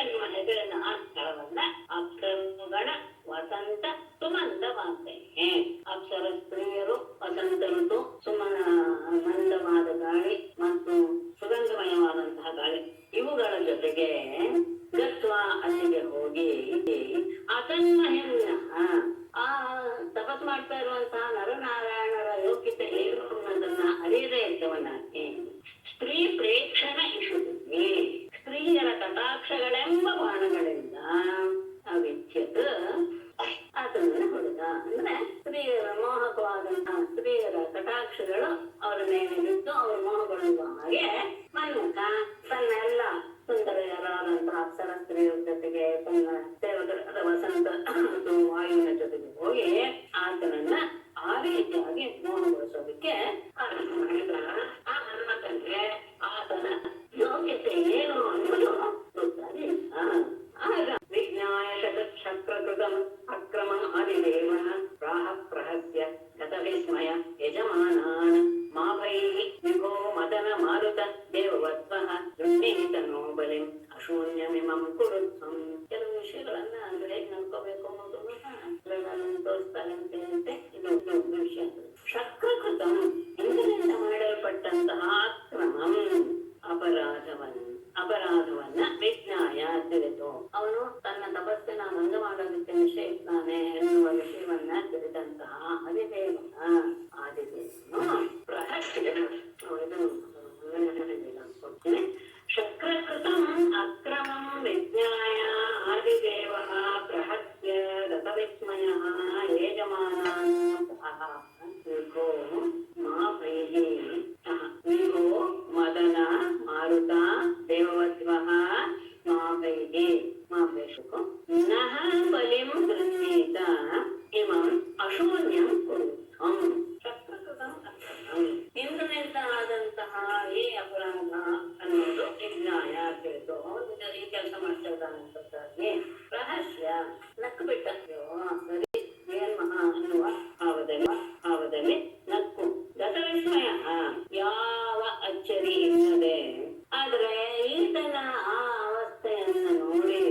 ಎನ್ನುವ ಹೆಸರಿನ ಆ ಸ್ಥಳವನ್ನ ಅಪ್ಸರುಗಣ ವಸಂತ ಸುಮಂದವಾಗ್ತೇನೆ. ಅಪ್ಸರ ಸ್ತ್ರೀಯರು ವಸಂತ ಋತು ಮಂದವಾದ ಗಾಳಿ ಮತ್ತು ಸುಗಂಧಮಯವಾದಂತಹ ಗಾಳಿ ಇವುಗಳ ಜೊತೆಗೆ ಗತ್ವ ಅಲ್ಲಿಗೆ ಹೋಗಿ ಅತನ್ಮಹಿಮ್ನ ಆ ತಪಸ್ ಮಾಡ್ತಾ ಇರುವಂತಹ ನರನಾರಾಯಣರ ಯೋಗ್ಯತೆ ಏನು ಅನ್ನೋದನ್ನ ಅರಿಯದೇ ಇದ್ದವನಾಗಿ ಸ್ತ್ರೀ ಪ್ರೇಕ್ಷಣ ಇಷುವಿಗೆ ಸ್ತ್ರೀಯರ ಕಟಾಕ್ಷಗಳೆಂಬ ಬಾಣಗಳಿಂದ ಅವಿದ್ಯತ್ ಅದನ್ನ ಹೊಡೆದ. ಅಂದ್ರೆ ಸ್ತ್ರೀಯರ ಮೋಹಕವಾದಂತಹ ಸ್ತ್ರೀಯರ ಕಟಾಕ್ಷಗಳು ಅವರ ಮೇಲೆ ಬಿದ್ದು ಅವರು ಮೋಹಗೊಳ್ಳುವ ಹಾಗೆ ಮನ್ಮಥ ತನ್ನೆಲ್ಲ ಸುಂದರರಾದಂತಹ ಸ್ತ್ರೀಯರ ಜೊತೆಗೆ ತನ್ನ ಸೇವಕರ ವಸಂತ ವಾಯುವಿನ ಜೊತೆಗೆ ಹೋಗಿ ಆತನನ್ನ ಆ ರೀತಿಯಾಗಿ ಮೋಹಗೊಳಿಸೋದಕ್ಕೆ ಆರಂಭ ಮಾಡಿದ. ಆ ಹನುಮಂತನಿಗೆ ಆತನ ಯೋಗ್ಯತೆ ಏನು ಅನ್ನೋದು ಗೊತ್ತಾಗಿಲ್ಲ. ಆಗ ವಿಜ್ಞಾಯ ಶಕ್ರಕೃತಂ ಅಕ್ರಮಂ ಆದಿದೇವ ಪ್ರಾಹ ಪ್ರಹಸ್ಯ ಗತ ವಿಸ್ಮಯ ಯಜಮಾನಾನ್ ಮಾಭೈಃ ವಿಭೋ ಮದನ ಮಾರುತ ದೇವವತ್ವಃ ದುರ್ನೀತನೋ ಬಲಿಂ ಅಶೂನ್ಯಮಿಮಂ ಕುರುತ್ವಂ. ಕೆಲವು ವಿಷಯಗಳನ್ನ ಹೇಗೆ ನಡ್ಕೋಬೇಕು ಅನ್ನೋದನ್ನು ತೋರಿಸ್ತಾರಂತೆ. ಇದು ವಿಷಯ ಶಕ್ರಕೃತಂ ಇಂದಿನಿಂದ ಮಾಡಲ್ಪಟ್ಟಂತಹ ಅಕ್ರಮಂ ಅಪರಾಧವನ್ನ ವಿಜ್ಞಾಯ ತಿಳಿದು ಅವನು ತನ್ನ ತಪಸ್ಸಿನ ಭಂಗ ಮಾಡೋದಕ್ಕೆ ನಿಶ್ಚಯಿಸ್ತಾನೆ ಎನ್ನುವ ವಿಷಯವನ್ನ ತಿಳಿದಂತಹ ಆದಿದೇವನು ಪ್ರಹಸ್ಯ ಶಕ್ರಕೃತಂ ಅಕ್ರಮಂ ವಿಜ್ಞಾಯ ಆದಿದೇವಃ ಪ್ರಹಸ್ಯ ಗತವಿಸ್ಮಯಃ ಯಜಮಾನಾಃ ವಿಭೋ ಮಾಭೈಃ ವಿಭೋ ಮದನ ಮಾರುತ ದೇವವತ್ವಃ ಮಾಭೈಃ ನಃ ಬಲಿಂ ಗೃಹೀತ ಇಮಂ ಅಶೂನ್ಯಂ ಕುರುತ್ವಂ. ಶಕ್ರಕೃತಂ ಅಕ್ರಮಂ ಇಂದಿನಿಂದ ಆದಂತಹ ಈ ಅಪರಾಧ ಅನ್ನೋದು ವಿಜ್ಞಾಯ ತಿಳಿದು ಈ ಕೆಲಸ ಮಾಡ್ತಾ ಇದ್ದಾನೆ. ರಹಸ್ಯ ನಕ್ಕು ಬಿಟ್ಟ. ಸರಿ ಏನ್ ಮಹಾ ಅನ್ನುವ ಭಾವದಲ್ಲಿ ನಕ್ಕು. ಗತವಿಸ್ಮಯ ಯಾವ ಅಚ್ಚರಿ ಇಲ್ಲದೆ. ಆದ್ರೆ ಈತನ ಆ ಅವಸ್ಥೆಯನ್ನ ನೋಡಿ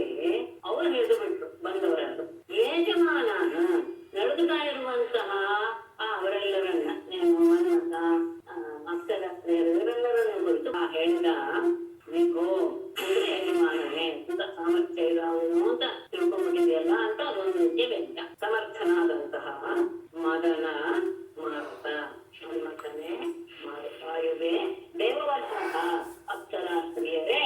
ಅವರು ಹಿಡಿದು ಬಿಟ್ರು ಬಂದವರದ್ದು. ಯಜಮಾನ ನಡೆದುತ್ತಾ ಇರುವಂತಹ ಅವರೆಲ್ಲರನ್ನ ಮನ್ಮಥ ಅಪ್ಸರಸ್ತ್ರೀಯರು ಇವರೆಲ್ಲರನ್ನು ಕುರಿತು ಹೇಳಿದ. ವಿಭೋ ಅಂದ್ರೆ ಯಜಮಾನನೇ ಸಾಮರ್ಥ್ಯ ಇರೋನು ಅಂತ ತಿಳ್ಕೊಂಡ್ಬಿಟ್ಟಿದೆಯಲ್ಲ ಅಂತ ಅದೊಂದು ರೀತಿಯ ವ್ಯಕ್ತ. ಸಮರ್ಥನಾದಂತಹ ಮದನ ಮಾರುತ ಹನುಮಂತನೇ ವಾಯುವೆ ದೇವವರ್ಷ ಅಪ್ಸರ ಸ್ತ್ರೀಯರೇ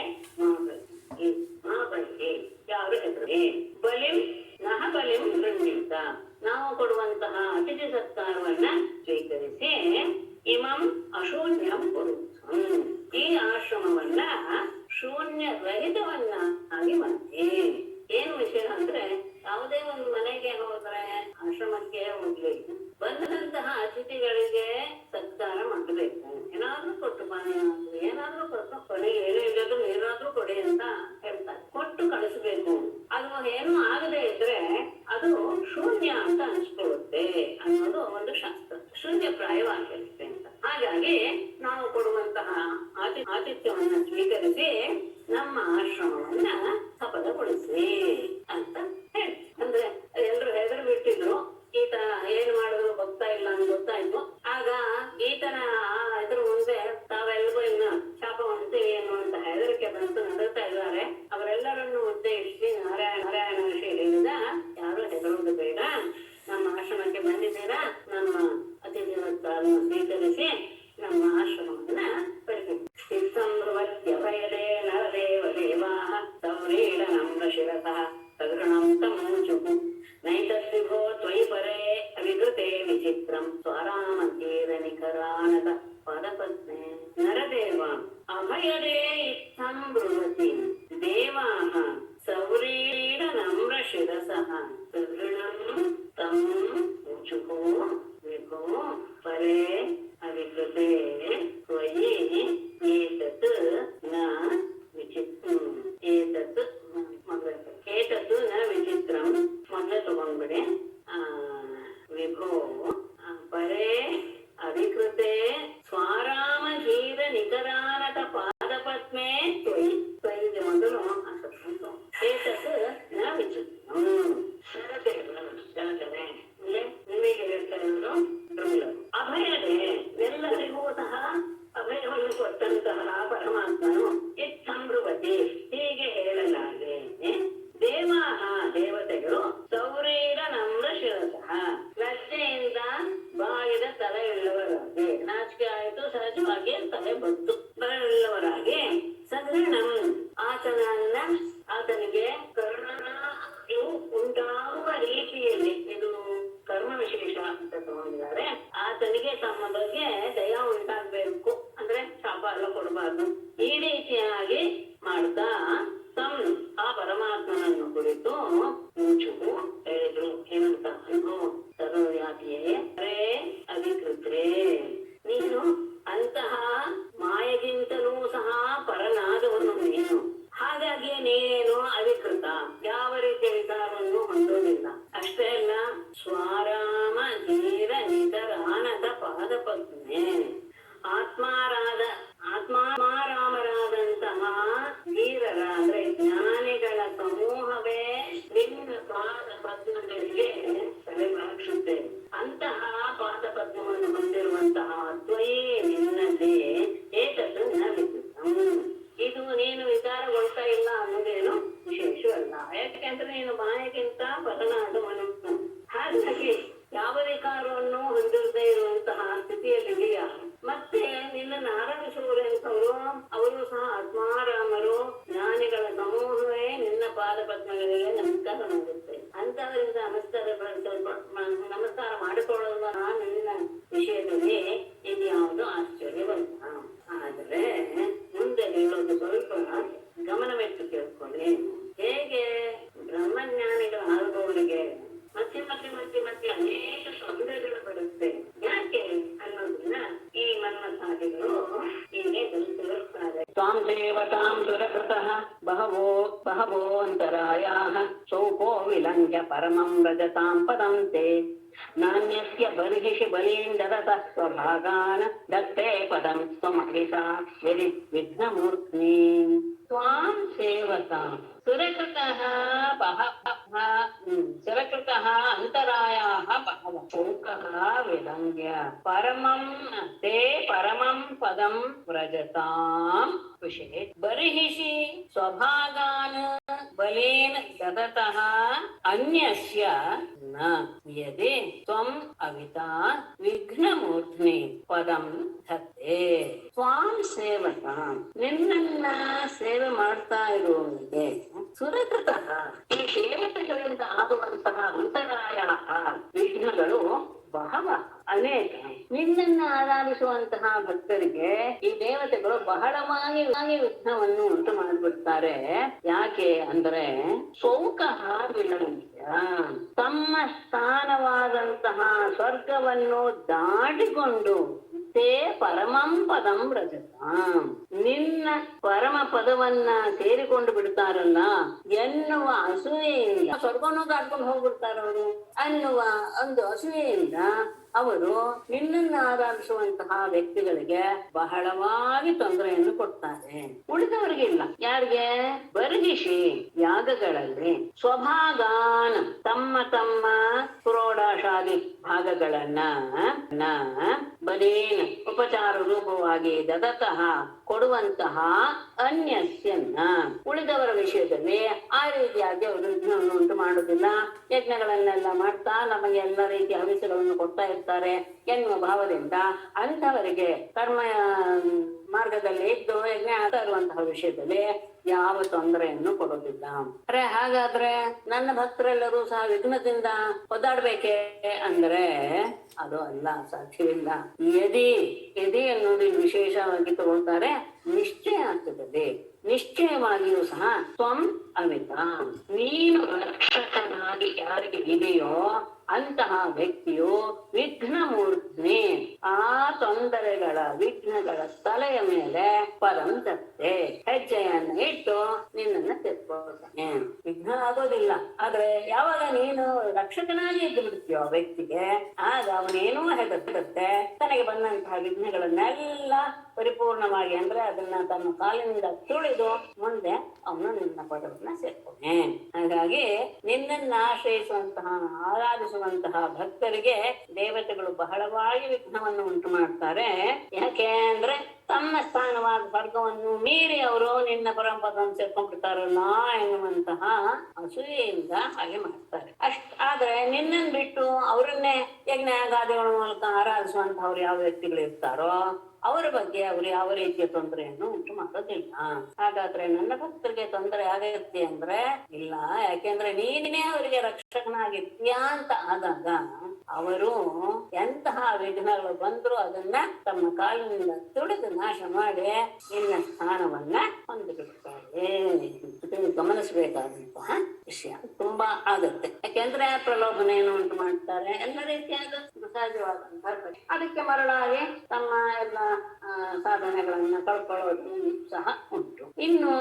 ಮಾಬಲಿ ಯಾರು ಹೆಸರೇ ಬಲಿಂ ನಹ ಬಲಿಂ ಗೃಹೀತ ನಾವು ಕೊಡುವಂತಹ ಅತಿಥಿ ಸತ್ಕಾರವನ್ನ ಸ್ವೀಕರಿಸಿ ಇಮಂ ಅಶೂನ್ಯಂ ಕುರುತ್ವಂ ಈ ಆಶ್ರಮವನ್ನ ಶೂನ್ಯ ರಹಿತವನ್ನ ಆಗಿ ಮಾಡಿ. ಏನು ವಿಷಯ ಅಂದ್ರೆ ಯಾವುದೇ ಒಂದು ಮನೆಗೆ ಹೋದ್ರೆ ಆಶ್ರಮಕ್ಕೆ ಹೋಗ್ಲಿ ಬಂದಂತಹ ಅತಿಥಿಗಳಿಗೆ ಸತ್ಕಾರ ಮಾಡಬೇಕು. ಏನಾದ್ರೂ ಕೊಟ್ಟು ಏನಾದ್ರೂ ಕೊಟ್ಟು ಕೊಡಿ, ಏನೂ ಇಲ್ಲದು ನೀರಾದ್ರೂ ಕೊಡಿ ಅಂತ ಹೇಳ್ತಾರೆ. ಕೊಟ್ಟು ಕಳಿಸ್ಬೇಕು. ಅದು ಏನು ಆಗದೆ ಇದ್ರೆ ಅದು ಶೂನ್ಯ ಅಂತ ಅನ್ಸ್ಕೊಳ್ಳುತ್ತೆ ಅನ್ನೋದು ಒಂದು ಶಾಸ್ತ್ರ. ಶೂನ್ಯ ಪ್ರಾಯವಾಗಿರುತ್ತೆ ಅಂತ. ಹಾಗಾಗಿ ನಾವು ಕೊಡುವಂತಹ ಆತಿಥ್ಯವನ್ನ ಸ್ವೀಕರಿಸಿ ನಮ್ಮ ಆಶ್ರಮವನ್ನ ಸಫಲಗೊಳಿಸಿ ಅಂತ ಹೇಳಿ. ಅಂದ್ರೆ ಎಲ್ರು ಹೆದರು ಬಿಟ್ಟಿದ್ರು. ಈತ ಏನ್ ಮಾಡಿದ್ರು ಗೊತ್ತಾ ಇಲ್ಲ ಅಂತ ಗೊತ್ತಾಯ್ತು. ಆಗ ಈತನ ಇದ್ರ ಮುಂದೆ ತಾವೆಲ್ರಿಗೂ ಇನ್ನು ಶಾಪವಂತೀವಿ ಅನ್ನುವಂತ ಹೆದರಿಕೆ ಬಂತು. ನಡುತ್ತಾ ಇದ್ದಾರೆ. ಅವರೆಲ್ಲರನ್ನು ಉದ್ದೇಶಿಸಿ ನಾರಾಯಣ ಹೇಳಿದ, ಯಾರು ಹೆದರುವುದು ಬೇಡ, ನಮ್ಮ ಆಶ್ರಮಕ್ಕೆ ಬಂದಿದ್ದೀರಾ, ನಮ್ಮ ಅತಿಥಿ ಸತ್ಕಾರವನ್ನು ಸ್ವೀಕರಿಸಿ ನಮ್ಮ ಆಶ್ರಮವನ್ನ ಭಯದೇ ನರದೇವ ದೇವಾಃ ಸೌರೀಡ ನಮ್ರ ಶಿರಸಃ ಸಗೃಣಂ ತಮೂಚುಃ ನೈತದ್ವಿಭೋ ತ್ವಯಿ ಪರೇ ಅವಿಕೃತೆ ವಿಚಿತ್ರಂ ಸ್ವರಾಮಂತೀರ ನಿಖರಾನತ ಪದಪತ್ನೇ ನರದೇವ ಅಭಯದೇ ಇತ್ತಂ ಬ್ರುವತಿ ದೇವಾಃ ಸೌರೀಡ ನಮ್ರ ಶಿರಸಃ ಸಗೃಣಂ ತಂ ಊಚುಃ ವಿಭೋ ಪರೇ ಅವಿಕೃತೆ ತ್ವಯಿ ಏತತ್ ನ ವಿಚಿತ್ರಂ ಏತತ್ ನ ವಿಚಿತ್ರಂ ಮೊದಲೇ ತಗೊಂಡ್ಬಿಡಿ. ವಿಭೋ ಪರೇ ಅವಿಕೃತೆ ಸ್ವಾರಾಮಧೀರ ನಿಕರಾನತ ಪಾದಪತ್ ಅಂತಹ ಪಾದ ಪದ್ಮವನ್ನು ಹೊಂದಿರುವಂತಹ ದ್ವಯೇ ನಿನ್ನಲ್ಲಿ ಏತದ್ದು ವಿದ್ಯುತ್ತಂ. ಇದು ನೀನು ವಿಚಾರಗೊಳ್ತಾ ಇಲ್ಲ ಅನ್ನೋದೇನು ವಿಶೇಷವಲ್ಲ. ಯಾಕೆಂದ್ರೆ ನೀನು ಮಾಯೆಗಿಂತ ಬದಲಾದ ಮನಸ್ಸು. ಹಾಗಾಗಿ ಯಾವ ವಿಕಾರವನ್ನು ಹೊಂದಿರದೇ ಇರುವಂತಹ ಸ್ಥಿತಿಯಲ್ಲಿದೆಯಾ. ಮತ್ತೆ ನಿನ್ನನ್ನು ಆರಾಧಿಸುವವರೆಂತವರು ಅವರು ಸಹ ಆತ್ಮಾರಾಮರು, ಜ್ಞಾನಿಗಳ ಸಮೂಹವೇ ನಿನ್ನ ಪಾದ ಪದ್ಮಗಳಿಗೆ ನಮಸ್ಕಾರ ಮಾಡುತ್ತೆ. ಅಂತವರಿಂದ ನಮಸ್ಕಾರ ಮಾಡಿಕೊಳ್ಳುವ ನಿನ್ನ ವಿಷಯದಲ್ಲಿ ಇದ್ಯಾವುದು ಆಶ್ಚರ್ಯವಲ್ಲ. ಆದರೆ ಮುಂದೆ ಹೇಳೋದು ಸ್ವಲ್ಪ ಗಮನವಿಟ್ಟು ಕೇಳ್ಕೊಳ್ಳಿ. ಹೇಗೆ ಬ್ರಹ್ಮಜ್ಞಾನಿಗಳ ಆಗುವವರಿಗೆ ಮತ್ತೆ ಮತ್ತೆ ಮತ್ತೆ ಮತ್ತೆ ಅನೇಕ ತೊಂದರೆಗಳು ಬರುತ್ತೆ. ಯಾಕೆ ಅನ್ನೋದನ್ನ ಈ ಮನ್ಮಥಾದಿಗಳು ಹೀಗೆ ತಿಳಿಸಿರುತ್ತಾರೆ. ತ್ವಾಂ ದೇವತಾಂ ಸುರಕೃತಃ ಬಹವೋ ಅಂತರಾಯಾಃ ಸೌಪೋ ವಿಲಂಘ್ಯ ಪರಮಂ ವ್ರಜತಾಂ ಪದಂ ತೇ ನಾಣ್ಯಸ್ಯ ಬರ್ಹಿಷಿ ಬಲೀಂದರತಃ ಸ್ವಭಾಗಾನ್ ದತ್ತೇ ಪದಂ ತ್ವಮಹಿತಾ ಯದಿ ವಿಘ್ನಮೂರ್ಧ್ನಿ. ತ್ವಾಂ ಸೇವತಾಂ ಸುರಕೃತಃ ಸುರಕೃತಃ ಅಂತರಾಯಾಃ ಬಹವಃ ಶೋಕಃ ವಿಲಂಘ್ಯ ಪರಮಂ ತೇ ಪರಮಂ ಪದಂ ವ್ರಜತಾಂ ವಿಷಯೇ ಬರ್ಹಿಷಿ ಸ್ವಭಾಗಾನ್ ಬಲೇನ ದದತಃ ಅನ್ಯಸ್ಯ ನ ಯದಿ ತ್ವಂ ಅವಿತಾ ವಿಘ್ನಮೂರ್ಧ್ನಿ ಪದಂ ಧತ್ತೆ. ತ್ವಾಂ ಸೇವತಾಂ ನಿನ್ನನ್ನ ಸೇವೆ ಮಾಡ್ತಾ ಇರುವವರಿಗೆ ಸುರಕೃತಃ ಈ ದೇವತೆಗಳಿಂದ ಆಗುವಂತಹ ಅಂತರಾಯ ವಿಘ್ನಗಳು ಬಹಳ ಅನೇಕ. ನಿನ್ನನ್ನು ಆರಾಧಿಸುವಂತಹ ಭಕ್ತರಿಗೆ ಈ ದೇವತೆಗಳು ಬಹಳವಾಗಿ ವಿಘ್ನವನ್ನು ಉಂಟು ಮಾಡಿಬಿಡ್ತಾರೆ. ಯಾಕೆ ಅಂದ್ರೆ ಶೋಕಃ ವಿಲಂಘ್ಯ ತಮ್ಮ ಸ್ಥಾನವಾದಂತಹ ಸ್ವರ್ಗವನ್ನು ದಾಟಿಕೊಂಡು ತೇ ಪರಮಂ ಪದಂ ವ್ರಜತಾಂ ನಿನ್ನ ಪರಮ ಪದವನ್ನ ಸೇರಿಕೊಂಡು ಬಿಡ್ತಾರಲ್ಲ ಎನ್ನುವ ಅಸೂಯೆಯಿಂದ ಸ್ವರ್ಗವನ್ನು ದಾಟ್ಕೊಂಡು ಹೋಗ್ಬಿಡ್ತಾರವರು ಅನ್ನುವ ಒಂದು ಅಸೂಯೆಯಿಂದ ಅವರು ನಿನ್ನನ್ನು ಆರಾಧಿಸುವಂತಹ ವ್ಯಕ್ತಿಗಳಿಗೆ ಬಹಳವಾಗಿ ತೊಂದರೆಯನ್ನು ಕೊಡ್ತಾರೆ. ಉಳಿದವರಿಗಿಲ್ಲ. ಯಾರಿಗೆ? ಬರ್ಹಿಷಿ ಯಾಗಗಳಲ್ಲಿ ಸ್ವಭಾಗಾನ್ ತಮ್ಮ ತಮ್ಮ ಪುರೋಡಾಶಾದಿ ಭಾಗಗಳನ್ನ ಬಲೇನ ಉಪಚಾರ ರೂಪವಾಗಿ ದದತಃ ಕೊಡುವಂತಹ ಅನ್ಯಸ್ಯನ್ನ ಉಳಿದವರ ವಿಷಯದಲ್ಲಿ ಆ ರೀತಿಯಾಗಿ ಅವರು ವಿಘ್ನವನ್ನು ಉಂಟು ಮಾಡುವುದಿಲ್ಲ. ಯಜ್ಞಗಳನ್ನೆಲ್ಲ ಮಾಡ್ತಾ ನಮಗೆ ಎಲ್ಲ ರೀತಿಯ ಹವಿಸ್ಸುಗಳನ್ನು ಕೊಡ್ತಾ ಇರ್ತಾರೆ ಎನ್ನುವ ಭಾವದಿಂದ ಅಂಥವರಿಗೆ ಕರ್ಮ ಮಾರ್ಗದಲ್ಲಿ ಇದ್ದು ಯಜ್ಞ ಆಗ್ತಾ ಇರುವಂತಹ ವಿಷಯದಲ್ಲಿ ಯಾವ ತೊಂದರೆಯನ್ನು ಕೊಡೋದಿಲ್ಲ. ಹಾಗಾದ್ರೆ ನನ್ನ ಭಕ್ತರೆಲ್ಲರೂ ಸಹ ವಿಘ್ನದಿಂದ ಒದ್ದಾಡ್ಬೇಕೆ ಅಂದ್ರೆ ಅದು ಅಲ್ಲ, ಸಾಧ್ಯವಿಲ್ಲ. ಯದಿ ಅನ್ನೋದು ವಿಶೇಷವಾಗಿ ತಗೊಳ್ತಾರೆ. ನಿಶ್ಚಯ ಆಗ್ತದೆ. ನಿಶ್ಚಯವಾಗಿಯೂ ಸಹ ತ್ವಂ ಅಮಿತ ನೀನು ರಕ್ಷಕನಾಗಿ ಯಾರಿಗೆ ಇದೆಯೋ ಅಂತಹ ವ್ಯಕ್ತಿಯು ವಿಘ್ನಮೂರ್ಧ್ನಿ ಆ ತೊಂದರೆಗಳ ವಿಘ್ನಗಳ ತಲೆಯ ಮೇಲೆ ಪರಂ ತತ್ತೆ ಹೆಜ್ಜೆಯನ್ನು ಇಟ್ಟು ನಿನ್ನನ್ನು ತೆಗೆದುಕೊಳ್ತಾನೆ. ವಿಘ್ನ ಆಗೋದಿಲ್ಲ. ಆದ್ರೆ ಯಾವಾಗ ನೀನು ರಕ್ಷಕನಾಗಿ ಇದ್ದು ಬಿಡ್ತೀಯೋ ವ್ಯಕ್ತಿಗೆ ಆಗ ಅವನೇನೋ ಹೆದರುತ್ತೆ. ತನಗೆ ಬಂದಂತಹ ವಿಘ್ನಗಳನ್ನೆಲ್ಲ ಪರಿಪೂರ್ಣವಾಗಿ ಅಂದ್ರೆ ಅದನ್ನ ತನ್ನ ಕಾಲಿನಿಂದ ತುಳಿದು ಮುಂದೆ ಅವನು ನಿನ್ನ ಪದವನ್ನ ಸೇರ್ಕೊನೆ. ಹಾಗಾಗಿ ನಿನ್ನನ್ನು ಆಶ್ರಯಿಸುವಂತಹ ಆರಾಧಿಸುವಂತಹ ಭಕ್ತರಿಗೆ ದೇವತೆಗಳು ಬಹಳವಾಗಿ ವಿಘ್ನವನ್ನು ಉಂಟು ಮಾಡ್ತಾರೆ. ಯಾಕೆ ಅಂದ್ರೆ ತಮ್ಮ ಸ್ಥಾನವಾದ ಸ್ವರ್ಗವನ್ನು ಮೀರಿ ಅವರು ನಿನ್ನ ಪರಮಪದವನ್ನು ಸೇರ್ಕೊಂಡ್ಬಿಡ್ತಾರಲ್ಲ ಎನ್ನುವಂತಹ ಅಸೂಯೆಯಿಂದ ಹಾಗೆ ಮಾಡ್ತಾರೆ. ಆದ್ರೆ ನಿನ್ನನ್ನು ಬಿಟ್ಟು ಅವರನ್ನೇ ಯಜ್ಞಾಗಾದಿಗಳ ಮೂಲಕ ಆರಾಧಿಸುವಂತಹವ್ರು ಯಾವ ವ್ಯಕ್ತಿಗಳು ಇರ್ತಾರೋ ಅವರ ಬಗ್ಗೆ ಅವರು ಯಾವ ರೀತಿಯ ತೊಂದರೆಯನ್ನು ಉಂಟು ಮಾಡೋದಿಲ್ಲ. ಹಾಗಾದ್ರೆ ನನ್ನ ಭಕ್ತರಿಗೆ ತೊಂದರೆ ಆಗತ್ತೆ ಅಂದ್ರೆ ಇಲ್ಲ. ಯಾಕೆಂದ್ರೆ ನೀನೇ ಅವರಿಗೆ ರಕ್ಷಕನಾಗಿರ್ತೀಯಾ ಅಂತ ಆದಾಗ ಅವರು ಎಂತಹ ವಿಘ್ನಗಳು ಬಂದ್ರು ಅದನ್ನ ತಮ್ಮ ಕಾಲಿನಿಂದ ತುಳಿದು ನಾಶ ಮಾಡಿ ನಿನ್ನ ಸ್ಥಾನವನ್ನ ಹೊಂದಿಬಿಡ್ತಾರೆ. ಗಮನಿಸಬೇಕಾದಂತಹ ವಿಷಯ ತುಂಬಾ ಆಗತ್ತೆ. ಯಾಕೆಂದ್ರೆ ಪ್ರಲೋಭನೆಯನ್ನು ಉಂಟು ಮಾಡ್ತಾರೆ. ಎಲ್ಲ ರೀತಿಯಾದ ಸಹಜವಾದಂತಹ ಅದಕ್ಕೆ ಮರಳಾಗಿ ತಮ್ಮ ಎಲ್ಲ ಸಾಧನೆಗಳನ್ನ ಕಳ್ಕೊಳ್ಳೋದು ಸಹ ಉಂಟು. ಇನ್ನು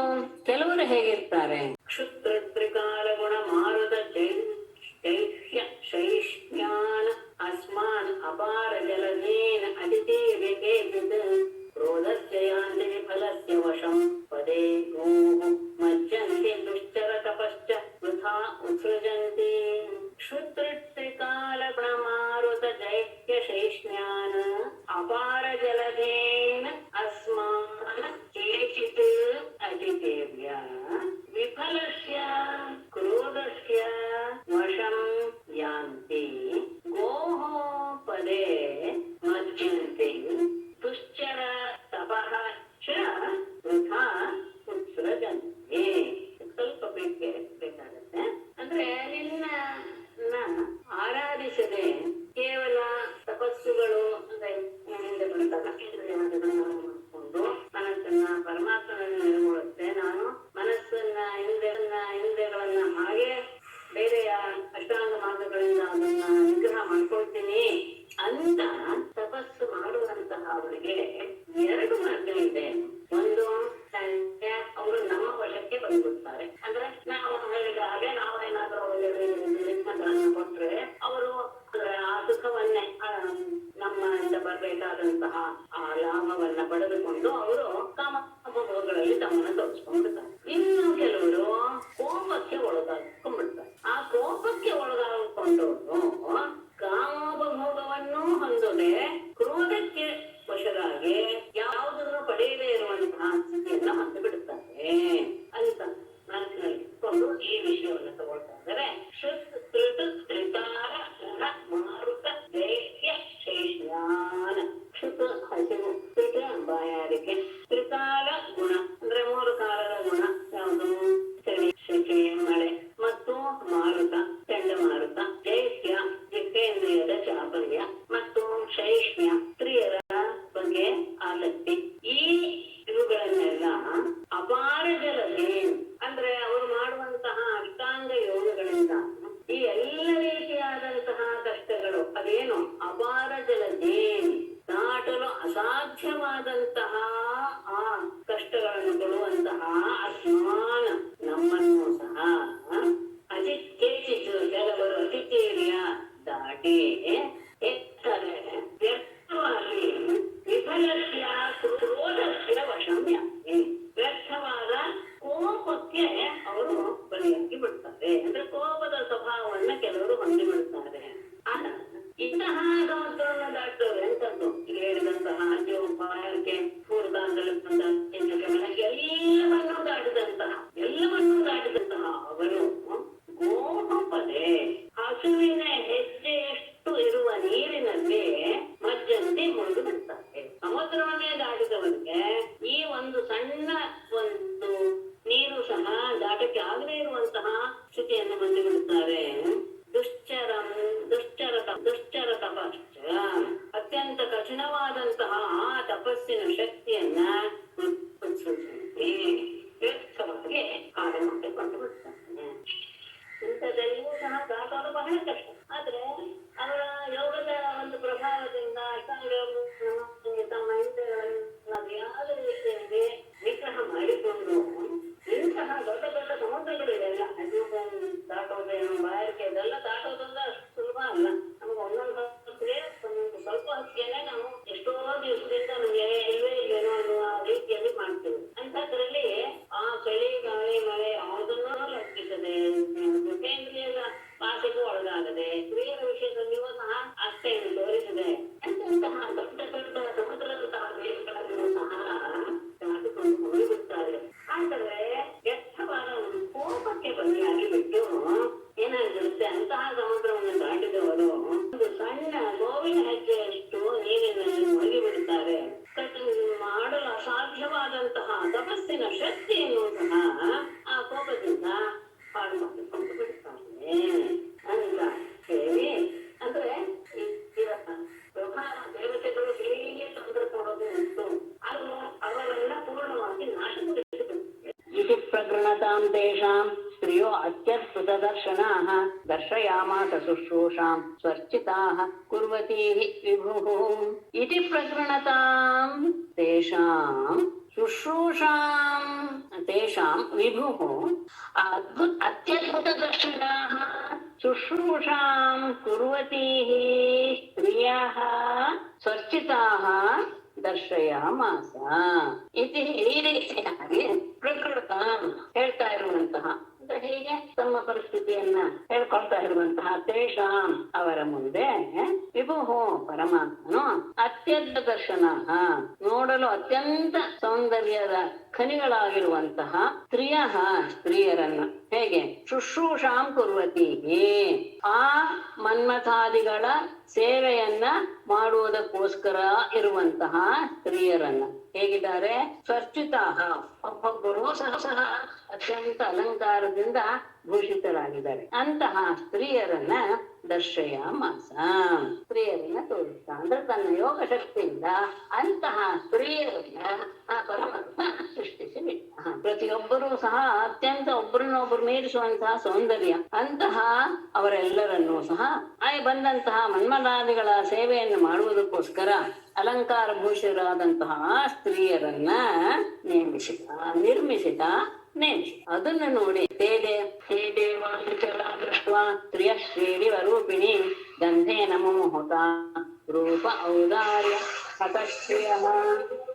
ಕೆಲವರು ಹೇಗಿರ್ತಾರೆ? ಕ್ಷುತ್ರಿಕಾಲ ಗುಣ ಮಾರುತ ಚೈಷ್ಯ ಶೈಷ್ಯಾನ್ ಅಸ್ಮಾನ್ ಅಪಾರ ಜಲನೇನ ಅತಿಥಿ ವಿಕೇಚಿತ್ ಕ್ರೋಧಸ್ಯ ಫಲಸ್ಯ ವಶಂ ಪದೇ ಗೋಃ ಮಜ್ಜಂತಿ ದುಶ್ಚರ ತಪಶ್ಚ ವೃಥಾ ಉತ್ಸೃಜಂತಿ. ಕ್ಷುತ್ರಿಕಾಲ ಗುಣ ಮಾರುತ ಅಪಾರ ಜಲಧೇನ ಅಸ್ಮಾನ್ ಕೇಚಿತ್ ಅತಿಥೇವ್ಯ ವಿಫಲಸ್ಯ ಕ್ರೋಧಸ್ಯ ವಶಂ ಯಾಂತಿ ಗೋಃ ಪದೇ ಮಜ್ಜಂತೆ ದುಶ್ಚರ ತಪಃ ಚ ವೃಥಾ ಉತ್ಸೃಜಂತೆ. ಸ್ವಲ್ಪ ಬೇಕಾಗತ್ತೆ. ಅಂದ್ರೆ ನಿನ್ನ ಆರಾಧಿಸದೆ ಕೇವಲ ತಪಸ್ಸುಗಳು ಅಂದ್ರೆ ಹಿಂದೆ ಮಾಡಿಕೊಂಡು ಮನಸ್ಸನ್ನ ಪರಮಾತ್ಮನನ್ನು ನೆಲೆಗೊಳ್ಳುತ್ತೆ. ನಾನು ಮನಸ್ಸನ್ನ ಹಿಂದೆಗಳನ್ನ ಹಾಗೆ ಬೇರೆಯ ಅಷ್ಟಾಂಗ ಮಾರ್ಗಗಳಿಂದ ಅದನ್ನ ನಿಗ್ರಹ ಮಾಡ್ಕೊಳ್ತೀನಿ ಅಂತ ತಪಸ್ಸು ಮಾಡುವಂತಹ ಅವರಿಗೆ ಎರಡು ಮಾರ್ಗ ಇದೆ. ಒಂದು, ಅವರು ನಮ್ಮ ವಶಕ್ಕೆ ಬಂದ್ಬಿಡ್ತಾರೆ. ಅಂದ್ರೆ ನಾವು ಹೇಳಿದಾಗೆ ನಾವೇನಾದ್ರೂ ಅವರಿಗೆ ಕೊಟ್ರೆ ಅವರು ಆ ಸುಖವನ್ನೇ ನಮ್ಮಿಂದ ಬರಬೇಕಾದಂತಹ ಆ ಲಾಭವನ್ನ ಪಡೆದುಕೊಂಡು ಅವರು ಕಾಮಭೋಗಗಳಲ್ಲಿ ತಮ್ಮನ್ನು ತೊಡಗಿಸ್ಕೊಂಡ್ಬಿಡ್ತಾರೆ. ಇನ್ನು ಕೆಲವರು ಕೋಪಕ್ಕೆ ಒಳಗಾಕೊಂಡ್ಬಿಡ್ತಾರೆ. ಆ ಕೋಪಕ್ಕೆ ಒಳಗಾಕೊಂಡವರು ಕಾಮೋಪಭೋಗವನ್ನು ಹೊಂದದೆ ಕ್ರೋಧಕ್ಕೆ ವಶರಾಗಿ ಯಾವುದನ್ನು ಪಡೆಯದೇ ಇರುವಂತಹ ಸ್ಥಿತಿಯನ್ನ ಹೊಂದು ಬಿಡುತ್ತಾರೆ ಅಂತ ಮನಸ್ಸಿನಲ್ಲಿ ಇಟ್ಕೊಂಡು ಈ ವಿಷಯವನ್ನು ತಗೊಳ್ತಾ ಇದ್ದಾರೆ. ಮಾರುತ ದೈತ್ಯ ಶೇಷ್ಯಾನ. ಕ್ಷುತ್ ಹಸಿವು, ತ್ರಿಟ ಬಾಯಾರಿಕೆ, ತ್ರಿಕಾಲ ಗುಣ ಅಂದ್ರೆ ಮೂರು ಕಾಲದ ಗುಣ ಯಾವುದು? ಚಳಿ, ಸೆಕೆ, ಮಳೆ ಮತ್ತು ಮಾರುತ ಚಂಡಮಾರುತ. ದೈತ್ಯ ಜಿತೇಂದ್ರಿಯದ ಚಾಪಲ್ಯ ಮತ್ತು ಶೈಷ್ಣ್ಯ ಸ್ತ್ರೀಯರ ಬಗ್ಗೆ ಆಸಕ್ತಿ. ಈ ಇವುಗಳನ್ನೆಲ್ಲ ಅಪಾರ ಜಲಧಿ ಅಂದ್ರೆ ಅವರು ಮಾಡುವಂತಹ ಅಷ್ಟಾಂಗ ಯೋಗಗಳಿಂದ ಈ ಎಲ್ಲ ರೀತಿಯಾದಂತಹ ಕಷ್ಟಗಳು ಅದೇನು ಅಪಾರ ಜಲಧಿ ದಾಟಲು ಅಸಾಧ್ಯವಾದಂತಹ ಆ ಕಷ್ಟಗಳನ್ನು ಕೊಡುವಂತಹ ಅಸ್ಮಾನ್ ನಮ್ಮನ್ನು ಸಹ ಅತಿಥೇಚಿತು ಕೆಲವರು ಅತಿಥೇರ್ಯ ದಾಟಿ ಎತ್ತರೆ ವ್ಯರ್ಥವಾಗಿ ವಿಫಲಸ್ಯ ಕ್ರೋಧಸ್ಯ ವಶಮ್ಯ ವ್ಯರ್ಥವಾದ ಕೋಪಕ್ಕೆ ಅವರು ಬಲಿಯಾಗಿ ಬಿಡ್ತಾರೆ. ಅಂದ್ರೆ ಕೋಪದ ಸ್ವಭಾವವನ್ನ ಕೆಲವರು ಹೊಂದಿಬಿಡ್ತಾರೆ. ಇಂತಹ ಸಮುದ್ರವನ್ನು ದಾಟೋರು ಎಂತದ್ದು ಈಗ ಹೇಳಿದಂತಹ ಬಾಯಾರಿಕೆ, ಪೂರ್ವಕಾಲದಲ್ಲಿ ಎಲ್ಲವನ್ನೂ ದಾಟಿದಂತಹ ಅವರು ಗೋಪದೆ ಹಸುವಿನ ಹೆಜ್ಜೆಯಷ್ಟು ಇರುವ ನೀರಿನಲ್ಲಿ ಮಜ್ಜಂತೆ ಮುಳುಗಿ ಬಿಡ್ತಾರೆ. ಸಮುದ್ರವನ್ನೇ ದಾಟಿದವರಿಗೆ ಈ ಒಂದು ಸಣ್ಣ ಒಂದು ನೀರು ಸಹ ದಾಟಕ್ಕೆ ಆಗದೇ ಇರುವಂತಹ ಸ್ಥಿತಿಯನ್ನು ಹೊಂದಿಬಿಡುತ್ತಾರೆ. ದುಶ್ಚರ ತಪಶ್ಚ ಅತ್ಯಂತ ಕಠಿಣವಾದಂತಹ ಆ ತಪಸ್ಸಿನ ಶಕ್ತಿಯನ್ನ ವ್ಯರ್ಥವಾಗಿ ಹಾಳು ಮಾಡಿಕೊಂಡು ಬಿಡ್ತಾರೆ. ಇಂಥದೆಲ್ಲವೂ ಸಹ ದಾಟೋದು ಬಹಳ ಕಷ್ಟ. ಆದ್ರೆ ಅವರ ಯೋಗದ ಒಂದು ಪ್ರಭಾವದಿಂದ ಅಷ್ಟಾಂಗ ತಮ್ಮ ಇಂದ್ರಿಯಗಳನ್ನು ಯಾವುದೇ ರೀತಿಯಲ್ಲಿ ನಿಗ್ರಹ ಮಾಡಿಕೊಂಡು ಇಂತಹ ದೊಡ್ಡ ದೊಡ್ಡ ಸಮುದ್ರಗಳು ಇದೆಲ್ಲ ಅದು ದಾಟೋದೇನು ಬಾಯಾರಿಕೆ ಇದೆಲ್ಲ ದಾಟೋದೆಲ್ಲ ಅಷ್ಟು ಸುಲಭ ಅಲ್ಲ. ನಮ್ಗೆ ಒಂದೊಂದು ಸ್ವಲ್ಪ ಹೊತ್ತಿಗೆನೆ ನಾವು ಎಷ್ಟೋ ದಿವಸದಿಂದ ನಮ್ಗೆ ಇಲ್ವೇನೋ ಅನ್ನುವ ರೀತಿಯಲ್ಲಿ ಮಾಡ್ತೇವೆ. ಅಂಥದ್ರಲ್ಲಿ ಆ ಚಳಿ, ಗಾಳಿ, ಮಳೆ ಯಾವುದನ್ನೂ ಲೆಕ್ಕಿಸದೆ ಜಿತೇಂದ್ರಿಯದ ಭಾಷೆಗೂ ಒಳಗಾಗದೆ ಸ್ತ್ರೀಯರ ವಿಷಯದಲ್ಲಿಯೂ ಸಹ ಅಷ್ಟೇನು ತೋರಿಸಿದೆ. ಅಂತಹ ದೊಡ್ಡ ದೊಡ್ಡ ಸಮುದ್ರದಂತಹ ದೇಶಗಳನ್ನು ಸಹ ದಾಟಿಕೊಂಡು ಹೋಗಿಬಿಡ್ತಾರೆ. ಆದರೆ ವ್ಯರ್ಥವಾದ ಒಂದು ಕೋಪಕ್ಕೆ ಬಲಿಯಾಗಿ ಬಿಟ್ಟು ಏನಾಗಿರುತ್ತೆ, ಅಂತಹ ಸಮುದ್ರವನ್ನು ದಾಟಿದವರು ಒಂದು ಸಣ್ಣ ಗೋವಿನ ಹೆಜ್ಜೆಯಷ್ಟು ನೀರಿನಲ್ಲಿ ಮುಳುಗಿ ಬಿಡುತ್ತಾರೆ. ಮಾಡಲು ಅಸಾಧ್ಯವಾದಂತಹ ತಪಸ್ಸಿನ ಶಕ್ತಿಯನ್ನು ಸಹ ಆ ಕೋಪದಿಂದ ಹಾಳು ಮಾಡಿಕೊಂಡು ಬಿಡುತ್ತಾರೆ ಅಂತ ಹೇಳಿ, ಅಂದ್ರೆ ಪ್ರಭಾವ ದೇವತೆಗಳು ಹೇಗೆ ತೊಂದರೆ ಕೊಡೋದು ಉಂಟು ಅದು ಅವರೆಲ್ಲ ಪೂರ್ಣವಾಗಿ ನಾಶಪಡಿಸಿಬಿಡುತ್ತೆ. ಇದು ಪ್ರಗೃಣತಾಂ ತೇಷಾಂ ಸ್ತ್ರೀಯೋ ಅತ್ಯದ್ಭುತದರ್ಶನಾಃ ದರ್ಶಯಾಮಾಸ ಶುಶ್ರೂಷಾಂ ಸ್ವರ್ಚಿತಾಃ ಕುರ್ವತೀಃ ವಿಭುಃ. ಇತಿ ಪ್ರಗೃಣತಾಂ ತೇಷಾಂ ಶುಶ್ರೂಷಾಂ ತೇಷಾಂ ವಿಭುಃ ಅತ್ಯದ್ಭುತದರ್ಶನಾಃ ಶುಶ್ರೂಷಾಂ ಕುರ್ವತೀಃ ಸ್ತ್ರೀಯಃ ಸ್ವರ್ಚಿತಾಃ ದರ್ಶಯಾಮಾಸ. ಈ ರೀತಿಯಾಗಿ ಪ್ರಕೃತ ಹೇಳ್ತಾ ಇರುವಂತಹ ಅಂತ ಹೀಗೆ ತಮ್ಮ ಪರಿಸ್ಥಿತಿಯನ್ನ ಹೇಳ್ಕೊಳ್ತಾ ಇರುವಂತಹ ತೇಷಾಂ ಅವರ ಮುಂದೆ ವಿಭುಹೋ ಪರಮಾತ್ಮನು ಅತ್ಯಂತ ದರ್ಶನ ನೋಡಲು ಅತ್ಯಂತ ಸೌಂದರ್ಯದ ಖನಿಗಳಾಗಿರುವಂತಹ ಸ್ತ್ರೀಯರನ್ನ ಹೇಗೆ ಶುಶ್ರೂಷಾಂ ಕುರ್ವತಿ ಆ ಮನ್ಮಥಾದಿಗಳ ಸೇವೆಯನ್ನ ಮಾಡುವುದಕ್ಕೋಸ್ಕರ ಇರುವಂತಹ ಸ್ತ್ರೀಯರನ್ನ ಹೇಗಿದ್ದಾರೆ ಸ್ವರ್ಚಿತಾಹ ಒಬ್ಬೊಬ್ಬರು ಸಹ ಅತ್ಯಂತ ಅಲಂಕಾರದಿಂದ ಭೂಷಿತರಾಗಿದ್ದಾರೆ ಅಂತಹ ಸ್ತ್ರೀಯರನ್ನ ದರ್ಶಯಾಮಾಸ ಸ್ತ್ರೀಯರನ್ನ ತೋರಿಸ್ತಾ ಅಂದ್ರೆ ತನ್ನ ಯೋಗ ಶಕ್ತಿಯಿಂದ ಅಂತಹ ಸ್ತ್ರೀಯರನ್ನ ಆ ಪರಮಾತ್ಮ ಸೃಷ್ಟಿಸಿ ಬಿಟ್ಟ ಪ್ರತಿಯೊಬ್ಬರೂ ಸಹ ಅತ್ಯಂತ ಒಬ್ಬರನ್ನೊಬ್ಬರು ಮೀರಿಸುವಂತಹ ಸೌಂದರ್ಯ ಅಂತಹ ಅವರೆಲ್ಲರನ್ನೂ ಸಹ ಬಂದಂತಹ ಮನ್ಮಥಾದಿಗಳ ಸೇವೆಯನ್ನು ಮಾಡುವುದಕ್ಕೋಸ್ಕರ ಅಲಂಕಾರ ಭೂಷಿತರಾದಂತಹ ಸ್ತ್ರೀಯರನ್ನ ನಿರ್ಮಿಸಿದ ಅದನ್ನ ನೋಡಿ ಸ್ತ್ರೀಯ ಶ್ರೇಣಿ ರೂಪಿಣಿ ಗಂಧೇ ನಮೋಹುತ ರೂಪ ಔದಾರ್ಯ ಹತಶ್ರಿಯ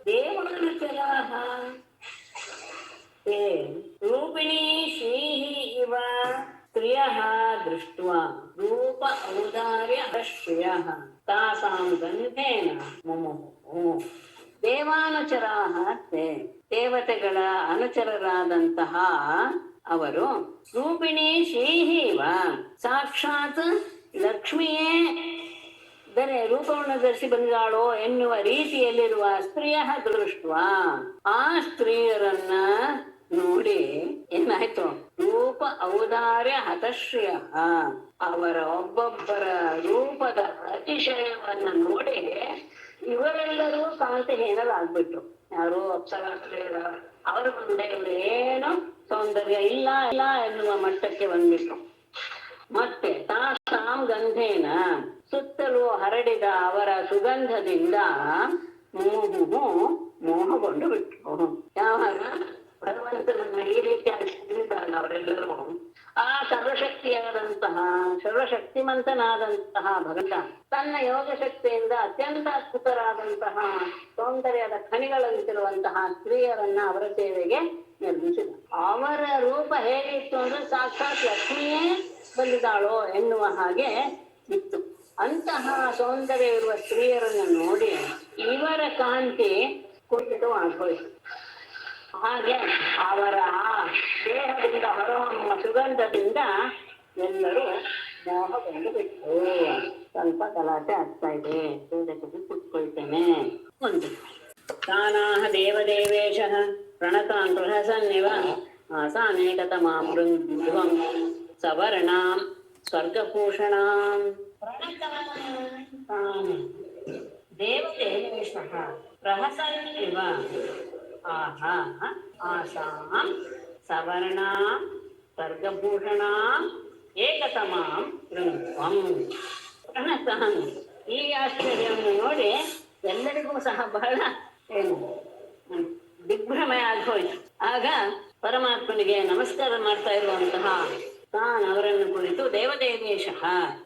ದೇವಾನುಚರಾಃ ರೂಪಿಣಿ ಶ್ರೀಃ ಇವ ಸ್ತ್ರಿಯಃ ದೃಷ್ಟ್ವಾ ರೂಪ ಔದಾರ್ಯ ಹತಶ್ರಿಯಃ ತಾಸಾಂ ಗಂಧೇನ ಮುಮುಹು ದೇವಾನುಚರಾಃ ದೇವತೆಗಳ ಅನುಚರರಾದಂತಹ ಅವರು ರೂಪಿಣಿ ಶ್ರೀಹೀವ ಸಾಕ್ಷಾತ್ ಲಕ್ಷ್ಮಿಯೇ ರೂಪವನ್ನು ಧರಿಸಿ ಬಂದಾಳೋ ಎನ್ನುವ ರೀತಿಯಲ್ಲಿರುವ ಸ್ತ್ರೀಯ ದೃಷ್ಟ ಆ ಸ್ತ್ರೀಯರನ್ನ ನೋಡಿ ಏನಾಯ್ತು ರೂಪ ಔದಾರ್ಯ ಹತಶ್ರಿಯ ಅವರ ಒಬ್ಬೊಬ್ಬರ ರೂಪದ ಅತಿಶಯವನ್ನ ನೋಡಿ ಇವರೆಲ್ಲರೂ ಕಾಂತಿಹೀನರಾಗ್ಬಿಟ್ರು ಯಾರು ಅಪ್ಸರಾಸ್ತ್ರೀಯರ ಅವರ ಮುಂದೆ ಏನು ಸೌಂದರ್ಯ ಇಲ್ಲ ಎನ್ನುವ ಮಟ್ಟಕ್ಕೆ ಬಂದ್ಬಿಟ್ರು ಮತ್ತೆ ತಾಸಾಂ ಗಂಧೇನ ಸುತ್ತಲೂ ಹರಡಿದ ಅವರ ಸುಗಂಧದಿಂದ ಮೋಹಗೊಂಡು ಬಿಟ್ರು ಯಾವಾಗ ಭಗವಂತನನ್ನ ಈ ರೀತಿಯಾಗಿ ತಿಳಿದಾಗ ಅವರೆಲ್ಲರೂ ಆ ಸರ್ವಶಕ್ತಿಮಂತನಾದಂತಹ ಭಗವಂತ ತನ್ನ ಯೋಗ ಶಕ್ತಿಯಿಂದ ಅತ್ಯಂತ ಅದ್ಭುತರಾದಂತಹ ಸೌಂದರ್ಯದ ಖನಿಗಳಂತಿರುವಂತಹ ಸ್ತ್ರೀಯರನ್ನ ಅವರ ಸೇವೆಗೆ ನಿರ್ಮಿಸಿದ ಅವರ ರೂಪ ಹೇಗಿತ್ತು ಅಂದ್ರೆ ಸಾಕ್ಷಾತ್ ಲಕ್ಷ್ಮಿಯೇ ಬಂದಿದ್ದಾಳೋ ಎನ್ನುವ ಹಾಗೆ ಇತ್ತು ಅಂತಹ ಸೌಂದರ್ಯ ಇರುವ ಸ್ತ್ರೀಯರನ್ನು ನೋಡಿ ಇವರ ಕಾಂತಿ ಕುಂಠಿತವಾಗೋಯ್ತು ಹಾಗೆ ಅವರ ಆ ದೇಹದಿಂದ ಹೊರಹೊಮ್ಮುವ ಸುಗಂಧದಿಂದ ಎಲ್ಲರೂ ಮೋಹಗೊಂಡು ಬಿಟ್ಟು ಸ್ವಲ್ಪ ಗಲಾಟೆ ಆಗ್ತಾ ಇದೆ ಕುತ್ಕೊಳ್ತೇನೆ ಒಂದು ತಾನಾಹ ದೇವದೇವೇಶ ಪ್ರಣತಾನ್ ಪ್ರಹಸನ್ನಿವ ಆಸಾನೇಕತಮಾಂ ಬೃಂದ್ವಂ ಸವರ್ಣಾಂ ಸ್ವರ್ಗಭೂಷಣಾಂ ದೇವದೇವೇಶ ಪ್ರಹಸನ್ನಿವ ಆಹಾ ಆಸಾಂ ಸವರ್ಣಾಂ ಸ್ವರ್ಗಭೂಷಣಾಂ ಏಕತಮಾಂ ಬೃಂದ್ವಂ ಪ್ರಣತಾನ್ ಈ ಆಶ್ಚರ್ಯವನ್ನು ನೋಡಿ ಎಲ್ಲರಿಗೂ ಸಹ ಬಹಳ ಏನು ದಿಗ್ಭ್ರಮೆ ಆಗೋಯ್ತು ಆಗ ಪರಮಾತ್ಮನಿಗೆ ನಮಸ್ಕಾರ ಮಾಡ್ತಾ ಇರುವಂತಹ ತಾನು ಅವರನ್ನು ಕುರಿತು ದೇವದೇವೇಶ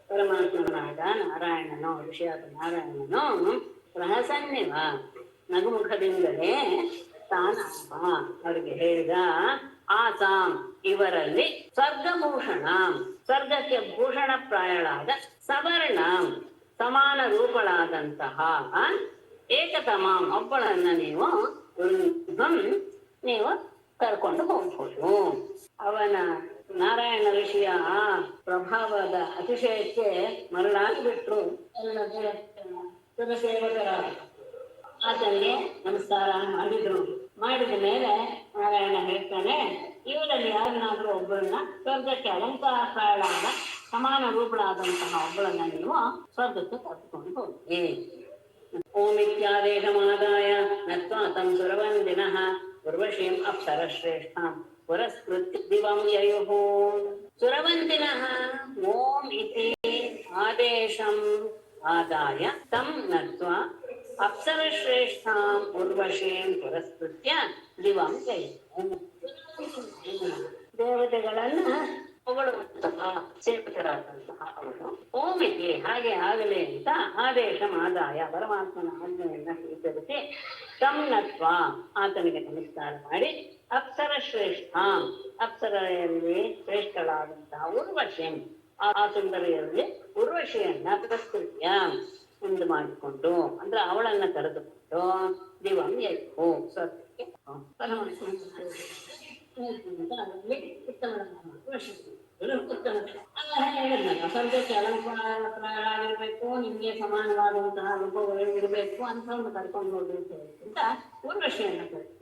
ಪರಮಾತ್ಮನಾದ ನಾರಾಯಣನೋ ಋಷಿಯಾದ ನಾರಾಯಣನೋ ಪ್ರಹಸನ್ನಿವ ನಗುಮುಖದಿಂದಲೇ ತಾನಪ್ಪ ಅವರಿಗೆ ಹೇಳಿದ ಆಸಾಂ ಇವರಲ್ಲಿ ಸ್ವರ್ಗಭೂಷಣ ಸ್ವರ್ಗಕ್ಕೆ ಭೂಷಣ ಪ್ರಾಯಳಾದ ಸವರ್ಣ ಸಮಾನ ರೂಪಳಾದಂತಹ ಏಕತಮಾಂ ಒಬ್ಬಳನ್ನ ನೀವು ಕರ್ಕೊಂಡು ಹೋಗ್ಬೋದು ಅವನ ನಾರಾಯಣ ಋಷಿಯ ಆ ಪ್ರಭಾವದ ಅತಿಶಯಕ್ಕೆ ಮರಳಾಗ್ಬಿಟ್ರು ಸೇವಕರ ಆತನಿಗೆ ನಮಸ್ಕಾರ ಮಾಡಿದ ಮೇಲೆ ನಾರಾಯಣ ಹೇಳ್ತಾನೆ ಇವರಲ್ಲಿ ಯಾರನ್ನಾದ್ರೂ ಒಬ್ಬರನ್ನ ಸ್ವರ್ಗಕ್ಕೆ ಅಲಂಕಾರಳಾದ ಸಮಾನ ರೂಪಳಾದಂತಹ ಒಬ್ಬಳನ್ನ ನೀವು ಸ್ವರ್ಗಕ್ಕೆ ಕರ್ಕೊಂಡು ಹೋಗಿ ಓಮಿತ್ಯಾದೇಶಮಾದಾಯ ನತ್ವಾ ತಂ ಸುರವಂದಿನಃ ಉರ್ವಶೀಂ ಅಪ್ಸರಶ್ರೇಷ್ಠಾಂ ಪುರಸ್ಕೃತ್ಯ ದಿವಂ ಯಯುಃ ಸುರವಂದಿನಃ ಓಂ ಇತಿ ಆದೇಶಂ ಆದಾಯ ತಂ ನತ್ವಾ ಅಪ್ಸರಶ್ರೇಷ್ಠಾಂ ಉರ್ವಶೀಂ ಪುರಸ್ಕೃತ್ಯ ದಿವಂ ಯಯುಃ ದೇವತೆಗಳನ್ನ ಹೊಗಳುವಂತಹ ಸೇವಕರಾದಂತಹ ಅವರು ಓಮಿತಿ ಹಾಗೆ ಆಗಲಿ ಅಂತ ಆದೇಶ ಆದಾಯ ಪರಮಾತ್ಮನ ಆಜ್ಞೆಯನ್ನ ಸ್ವೀಕರಿಸಿ ತಮ್ನತ್ವ ಆತನಿಗೆ ನಮಸ್ಕಾರ ಮಾಡಿ ಅಪ್ಸರ ಶ್ರೇಷ್ಠ ಅಪ್ಸರೆಯಲ್ಲಿ ಶ್ರೇಷ್ಠಳಾದಂತಹ ಉರ್ವಶಿ ಆ ಸುಂದರಿಯಲ್ಲಿ ಉರ್ವಶಿಯನ್ನ ಪುರಸ್ಕೃತ್ಯ ಮುಂದೆ ಮಾಡಿಕೊಂಡು ಅಂದ್ರೆ ಅವಳನ್ನ ಕರೆದುಕೊಂಡು ದಿವಂ ಯಜ್ಞೋ ಸ್ವರ್ಗಕ್ಕೆ ಸ್ವರ್ಗಕ್ಕೆ ಅಲಂಕಾರರಾಗಿರ್ಬೇಕು, ನಿಮ್ಗೆ ಸಮಾನವಾದಂತಹ ರೂಪಗಳು ಇರಬೇಕು ಅಂತ ಒಂದು ಕರ್ಕೊಂಡು ಹೋಗ್ಬೇಕು ಅಂತ ಉರ್ವಶಿಯನ್ನ ಕರೆದು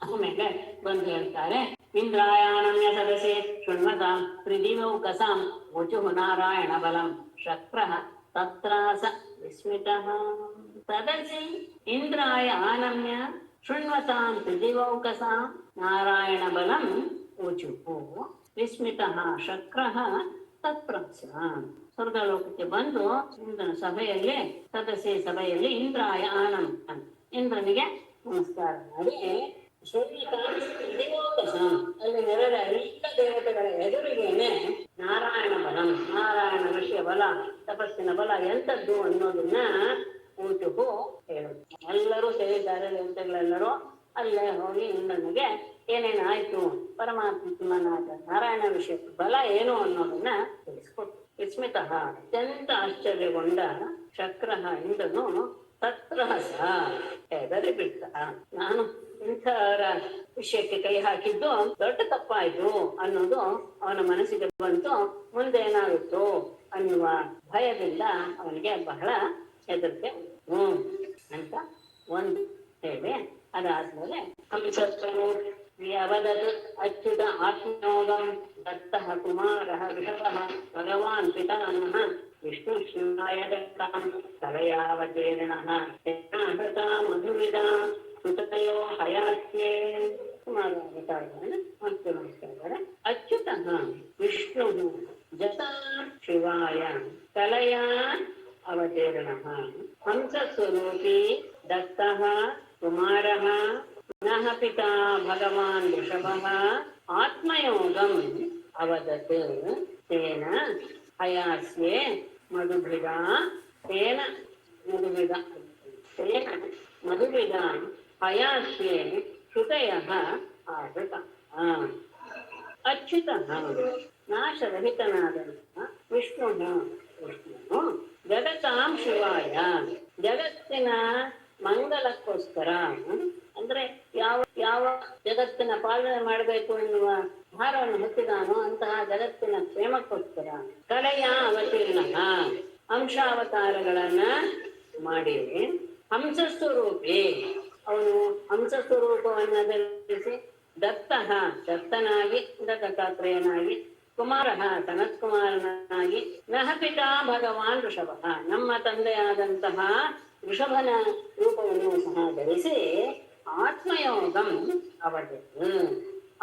ಆಮೇಲೆ ಬಂದು ಹೇಳ್ತಾರೆ, ಇಂದ್ರಾಯಾಣಮ್ಯ ಸದಸೆ ಶೃಣ್ವತಾಂ ತ್ರಿದಿವೌಕಸಾಂ ವಚುಃ ನಾರಾಯಣ ಬಲಂ ಶಕ್ರಃ ತತ್ರಾಸ ವಿಸ್ಮಿತಃ. ಸದಸಿ ಇಂದ್ರಾಯ ಆನಮ್ಯ ಶೃಣ್ವತಾಂ ತ್ರಿದಿವೌಕಸಾಂ ನಾರಾಯಣ ಬಲಂ ವಚುಃ ವಿಸ್ಮಿತಃ ಶಕ್ರಃ ತತ್ರಾಸ. ಸ್ವರ್ಗಲೋಕಕ್ಕೆ ಬಂದು ಇಂದ್ರನ ಸಭೆಯಲ್ಲಿ ಸದಸ್ಯ ಸಭೆಯಲ್ಲಿ ಇಂದ್ರಾಯ ಆನಂ ಇಂದ್ರನಿಗೆ ನಮಸ್ಕಾರ ಮಾಡಿ ಅಲ್ಲಿ ನೆರೆದ ಎಲ್ಲ ದೇವತೆಗಳ ಎದುರಿಗೇನೆ ನಾರಾಯಣ ಬಲಂ ನಾರಾಯಣ ಋಷಿಯ ಬಲ ತಪಸ್ಸಿನ ಬಲ ಎಂಥದ್ದು ಅನ್ನೋದನ್ನ ಊಟಕ್ಕೂ ಹೇಳುತ್ತೆ. ಎಲ್ಲರೂ ಸೇರಿದ್ದಾರೆ ದೇವತೆಗಳೆಲ್ಲರೂ ಅಲ್ಲೇ ಹೋಗಿ ಇಂದ್ರನಿಗೆ ಏನೇನಾಯ್ತು ಪರಮಾತ್ಮನಾದ ನಾರಾಯಣ ಋಷಿಯ ಬಲ ಏನು ಅನ್ನೋದನ್ನ ತಿಳಿಸ್ಕೊಟ್ಟು ವಿಸ್ಮಿತಃ ಅತ್ಯಂತ ಆಶ್ಚರ್ಯಗೊಂಡ ಶಕ್ರಃ ಇಂದ್ರನು ತತ್ರಹಸ ಹೆದರಿ ಬಿಟ್ಟ. ನಾನು ಇಂಥವರ ವಿಷಯಕ್ಕೆ ಕೈ ಹಾಕಿದ್ದು ದೊಡ್ಡ ತಪ್ಪಾಯ್ತು ಅನ್ನೋದು ಅವನ ಮನಸ್ಸಿಗೆ ಬಂತು. ಮುಂದೆ ಏನಾಗುತ್ತೋ ಅನ್ನುವ ಭಯದಿಂದ ಅವನಿಗೆ ಬಹಳ ಹೆದರಿಕೆ ಅಂತ ಒಂದು ಹೇಳಿ ಅದಾದ್ಮೇಲೆ ಅವದತ್ ಅಚ್ಯುತ ಆತ್ಮಯೋಗಂ ದತ್ತಃ ಕುಮಾರಃ ಋಷಭಃ ಭಗವಾನ್ ಪಿತಾಮಹಃ ವಿಷ್ಣು ಶಿವಾಯ ದತ್ತಾಂ ತಲಯಾವತೀರ್ಣಃ ಹೃತ ಮಧುವಿದ ಸುತಯೋ ಹಯಾಸ್ಯೇ. ಸುಮಾರು ಅವತಾರಗಳನ್ನು ಮತ್ತೆ ಮಾಡ್ತಾ ಇದ್ದಾರೆ. ಅಚ್ಯುತಃ ವಿಷ್ಣು ಜತಾ ಶಿವಾಯ ಕಲಯಾ ಅವತೀರ್ಣಃ ಹಂಸಸ್ವರೂಪಿ ದತ್ತಃ ಕುಮಾರಃ ನಃ ಪಿತಾ ಭಗವಾನ್ ಋಷಭಃ ಆತ್ಮಯೋಗಂ ಅವದತ್ ತೇನ ಹಯಾಸ್ಯೆ ಮಧುಭಿದ ತೇನ ಮಧುಭಿದ ತೇನ ಮಧುಭಿದ ಹಯಾಸ್ಯೆ ಶ್ರುತಯಃ ಆವೃತ. ಅಚ್ಯುತಃ ನಾಶರಹಿತನಾದಂತಹ ವಿಷ್ಣು ಜಗತಾಂ ಶಿವಾಯ ಜಗತ್ತಿನ ಮಂಗಲಕ್ಕೋಸ್ಕರ ಅಂದ್ರೆ ಯಾವ ಜಗತ್ತಿನ ಪಾಲನೆ ಮಾಡಬೇಕು ಎನ್ನುವ ಭಾರವನ್ನು ಹೊತ್ತಿದಾನೋ ಅಂತಹ ಜಗತ್ತಿನ ಕ್ಷೇಮಕ್ಕೋಸ್ಕರ ಕಲೆಯ ಅವತೀರ್ಣ ಅಂಶಾವತಾರಗಳನ್ನ ಮಾಡಿ ಹಂಸಸ್ವರೂಪಿ ಅವನು ಹಂಸಸ್ವರೂಪವನ್ನ ಧರಿಸಿ ದತ್ತನಾಗಿ ದತ್ತಾತ್ರೇಯನಾಗಿ ಕುಮಾರಃ ಸನತ್ಕುಮಾರನಾಗಿ ನಹ ಪಿತಾ ಭಗವಾನ್ ಋಷಭ ನಮ್ಮ ತಂದೆಯಾದಂತಹ ಋಷಭನ ರೂಪವನ್ನು ಸಹ ಧರಿಸಿ ಆತ್ಮಯೋಗಂ ಅವಧಿ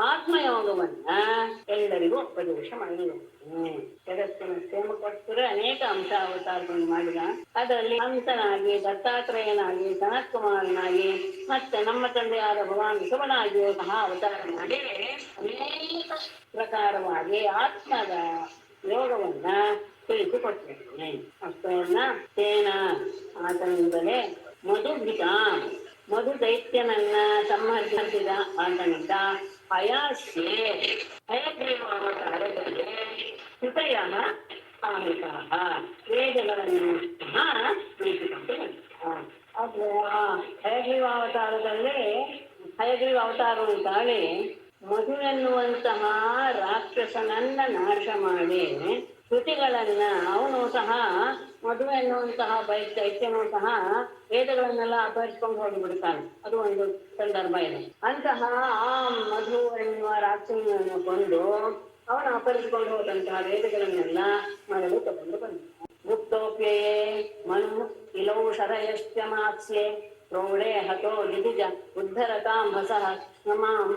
ಆತ್ಮಯೋಗವನ್ನ ಎಲ್ಲರಿಗೂ ಉಪದೇಶ ಮಾಡಿದ್ದಾನೆ. ಜಗತ್ತಿನ ಕ್ಷೇಮಕ್ಕೋಸ್ಕರ ಅನೇಕ ಅಂಶಾವತಾರಗಳನ್ನು ಮಾಡಿದ. ಅದರಲ್ಲಿ ಹಂಸನಾಗಿ ದತ್ತಾತ್ರೇಯನಾಗಿ ಸನತ್ಕುಮಾರನಾಗಿ ಮತ್ತೆ ನಮ್ಮ ತಂದೆಯಾದ ಭಗವಾನ್ ಋಷಭನಾಗಿಯೂ ಸಹ ಅವತಾರ ಮಾಡಿ ಅನೇಕ ಪ್ರಕಾರವಾಗಿ ಆತ್ಮದ ಯೋಗವನ್ನ ತಿಳಿಸಿಕೊಟ್ಟಿದ್ದೇನೆ. ಅಷ್ಟನ್ನ ತೇನ ಆತನಿಂದಲೇ ಮಧುಭಿತ ಮಧು ದೈತ್ಯನನ್ನ ಸಂಹರಿಸಿದ ಆತನಿಂದ ಹಯಾಸ್ಯೆ ಹಯಗ್ರೀವಾವತಾರದಲ್ಲಿ ಕೃತಯ ಆಮಿತಾಹ ವೇದಗಳನ್ನು ಸಹ ತಿಳಿಸಿಕೊಂಡು ಆದ್ರೆ ಹಯಗ್ರೀವಾವತಾರದಲ್ಲಿ ಹಯಗ್ರೀವ ಅವತಾರವನ್ನು ತಾಳಿ ಮಧು ಎನ್ನುವಂತಹ ರಾಕ್ಷಸನನ್ನ ನಾಶ ಮಾಡಿ ಶ್ರುತಿಗಳನ್ನ ಅವನು ಸಹ ಮಧು ಎನ್ನುವಂತಹ ದೈತ್ಯನೂ ಸಹ ವೇದಗಳನ್ನೆಲ್ಲ ಅಪಹರಿಸಿಕೊಂಡು ಹೋಗಿಬಿಡ್ತಾನೆ. ಅದು ಒಂದು ಸಂದರ್ಭ ಇದೆ. ಅಂತಹ ಆ ಮಧು ಎನ್ನುವ ರಾಕ್ಷಸನನ್ನು ಕೊಂದು ಅವನು ಅಪಹರಿಸಿಕೊಂಡು ಹೋದಂತಹ ವೇದಗಳನ್ನೆಲ್ಲ ಮಾಡಲು ತಗೊಂಡು ಬಂದ. ಗುಪ್ತೋಪ್ಯಯೇ ಮನು ಇಲೌಷಧಯಶ್ಚ ಮಾತ್ಸ್ಯೆ ಪ್ರೌಢೆ ಹತೋ ದಿದಿಜ ಉದ್ಧರತಾಂಬಸಃ ನಮಾಂ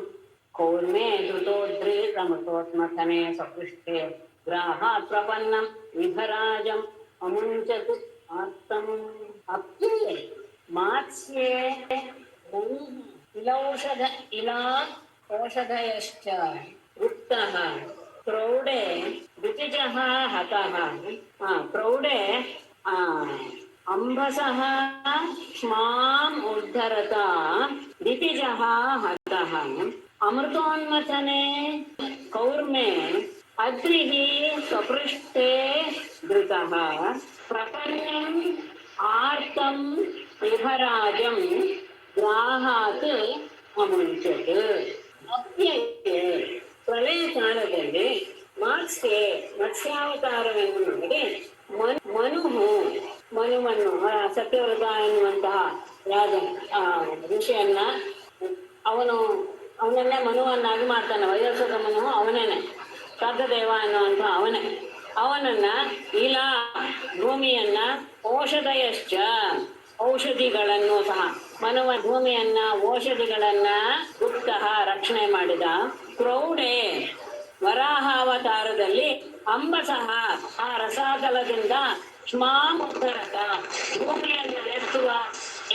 ಕೌರ್ಮೇ ಧೃತೋದ್ರೀತಮತೋತ್ಮಥನೆ ಸಪೃಷ್ಟೆ ಗ್ರಾಹಾತ್ ಪ್ರಪನ್ನಂ ವಿಧರಾಜಂ ಅಮುಂಚತು ಆತ್ತಂ ಅಪ್ಯೆ ಮಾತ್ಸ್ಯೆ ಇಲೌಷಧ ಇಲಾ ಔಷಧಯಶ್ಚ ಉಕ್ತಃ ಪ್ರೌಢೆ ಋತಿಜಃ ಹತಃ ಪ್ರೌಢೆ ಅಂಬಸಃ ಕ್ಷ್ಮಾಂ ಉದ್ಧರತ ದಿತಿಜಃ ಹತಃ ಅಮೃತೋನ್ಮಥನೆ ಕೌರ್ಮೆ ಅದ್ರಿಃ ಸ್ವಪೃಷ್ಠೆ ಧೃತಃ ಪ್ರಪನ್ನಂ ಆರ್ತಂ ವಿಭರಾಜಂ ಗ್ರಾಹಾತ್ ಅಮುಂಚತ್. ಅಪ್ಯಯೇ ಪ್ರಳಯ ಕಾಲದಲ್ಲಿ ಮತ್ಸ್ಯಾವತಾರವನ್ನು ಮಾಡಿ ಮನುವನ್ನು ಸತ್ಯವ್ರತ ಎನ್ನುವಂತಹ ರಾಜ ಋಷಿಯನ್ನ ಅವನನ್ನೇ ಮನುವನ್ನಾಗಿ ಮಾಡ್ತಾನೆ. ವೈವಸ್ವತ ಮನು ಅವನೇನೆ, ಶ್ರಾದ್ದದೇವ ಎನ್ನುವಂತಹ ಅವನನ್ನ ಇಲಾ ಭೂಮಿಯನ್ನ ಔಷಧಯಶ್ಚ ಔಷಧಿಗಳನ್ನು ಸಹ ಭೂಮಿಯನ್ನ ಔಷಧಿಗಳನ್ನ ಗುಪ್ತ ರಕ್ಷಣೆ ಮಾಡಿದ. ಪ್ರೌಢೆ ವರಾಹಾವತಾರದಲ್ಲಿ ಅಂಬಸಃ ಆ ರಸಾತಲದಿಂದ ಕ್ಷ್ಮಾಮುದ್ಧರತ ಭೂಮಿಯನ್ನು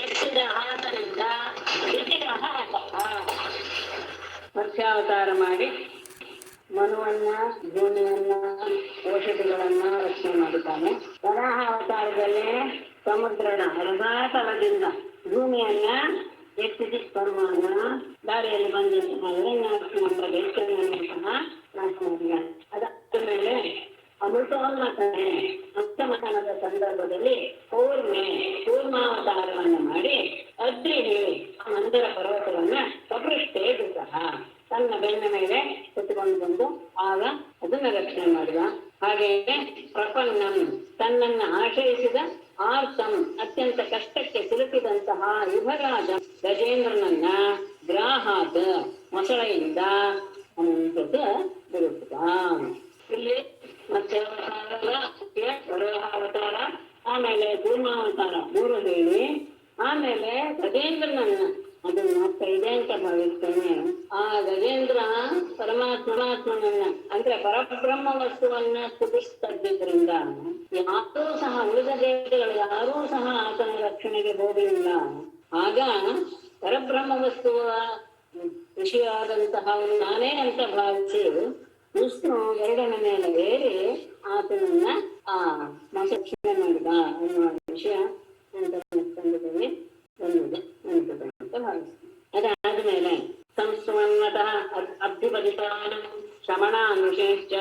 ಎತ್ತಿದ ಆತನಿಂದ ಮತ್ಸ್ಯಾವತಾರ ಮಾಡಿ ಮನುವನ್ನ ಭೂಮಿಯನ್ನ ಔಷಧಿಗಳನ್ನ ರಕ್ಷಣೆ ಮಾಡಿದ್ದಾನೆ. ವರಾಹಾವತಾರದಲ್ಲಿ ಸಮುದ್ರದ ರಸಾತಲದಿಂದ ಭೂಮಿಯನ್ನ ಎತ್ತಿಸಿ ಬರುವಾಗ ದಾರಿಯಲ್ಲಿ ಬಂದಂತಹ ಹಿರಣ್ಯಾಕ್ಷ ದೈತ್ಯನನ್ನು ಸಹ ನಾಶ ಮಾಡಿದ್ದಾನೆ. ಅದಾದ ಮೇಲೆ ಅಮೃತೋನ್ಮಥನದ ಸಂದರ್ಭದಲ್ಲಿ ಕೂರ್ಮಾವತಾರವನ್ನು ಮಾಡಿ ಅದ್ರಿಹಿ ಮಂದರ ಪರ್ವತವನ್ನ ಸಪೃಷ್ಠೆ ಸಹ ತನ್ನ ಬೆನ್ನ ಮೇಲೆ ಎತ್ತುಕೊಂಡು ಬಂದು ಆಗ ಅದನ್ನ ರಕ್ಷಣೆ ಮಾಡಿದ. ಹಾಗೆಯೇ ಪ್ರಪನ್ನಂ ತನ್ನನ್ನು ಆಶ್ರಯಿಸಿದ ಆರ್ತಂ ಅತ್ಯಂತ ಕಷ್ಟಕ್ಕೆ ಸಿಲುಕಿದಂತಹ ಯುವರಾಜ ಗಜೇಂದ್ರನನ್ನ ಗ್ರಾಹಾತ್ ಮೊಸಳೆಯಿಂದ ಬಿಡುತ್ತ. ಇಲ್ಲಿ ವರಾಹಾವತಾರ, ಆಮೇಲೆ ಕೂರ್ಮಾವತಾರ 3 ಹೇಳಿ, ಆಮೇಲೆ ಗಜೇಂದ್ರನನ್ನ ಅದನ್ನ ಆಗ್ತಾ ಇದೆ ಅಂತ ಭಾವಿಸ್ತೇನೆ. ಆ ಗಜೇಂದ್ರ ಪರಮಾತ್ಮನನ್ನ ಅಂದ್ರೆ ಪರಬ್ರಹ್ಮ ವಸ್ತುವನ್ನ ಸ್ತುತಿಸ್ತದ್ರಿಂದ ಯಾರೂ ಸಹ ಉಳಿದ ದೇವತೆಗಳು ಯಾರೂ ಸಹ ಆತನ ರಕ್ಷಣೆಗೆ ಹೋಗಲಿಲ್ಲ. ಆಗ ಪರಬ್ರಹ್ಮ ವಸ್ತುವ ಋಷಿಯಾದಂತಹವನು ನಾನೇ ಅಂತ ಭಾವಿಸಿ ವಿಷ್ಣು ಎರಡನ ಮೇಲೆ ಏರಿ ಆತನನ್ನ ರಕ್ಷಣೆ ಮಾಡಿದ ಅನ್ನುವ ವಿಷಯ ಬಂದಿದೆ ಅಂತ ಭಾವಿಸ್ತೀನಿ. ಅದಾದ್ಮೇಲೆ ಸಂಸ್ಮತಃ ಅಬ್ಧಿಪದಿತಾನ ಶಮಣಾನುಷೇಶ್ಚ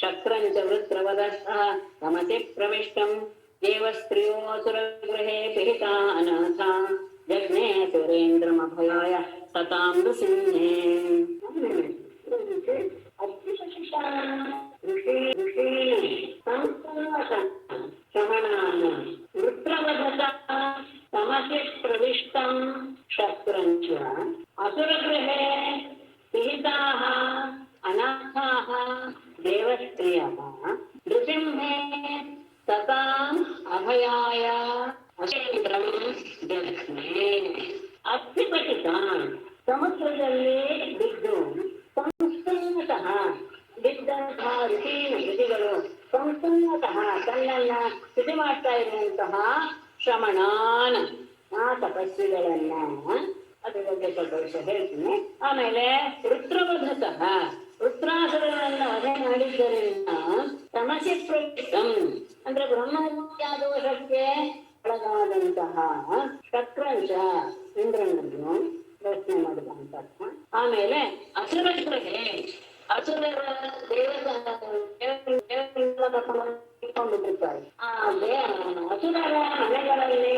ಶಕ್ರಂಚ ವೃತ್ರವದಃ ತಮಸಿ ಪ್ರವಿಷ್ಟಂ ದೇವಸ್ತ್ರೀಯೋಸುರಗೃಹೇ ಪಿಹಿತಾ ಅನಾಥ ಜಗ್ನೇ ಸುರೇಂದ್ರಮಭಯಾಯ ಸತಾಂ ನೃಸಿಂಹೇ. ಶಮಣಾನ ವೃತ್ರವದತ ತಮಸಿ ಪ್ರವಿಷ್ಟಂ ಶಸ್ತ್ರಂಚ ಅಸುರಗೃಹೇ ಪಿಹಿತಾಃ ಅನಾಥಾಃ ದೇವಸ್ತ್ರೀಯಃ ನೃಸಿಂಹೇ ಸತಾಂ ಅಭಯಾಯ ಅಶೇಂದ್ರಂ ಜಗ್ನೇ. ಅಬ್ಧಿಪತಿತ ಸಮುದ್ರದಲ್ಲಿ ಬಿದ್ದು ಸಂಸ್ತಂತಃ ಬಿದ್ದಂತಹ ಋಷಿಗಳು ಸಂಸ್ತಂತಃ ತನ್ನನ್ನ ಸ್ಥಿತಿ ಮಾಡ್ತಾ ಇರುವಂತಹ ಶ್ರಮಣಾನ್ ತಪಸ್ವಿಗಳನ್ನ ಅದ್ರ ಬಗ್ಗೆ ಸ್ವಲ್ಪ ವಿಷಯ ಹೇಳ್ತೀನಿ. ಆಮೇಲೆ ವೃತ್ರವಧತಃ ವೃತ್ರಾಸುರನನ್ನ ವಧೆ ಮಾಡಿದ್ದರಿಂದ ತಮಸಿ ಪ್ರವಿಷ್ಟಂ ಅಂದ್ರೆ ಬ್ರಹ್ಮಹತ್ಯಾದ ವಶಕ್ಕೆ ಒಳಗಾದಂತಹ ಶಕ್ರಂಚ ಇಂದ್ರನನ್ನು ರಚನೆ ಮಾಡಿದಂತ. ಆಮೇಲೆ ಅಸುರಗೃಹೇ ಅಸುರರ ಇಟ್ಕೊಂಡು ಬಿಡ್ತಾರೆ. ಅಸುರರ ಮನೆಗಳಲ್ಲಿ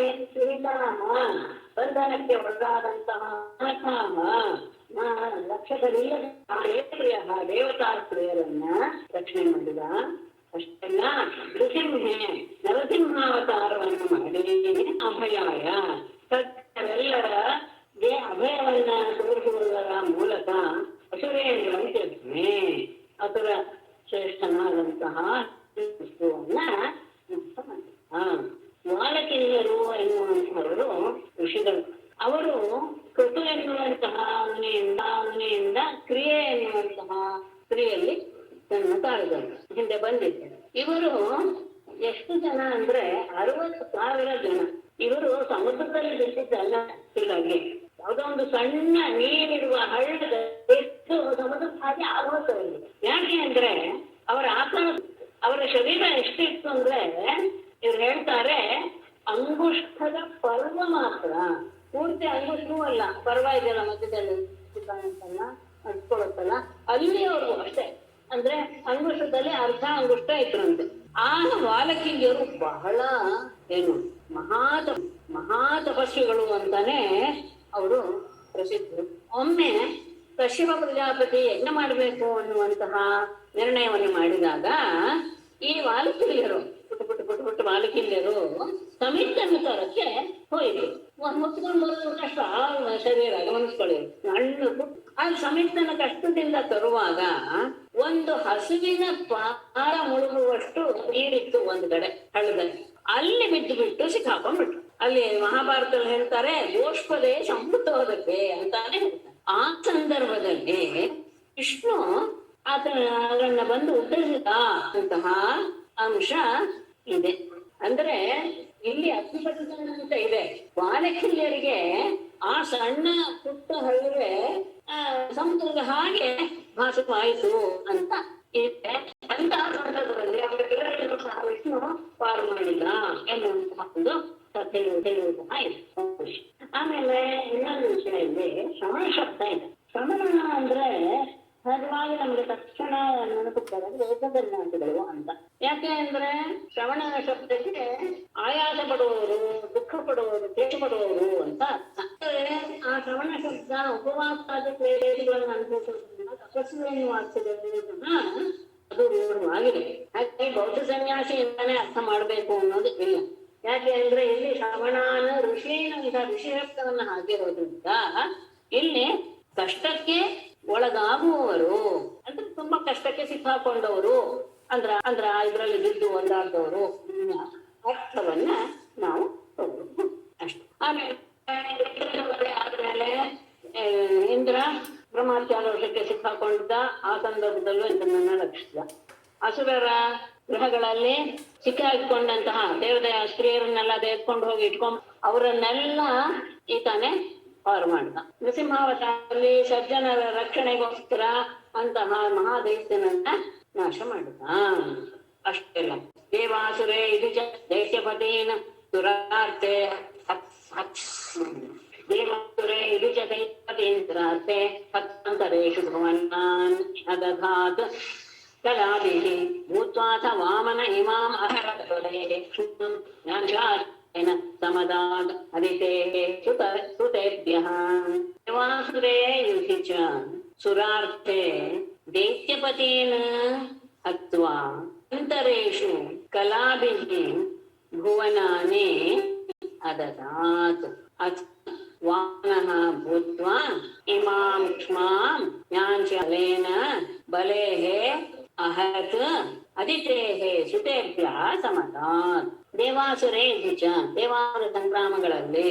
ಬಂಧನಕ್ಕೆ ಒಳಗಾದಂತಹ ಲಕ್ಷಗಳಿಲ್ಲದ ದೇವತಾಸ್ತ್ರೀಯರನ್ನ ರಕ್ಷಣೆ ಮಾಡಿದ. ಅಷ್ಟೆಲ್ಲ ನೃಸಿಂಹೆ ನರಸಿಂಹಾವತಾರವನ್ನು ಮಾಡಿ ಅಭಯಾಯ ಸತ್ಯವೆಲ್ಲರ ಅಭಯವನ್ನ ತೋರಿಸುವುದರ ಮೂಲಕ ಅಸುರೇಂದ್ರನೇ ಅಸುರ ಶ್ರೇಷ್ಠನಾದಂತಹ ವಸ್ತುವನ್ನ ವಾಲಕಿನಿಯರು ಎನ್ನುವಂತಹವರು ಋಷಿಗಳು. ಅವರು ಕೃತು ಎನ್ನುವಂತಹ ಮನೆಯಿಂದ ಕ್ರಿಯೆ ಎನ್ನುವಂತಹ ಕ್ರಿಯೆಯಲ್ಲಿ ತನ್ನ ತಾಳಿದರು ಹಿಂದೆ ಬಂದಿದ್ದರು. ಇವರು ಎಷ್ಟು ಜನ ಅಂದ್ರೆ 60,000 ಜನ. ಇವರು ಸಮುದ್ರದಲ್ಲಿ ಬಿಟ್ಟಿದ್ದಲ್ಲ, ಹೀಗಾಗಿ ಯಾವುದೋ ಒಂದು ಸಣ್ಣ ನೀರಿರುವ ಹಳ್ಳದ ಎಷ್ಟು ಸಮುದ್ರ ಹಾಗೆ ಆಗೋದು. ಯಾಕೆ ಅಂದ್ರೆ ಅವರ ಆತ್ಮ ಅವರ ಶರೀರ ಎಷ್ಟಿತ್ತು ಅಂದ್ರೆ ಇವ್ರು ಹೇಳ್ತಾರೆ ಅಂಗುಷ್ಠದ ಪರ್ವ ಮಾತ್ರ, ಪೂರ್ತಿ ಅಂಗುಷ್ಟವೂ ಅಲ್ಲ, ಪರ್ವ ಇದೆಯಲ್ಲ ಮಧ್ಯದಲ್ಲಿ ಹಚ್ಕೊಳತ್ತಲ್ಲ ಅಲ್ಲಿಯವರೆಗೂ ಅಷ್ಟೇ. ಅಂದ್ರೆ ಅಂಗುಷ್ಟದಲ್ಲಿ ಅರ್ಧ ಅಂಗುಷ್ಟ ಇದ್ರಂತೆ. ಆ ವಾಲಕಿಂಗಿಯರು ಬಹಳ ಏನು ಮಹಾ ತಪಸ್ವಿಗಳು ಅಂತಾನೆ ಅವರು ಪ್ರಸಿದ್ಧರು. ಒಮ್ಮೆ ಕಶ್ಯಪ ಪ್ರಜಾಪತಿ ಯಜ್ಞ ಮಾಡಬೇಕು ಅನ್ನುವಂತಹ ನಿರ್ಣಯವನ್ನು ಮಾಡಿದಾಗ ಈ ವಾಲಕಿಲ್ಯರು ಪುಟ್ಟ ವಾಲಕಿಲ್ಯರು ಸಮಿತನ್ನು ತರಕ್ಕೆ ಹೋಯ್ತು. ಮುಚ್ಕೊಂಡು ಬರೋದು ಕಷ್ಟ, ಶರೀರ ಗಮನಿಸ್ಕೊಳ್ಳಿ, ಹಣ್ಣು ಅದು ಸಮಿತನ ಕಷ್ಟದಿಂದ ತರುವಾಗ ಒಂದು ಹಸುವಿನ ಪಾರ ಮುಳುಗುವಷ್ಟು ನೀರಿತ್ತು ಒಂದು ಕಡೆ ಹಳ್ಳದಲ್ಲಿ. ಅಲ್ಲಿ ಬಿದ್ದು ಸಿಕ್ಕಾಕೊಂಡ್ಬಿಟ್ರು. ಅಲ್ಲಿ ಮಹಾಭಾರತದಲ್ಲಿ ಹೇಳ್ತಾರೆ ಗೋಷ್ಪದೇ ಸಂಪುಟೋದಕ್ಕೆ ಅಂತಾನೆ ಹೇಳ್ತಾರೆ. ಆ ಸಂದರ್ಭದಲ್ಲಿ ವಿಷ್ಣು ಅದನ್ನ ಬಂದು ಉದ್ಧರಿಸಿದ ಅಂತಹ ಅಂಶ ಇದೆ. ಅಂದ್ರೆ ಇಲ್ಲಿ ಅಗ್ನಿಪಥನ ಅಂತ ಇದೆ. ವಾಲಕಿಲ್ಯರಿಗೆ ಆ ಸಣ್ಣ ಪುಟ್ಟ ಹಳ್ಳುವೆ ಸಮುದ್ರದ ಹಾಗೆ ಭಾಸವಾಯಿತು ಅಂತ ಇದೆ. ಅಂತ ಸಂದರ್ಭದಲ್ಲಿ ಅವರೆಲ್ಲರಿಗೂ ಸಹ ವಿಷ್ಣು ಪಾರು ಮಾಡಿದ ಎನ್ನುವಂತಹ ಒಂದು ಹೇಳುವುದನ್ನ ಇದೆ. ಆಮೇಲೆ ಇನ್ನೊಂದು ವಿಷಯ ಇಲ್ಲಿ ಶ್ರವಣ ಶಬ್ದ ಇದೆ. ಶ್ರವಣ ಅಂದ್ರೆ ಸಹಜವಾಗಿ ನಮ್ಗೆ ತಕ್ಷಣ ನೆನಪು ಬರೋದು ವೇದಗನ್ಯಾಸಗಳು ಅಂತ. ಯಾಕೆ ಅಂದ್ರೆ ಶ್ರವಣ ಶಬ್ದಕ್ಕೆ ಆಯಾಸ ಪಡುವವರು, ದುಃಖ ಪಡುವವರು, ಕ್ಲೇಶ ಪಡುವವರು ಅಂತ ಅರ್ಥ. ಆ ಶ್ರವಣ ಶಬ್ದ ಉಪವಾಸಾದಿ ಕ್ಲೇಶಗಳನ್ನು ಅನುಭವಿಸೋದ್ರಿಂದ ತಪಸ್ವಿಯನ್ನು ವಾಸಿಸೋದನ್ನ ಅದು ವಿವರವಾಗಿದೆ. ಹಾಗೆ ಬೌದ್ಧ ಸನ್ಯಾಸಿಯಿಂದಾನೇ ಅರ್ಥ ಮಾಡ್ಬೇಕು ಅನ್ನೋದು ಇಲ್ಲ. ಯಾಕೆ ಅಂದ್ರೆ ಇಲ್ಲಿ ಶ್ರವಣಾನ ಋಷಿಯಿಂದ ಋಷಿ ಶಬ್ದವನ್ನ ಹಾಕಿರೋದ್ರಿಂದ ಇಲ್ಲಿ ಕಷ್ಟಕ್ಕೆ ಒಳಗಾಗುವವರು ಅಂದ್ರೆ ತುಂಬಾ ಕಷ್ಟಕ್ಕೆ ಸಿಕ್ಕಾಕೊಂಡವರು ಅಂದ್ರ ಇದ್ರಲ್ಲಿ ಬಿದ್ದು ಒಂದಾದವರು ಅರ್ಥವನ್ನ ನಾವು ತಗೋಬಹುದು ಅಷ್ಟೆ. ಆದ್ಮೇಲೆ ಇಂದ್ರ ಬ್ರಹ್ಮತ್ಯಾದೋಷಕ್ಕೆ ಸಿಕ್ಕಾಕೊಂಡಿದ್ದ. ಆ ಸಂದರ್ಭದಲ್ಲೂ ಇದನ್ನ ರಕ್ಷಿಸಿದ. ಅಸುರರ ಗೃಹಗಳಲ್ಲಿ ಸಿಕ್ಕಾಕೊಂಡಂತಹ ದೇವತೆಯ ಸ್ತ್ರೀಯರನ್ನೆಲ್ಲ ತೆಗೆದುಕೊಂಡು ಹೋಗಿ ಇಟ್ಕೊಂಡ್ ಅವರನ್ನೆಲ್ಲ ಈತಾನೆ ಪಾರು ಮಾಡಿದ. ನೃಸಿಂಹಾವತಾರದಲ್ಲಿ ಸಜ್ಜನರ ರಕ್ಷಣೆಗೋಸ್ಕರ ಅಂತಹ ಮಹಾದೈತ್ಯನನ್ನ ನಾಶ ಮಾಡಿದ. ಅಷ್ಟೆಲ್ಲ ದೇವಾಸುರೇ ಇದು ದೈತ್ಯಪತೀನ ಸುರಾರ್ತೆ ದೇವಾಸುರೇ ಇದು ಚ ದೈತ್ಯಪತೀಂದ್ರಾರ್ತೆ ಹತ್ತಂತರೇಷು ಭುವನಾನ್ ಅದಧಾತ್ ಕಲಾಭಿಃ ಭೂತ್ವಾಥ ವಾಮನ ಇಮಾಂ ಅಹರತೋದೇಃ ಸಮದಾದ್ ಅದಿತೇಃ ಸುತೇಭ್ಯಃ ದೇವಾಸುರೇ ಯುಧಿ ಚ ಸುರಾರ್ತೆ ದೈತ್ಯಪತೀನ್ ಹತ್ವಾ ಅಂತರೇಷು ಕಲಾಭಿಃ ಭುವನಾನಿ ಅದದಾತ್ ಅಥ ವಾಮನಃ ಭೂತ್ವಾ ಇಮಾಂ ಕ್ಷ್ಮಾಂ ಜ್ಞಾನಶಾಲೇನ ಬಲೇಃ ಅಹತ್ ಅದಿತೇಃ ಸುತೇಭ್ಯಃ ಸಮದಾತ್. ದೇವಾಸುರೇ ಯುಚ ದೇವಾಸುರ ಸಂಗ್ರಾಮಗಳಲ್ಲಿ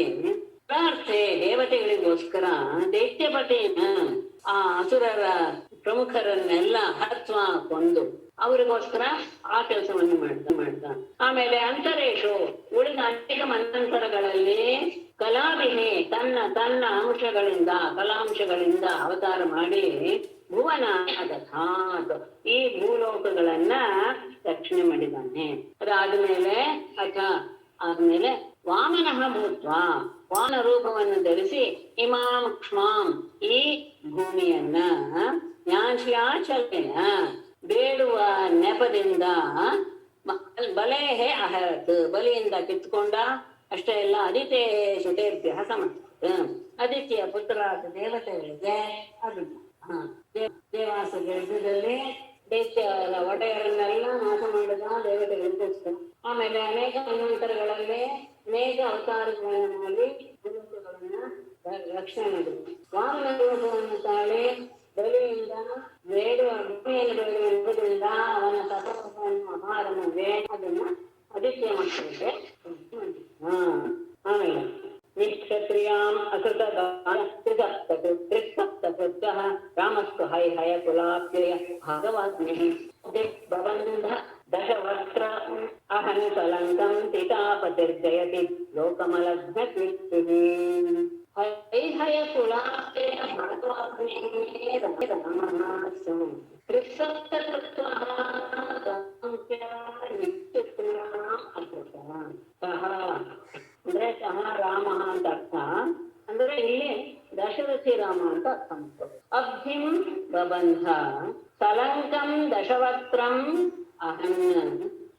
ಪ್ರಾರ್ಥೆ ದೇವತೆಗಳಿಗೋಸ್ಕರ ದೈತ್ಯಪತಿನ ಆ ಅಸುರರ ಪ್ರಮುಖರನ್ನೆಲ್ಲ ಹತ್ವ ಕೊಂದು ಅವರಿಗೋಸ್ಕರ ಆ ಕೆಲಸವನ್ನು ಮಾಡ್ದ. ಆಮೇಲೆ ಅಂತರೇಶು ಉಳಿದ ಅನೇಕ ಮನ್ವಂತರಗಳಲ್ಲಿ ಕಲಾಭಿಹಿ ತನ್ನ ಕಲಾಂಶಗಳಿಂದ ಅವತಾರ ಮಾಡಿ ಭುವನ ಅದಥಾತ್ ಈ ಭೂಲೋಕಗಳನ್ನ ರಕ್ಷಣೆ ಮಾಡಿದ್ದಾನೆ. ಅದಾದ್ಮೇಲೆ ಆದ್ಮೇಲೆ ವಾಮನಃ ಭೂತ್ವ ವಾಮನ ರೂಪವನ್ನು ಧರಿಸಿ ಇಮಾಂ ಕ್ಷ್ಮಾಂ ಈ ಭೂಮಿಯನ್ನ ಜ್ಞಾನಶಾಚಲೇನ ಬೇಡುವ ನೆಪದಿಂದ ಬಲೇಹೇ ಅಹರತ್ ಬಲಿಯಿಂದ ಕಿತ್ಕೊಂಡ. ಅಷ್ಟೇ ಎಲ್ಲ ಅದಿತೇ ಸುತೇಭ್ಯ ಸಮರ್ಥ ಅದಿತಿಯ ಪುತ್ರರಾದ ದೇವತೆಗಳಿಗೆ ಅದು ದೇವಾಸ ಯುದ್ಧದಲ್ಲಿ ದೈತ್ಯರ ಒಡೆಯರನ್ನೆಲ್ಲ ನಾಶ ಮಾಡಿದ ದೇವತೆಗಳಿಗೋಸ್ಕರ. ಆಮೇಲೆ ಅನೇಕ ಮನ್ವಂತರಗಳಲ್ಲಿ ಅನೇಕ ಅವತಾರಗಳನ್ನು ಮಾಡಿ ದೇವತೆಗಳನ್ನ ರಕ್ಷಣೆ ಮಾಡಿದ್ರು. ವಾಮನ ರೂಪವನ್ನು ತಾಳಿ ಬಲಿಯಿಂದ ಬೇಡುವ ಭೂಮಿಯನ್ನು ಬೇಡುವ ನೆಪದಿಂದ ಅವನ ತಪಸ್ಸನ್ನು ಆಹಾರವನ್ನು ಅದನ್ನ ಅದಿತ್ಯ ಮಕ್ಕಳಿಗೆ ಆಮೇಲೆ ನಿಕ್ಷತ್ರಿಯಾಂ ಅಕೃತ ತ್ರಿಸಪ್ತಕೃತ್ಯಃ ರಾಮಸ್ತು ಹಯ ಕುಲಾಪ್ಯಯ ಭಗವಾಗ್ನಿಃ ದಿಗ್ಬಂಧ ದಶವಸ್ತ್ರ ಅಹಂಕಲಂಕಂ ಪಿತಾಪತಿರ್ಜಯತಿ ಲೋಕಮಲಘ್ನ ಕೀರ್ತಿಃ. ಹಯ ಕುಲಾಪ್ಯಯ ಭಗವಾಗ್ನಿಃ ತ್ರಿಸಪ್ತಕೃತ್ಯಃ ಅಬ್ಧಿಂ ಬಬಂಧ ಸಲಂಕಂ ದಶವಕ್ತ್ರಂ ಅಹನ್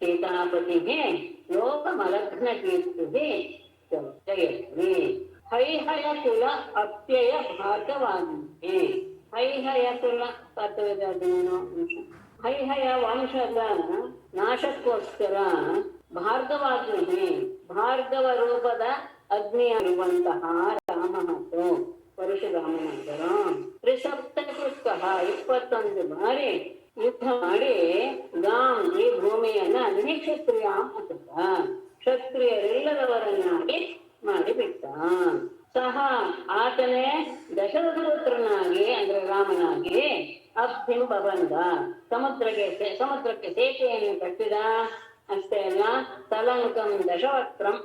ಸೀತಾಪತಿಗೆ ಲೋಕಮಲಘ್ನ ಕೀರ್ತಿಗೆ ಜಯತ್ರಿ ಹೈಹಯ ಕುಲ ಅಪ್ಯಯ ಭಾಗವಾಗಿದೆ. ಹೈಹಯ ಕುಲ ತತ್ವವೇನು ಹೈಹಯ ವಂಶದ ನಾಶಕ್ಕೋಸ್ಕರ ಭಾರ್ಗವಾಗ್ನಿ ಭಾರ್ಗವ ರೂಪದ ಅಗ್ನಿಯಿರುವಂತಹ ರಾಮ ಮತ್ತು ಪರಶುರಾಮನಾದರು ತ್ರಿಸಪ್ತಕೃತ 21 ಬಾರಿ ಯುದ್ಧ ಮಾಡಿ ಗಾಂ ಈ ಭೂಮಿಯನ್ನ ನಿಕ್ಷತ್ರಿಯ ಅಂತ ಕ್ಷತ್ರಿಯರೆಲ್ಲರವರನ್ನಾಗಿ ಮಾಡಿಬಿಟ್ಟ. ಸಹ ಆತನೇ ದಶರಥಪುತ್ರನಾಗಿ ಅಂದ್ರೆ ರಾಮನಾಗಿ ಅಬ್ಧಿಂ ಬಬಂಧ ಸಮುದ್ರಕ್ಕೆ ಸೇತುವೆಯನ್ನು ಕಟ್ಟಿದ. ಅಷ್ಟೇ ಅಲ್ಲ, ತಲಂಕಂ ದಶವಕ್ತ್ರಂ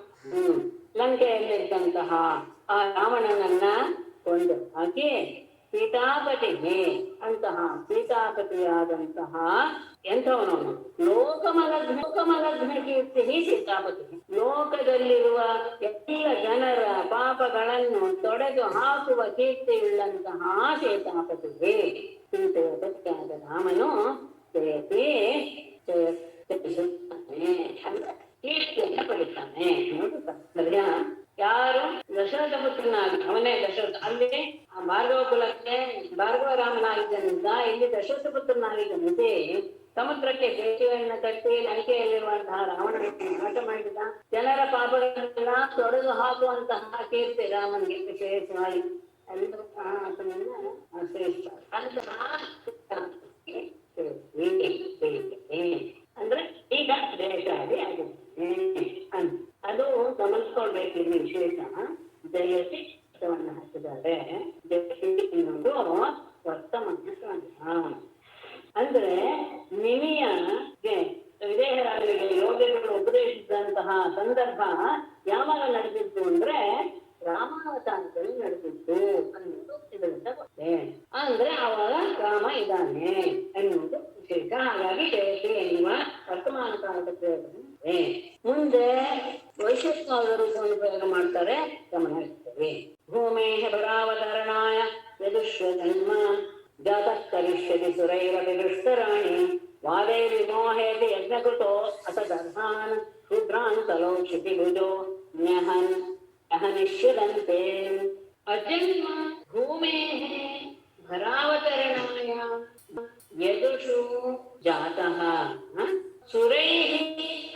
ಲಂಕೆಯಲ್ಲಿದ್ದಂತಹ ಆ ರಾವಣನನ್ನ ಕೊಂದು ಹಾಕಿ ಸೀತಾಪತಿಗೆ ಅಂತಹ ಸೀತಾಪತಿಯಾದಂತಹ ಎಂಥವನವನು ಲೋಕಮಲಘ್ನ ಕೀರ್ತಿ ಸೀತಾಪತಿ ಲೋಕದಲ್ಲಿರುವ ಎಲ್ಲ ಜನರ ಪಾಪಗಳನ್ನು ತೊಡೆದು ಹಾಕುವ ಕೀರ್ತಿಯುಳ್ಳಂತಹ ಸೀತಾಪತಿಗೆ ಸೀತೆಯ ಪತಿಯಾದ ರಾಮನು ಜಯತಿ ಕೀರ್ತಿಯನ್ನು ಪಡಿತಾನೆ. ನೋಡಿ ಯಾರು ದಶರಥ ಪುತ್ರನಾಗಿ ಅವನೇ ದಶರಥ ಅಲ್ಲಿ ಆ ಭಾರ್ಗವ ಕುಲಕ್ಕೆ ಭಾರ್ಗವ ರಾಮನಾಗಿದ್ದರಿಂದ ಇಲ್ಲಿ ದಶರಥ ಪುತ್ರನಾಗಿದ್ದಂತೆ ಸಮುದ್ರಕ್ಕೆ ಸೇತುವೆಯನ್ನು ಕಟ್ಟಿ ಲಂಕೆಯಲ್ಲಿರುವಂತಹ ರಾವಣನನ್ನು ನಾಶ ಮಾಡಿದ. ಜನರ ಪಾಪಗಳನ್ನೆಲ್ಲ ತೊಡೆದು ಹಾಕುವಂತಹ ಕೀರ್ತಿ ರಾಮನಿಗೆ ವಿಶೇಷವಾಗಿ ಎಲ್ಲರೂ ಆತನನ್ನ ಆಶ್ರಯಿಸ್ತಾರೆ. ಅಂದ್ರೆ ಈಗ ದೇಶಾದಿ ಆಗಿದೆ ಅದು ಗಮನಿಸ್ಕೊಳ್ಬೇಕು. ಇಲ್ಲಿ ವಿಶೇಷ ಜಯಸಿ ಶಬ್ದವನ್ನು ಹಾಕಿದ್ದಾರೆ. ಜಯಸಿ ಎನ್ನುವುದು ವರ್ತಮಾನ ಅಂದ್ರೆ ನಿಮಿಯಗೆ ವಿದೇಹರಾಜರಿಗೆ ಯೋಗಿಗಳು ಉಪದೇಶಿಸಿದಂತಹ ಸಂದರ್ಭ ಯಾವಾಗ ನಡೆದಿತ್ತು ಅಂದ್ರೆ ರಾಮಾವತಾರದಲ್ಲಿ ನಡೆದಿತ್ತು ಅನ್ನೋದು ಇದರಿಂದ ಗೊತ್ತೆ. ಅಂದ್ರೆ ಅವಾಗ ರಾಮ ಇದ್ದಾನೆ ಎನ್ನುವುದು ವಿಶೇಷ. ಹಾಗಾಗಿ ಜಯಸಿ ಎನ್ನುವ ವರ್ತಮಾನ ಕಾಲದ ಪ್ರಯೋಗವಿದೆ. ಮುಂದೆ ವೈಶೇಷವಾದ ರೂಪವನ್ನು ಪ್ರಯೋಗ ಮಾಡ್ತಾರೆ, ಗಮನ ಇರ್ತವೆ. ಭೂಮೇಶ ಭರಾವತರಣಾಯ ಯದುಶ್ವ ಜನ್ಮ ಜಾತಃ ಕರಿಷ್ಯತಿ ಸುರೈರಪಿ ದುಷ್ಟರಾಣಿ ವಾದೇ ವಿಮೋಹೇತಿ ಯಜ್ಞಕೃತೋ ಅಸದರ್ಹಾನ್ ಶೂದ್ರಾನ್ ತಲೋ ಕ್ಷಿತಿಭುಜೋ ನ್ಯಹನ್ ಅಹನಿಷ್ಯದಂತೆ ಅಜನ್ಮ ಭೂಮೇಃ ಭರಾವತರಣಾಯ ಯದುಷು ಜಾತಃ ಸುರೈಃ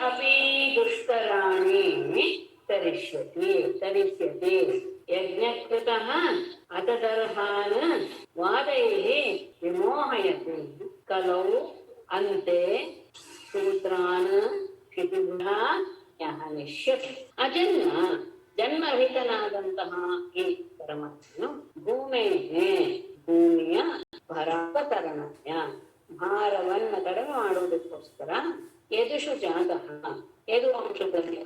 ಅಪಿ ದುಷ್ಟರಾಣಿ ತರಿಷ್ಯತಿ ಯಜ್ಞಕೃತಃ ಅತದರ್ಹಾನ್ ವಾದೈಃ ವಿಮೋಹಯತಿ ಕಲೌ ಅಂತೆ ಸೂತ್ರಾನ್ ಕ್ಷಿತಿಭುಜ ಯಹನಿಷ್ಯತಿ. ಅಜನ್ಮ ಜನ್ಮರಹಿತನಾದಂತಹ ಈ ಪರಮಾತ್ಮನು ಭೂಮಿಯ ಭರಾವತರಣಯ ಭಾರವನ್ನ ಕಡಿಮೆ ಮಾಡುವುದಕ್ಕೋಸ್ಕರ ಯದುಷು ಜಾತಃ ಯದು ವಂಶದಲ್ಲಿ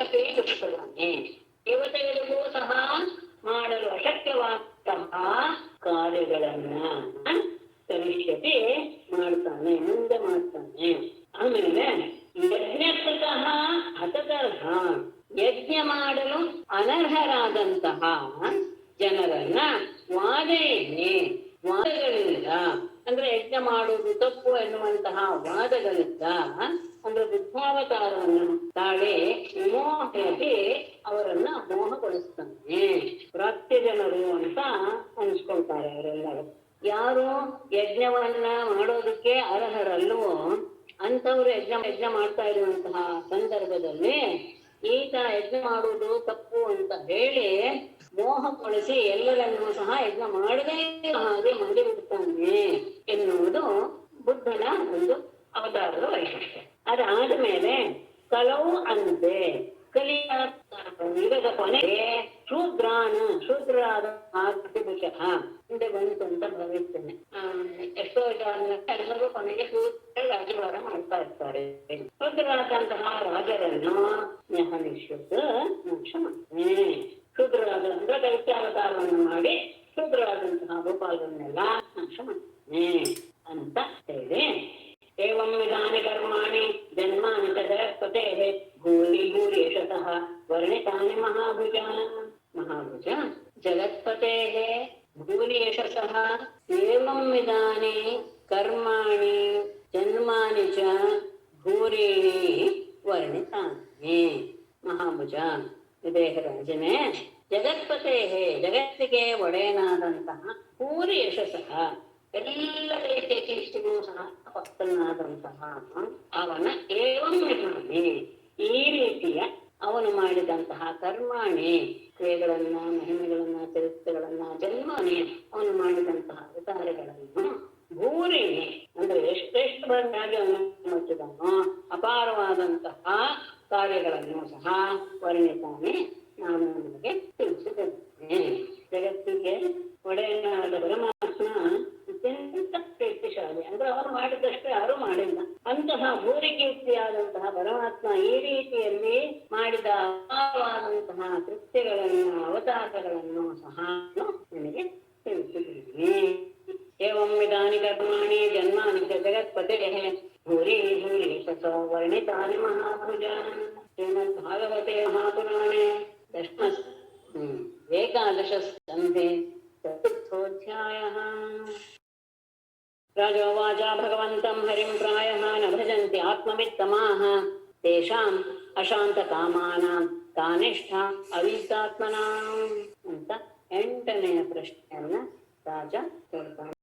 ಅಪೇ ದುಷ್ಟರಾಣಿ ದೇವತೆಗಳಿಗೂ ಸಹ ಮಾಡಲು ಅಶಕ್ಯವಾದಂತಹ ಕಾರ್ಯಗಳನ್ನ ಕರಿಷ್ಯತಿ ಮಾಡ್ತಾನೆ, ಮುಂದೆ ಮಾಡ್ತಾನೆ. ಆಮೇಲೆ ಯಜ್ಞಕೃತಃ ಹತದರ್ಹ ಯಜ್ಞ ಮಾಡಲು ಅನರ್ಹರಾದಂತಹ ಜನರನ್ನ ವಾದಗಳಿಂದ ಅಂದ್ರೆ ಯಜ್ಞ ಮಾಡುವುದು ತಪ್ಪು ಎನ್ನುವಂತಹ ವಾದಗಳಿಂದ ಅಂದ್ರೆ ಬುದ್ಧಾವತಾರವನ್ನು ತಾಳಿ ವಿಮೋಹಕ್ಕೆ ಅವರನ್ನ ಮೋಹಗೊಳಿಸ್ತಾನೆ. ಪ್ರಾಪ್ತ್ಯ ಜನರು ಅಂತ ಅನ್ಸ್ಕೊಳ್ತಾರೆ ಅವರೆಲ್ಲರೂ. ಯಾರು ಯಜ್ಞವನ್ನ ಮಾಡೋದಕ್ಕೆ ಅರ್ಹರಲ್ವೋ ಅಂಥವ್ರು ಯಜ್ಞ ಮಾಡ್ತಾ ಇರುವಂತಹ ಸಂದರ್ಭದಲ್ಲಿ ಈತ ಯಜ್ಞ ಮಾಡುವುದು ತಪ್ಪು ಅಂತ ಹೇಳಿ ಮೋಹಗೊಳಿಸಿ ಎಲ್ಲರನ್ನೂ ಸಹ ಯಜ್ಞ ಮಾಡದೇ ಹಾಗೆ ಮಾಡಿಬಿಡ್ತಾನೆ ಎನ್ನುವುದು ಬುದ್ಧನ ಒಂದು ಅವತಾರದ ವೈಶಿಷ್ಟ್ಯ. ಅದಾದ ಮೇಲೆ ಕಲವು ಅಂತೆ ಕಲಿಯ ಯುಗದ ಕೊನೆಗೆ ಶೂದ್ರಾದ ಮುಂದೆ ಬಂತು ಅಂತ ಭಾವಿಸ್ತೇನೆ. ಎಷ್ಟೋ ಎಲ್ಲರೂ ಕೊನೆಗೆ ಶೂದ್ರ ರಾಜಭಾರ ಮಾಡ್ತಾ ಇರ್ತಾರೆ. ಶೂದ್ರರಾದಂತಹ ರಾಜರನ್ನು ನ್ಯಾಯನಿಷ್ಯತ್ ಮೋಕ್ಷ ಮಾಡ್ತಾನೆ. ಶೂದ್ರರಾದ ಅಂದ್ರೆ ದೈತ್ಯಾವತಾರವನ್ನು ಮಾಡಿ ಶೂದ್ರರಾದಂತಹ ಗೋಪಾಲರನ್ನೆಲ್ಲ ನಾಶ ಮಾಡ್ತಾನೆ ಅಂತ ಹೇಳಿ ಏವಂ ವಿಧಾನಿ ಕರ್ಮಾಣಿ ಜನ್ಮಾನಿ ಚ ಜಗತ್ಪತೇಃ ಭೂರಿ ಯಶಸಃ ವರ್ಣಿತಾನಿ ಮಹಾಭುಜ ಜಗತ್ಪತೇಃ ಭೂರಿ ಯಶಸಃ ಏವಂ ವಿಧಾನೆ ಕರ್ಮಾಣಿ ಜನ್ಮಾನಿ ಚ ಭೂರೀಣಿ ವರ್ಣಿತಾನಿ. ಮಹಾಭುಜ ವಿದೇಹರಾಜನೇ, ಜಗತ್ಪತೆ ಜಗತ್ತಿಗೆ ಒಡೆಯನಾದಂತಹ ಭೂರಿ ಯಶಸ್ಸಃ ಎಲ್ಲ ರೀತಿಯ ಕೀರ್ತಿಗೂ ಸಹ ಭಕ್ತನಾದಂತಹ ಅವನ ಏವಂ ವಿಧಾನೆ ಈ ರೀತಿಯ ಅವನು ಮಾಡಿದಂತಹ ಕರ್ಮಾಣಿ ಕ್ರಿಯೆಗಳನ್ನ, ಮಹಿಮೆಗಳನ್ನ, ಚರಿತ್ರೆಗಳನ್ನ, ಜನ್ಮಾನಿ ಅವನು ಮಾಡಿದಂತಹ ಅವತಾರಗಳನ್ನು ಭೂರಿಣಿ ಅಂದ್ರೆ ಎಷ್ಟೆಷ್ಟು ಬಂದಾಗಿ ಅವನು ಮುಚ್ಚಿದನು ಅಪಾರವಾದಂತಹ ಕಾರ್ಯಗಳನ್ನು ಸಹ ವರ್ಣಿತಾನೆ ನಾನು ನಿಮಗೆ ತಿಳಿಸಿದ್ದೇನೆ. ಜಗತ್ತಿಗೆ ಒಡೆಯನಾದ ಪರಮಾತ್ಮ ಅತ್ಯಂತ ಕೀರ್ತಿಶಾಲಿ ಅಂದ್ರೆ ಅವರು ಮಾಡಿದಷ್ಟು ಯಾರು ಮಾಡಿಲ್ಲ. ಅಂತಹ ಭೂರಿ ಕೀರ್ತಿಯಾದಂತಹ ಪರಮಾತ್ಮ ಈ ರೀತಿಯಲ್ಲಿ ಮಾಡಿದ ಅಪಾರವಾದಂತಹ ಕೃತ್ಯಗಳನ್ನು, ಅವತಾರಗಳನ್ನು ಸಹ ನಿನಗೆ ತಿಳಿಸಿದ್ದೇನೆ. ಏವಂ ವಿಧಾನಿ ಕರ್ಮಾಣಿ ಜನ್ಮಾನಿ ಚ ಜಗತ್ಪತೆಃ ಭೂರಿ ಭೂರಿ ಯಶಸೋ ವರ್ಣಿತಾನಿ ಮಹಾಭುಜ. ಶ್ರೀಮದ್ಭಾಗವತೆ ಮಹಾಪುರಾಣೆ ಏಕಾದಶ ಸ್ಕಂಧೆ ಚತುರ್ಥೋऽಧ್ಯಾಯः. ರಾಜೋವಾಚ ಭಗವಂತಂ ಹರಿಂ ಪ್ರಾಯಃ ನ ಭಜಂತಿ ಆತ್ಮವಿತ್ತಮಾಃ ತೇಷಾಂ ಅಶಾಂತಕಾಮಾನಾಂ ಕಾನಿಷ್ಠ ಅವಿಹಿತಾತ್ಮನಾಂ ಅಂತ 8ನೆಯ ಪ್ರಶ್ನೆಯನ್ನ ರಾಜ ಕೇಳ್ತಾನೆ.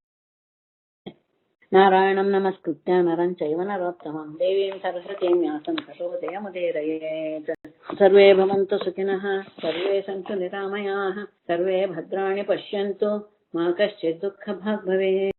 ನಾರಾಯಣಂ ನಮಸ್ಕೃತ್ಯ ನರಂ ಚೈವ ನರೋತ್ತಮಂ ದೇವೀಂ ಸರಸ್ವತೀಂ ವ್ಯಾಸಂ ತತೋ ಜಯಮುದೀರಯೇತ್. ಸರ್ವೇ ಭವಂತು ಸುಖಿನಃ, ಸರ್ವೇ ಸಂತು ನಿರಾಮಯಾಃ, ಸರ್ವೇ ಭದ್ರಾಣಿ ಪಶ್ಯಂತು, ಮಾ ಕಶ್ಚಿತ್ ದುಃಖಭಾಗ್ ಭವೇತ್.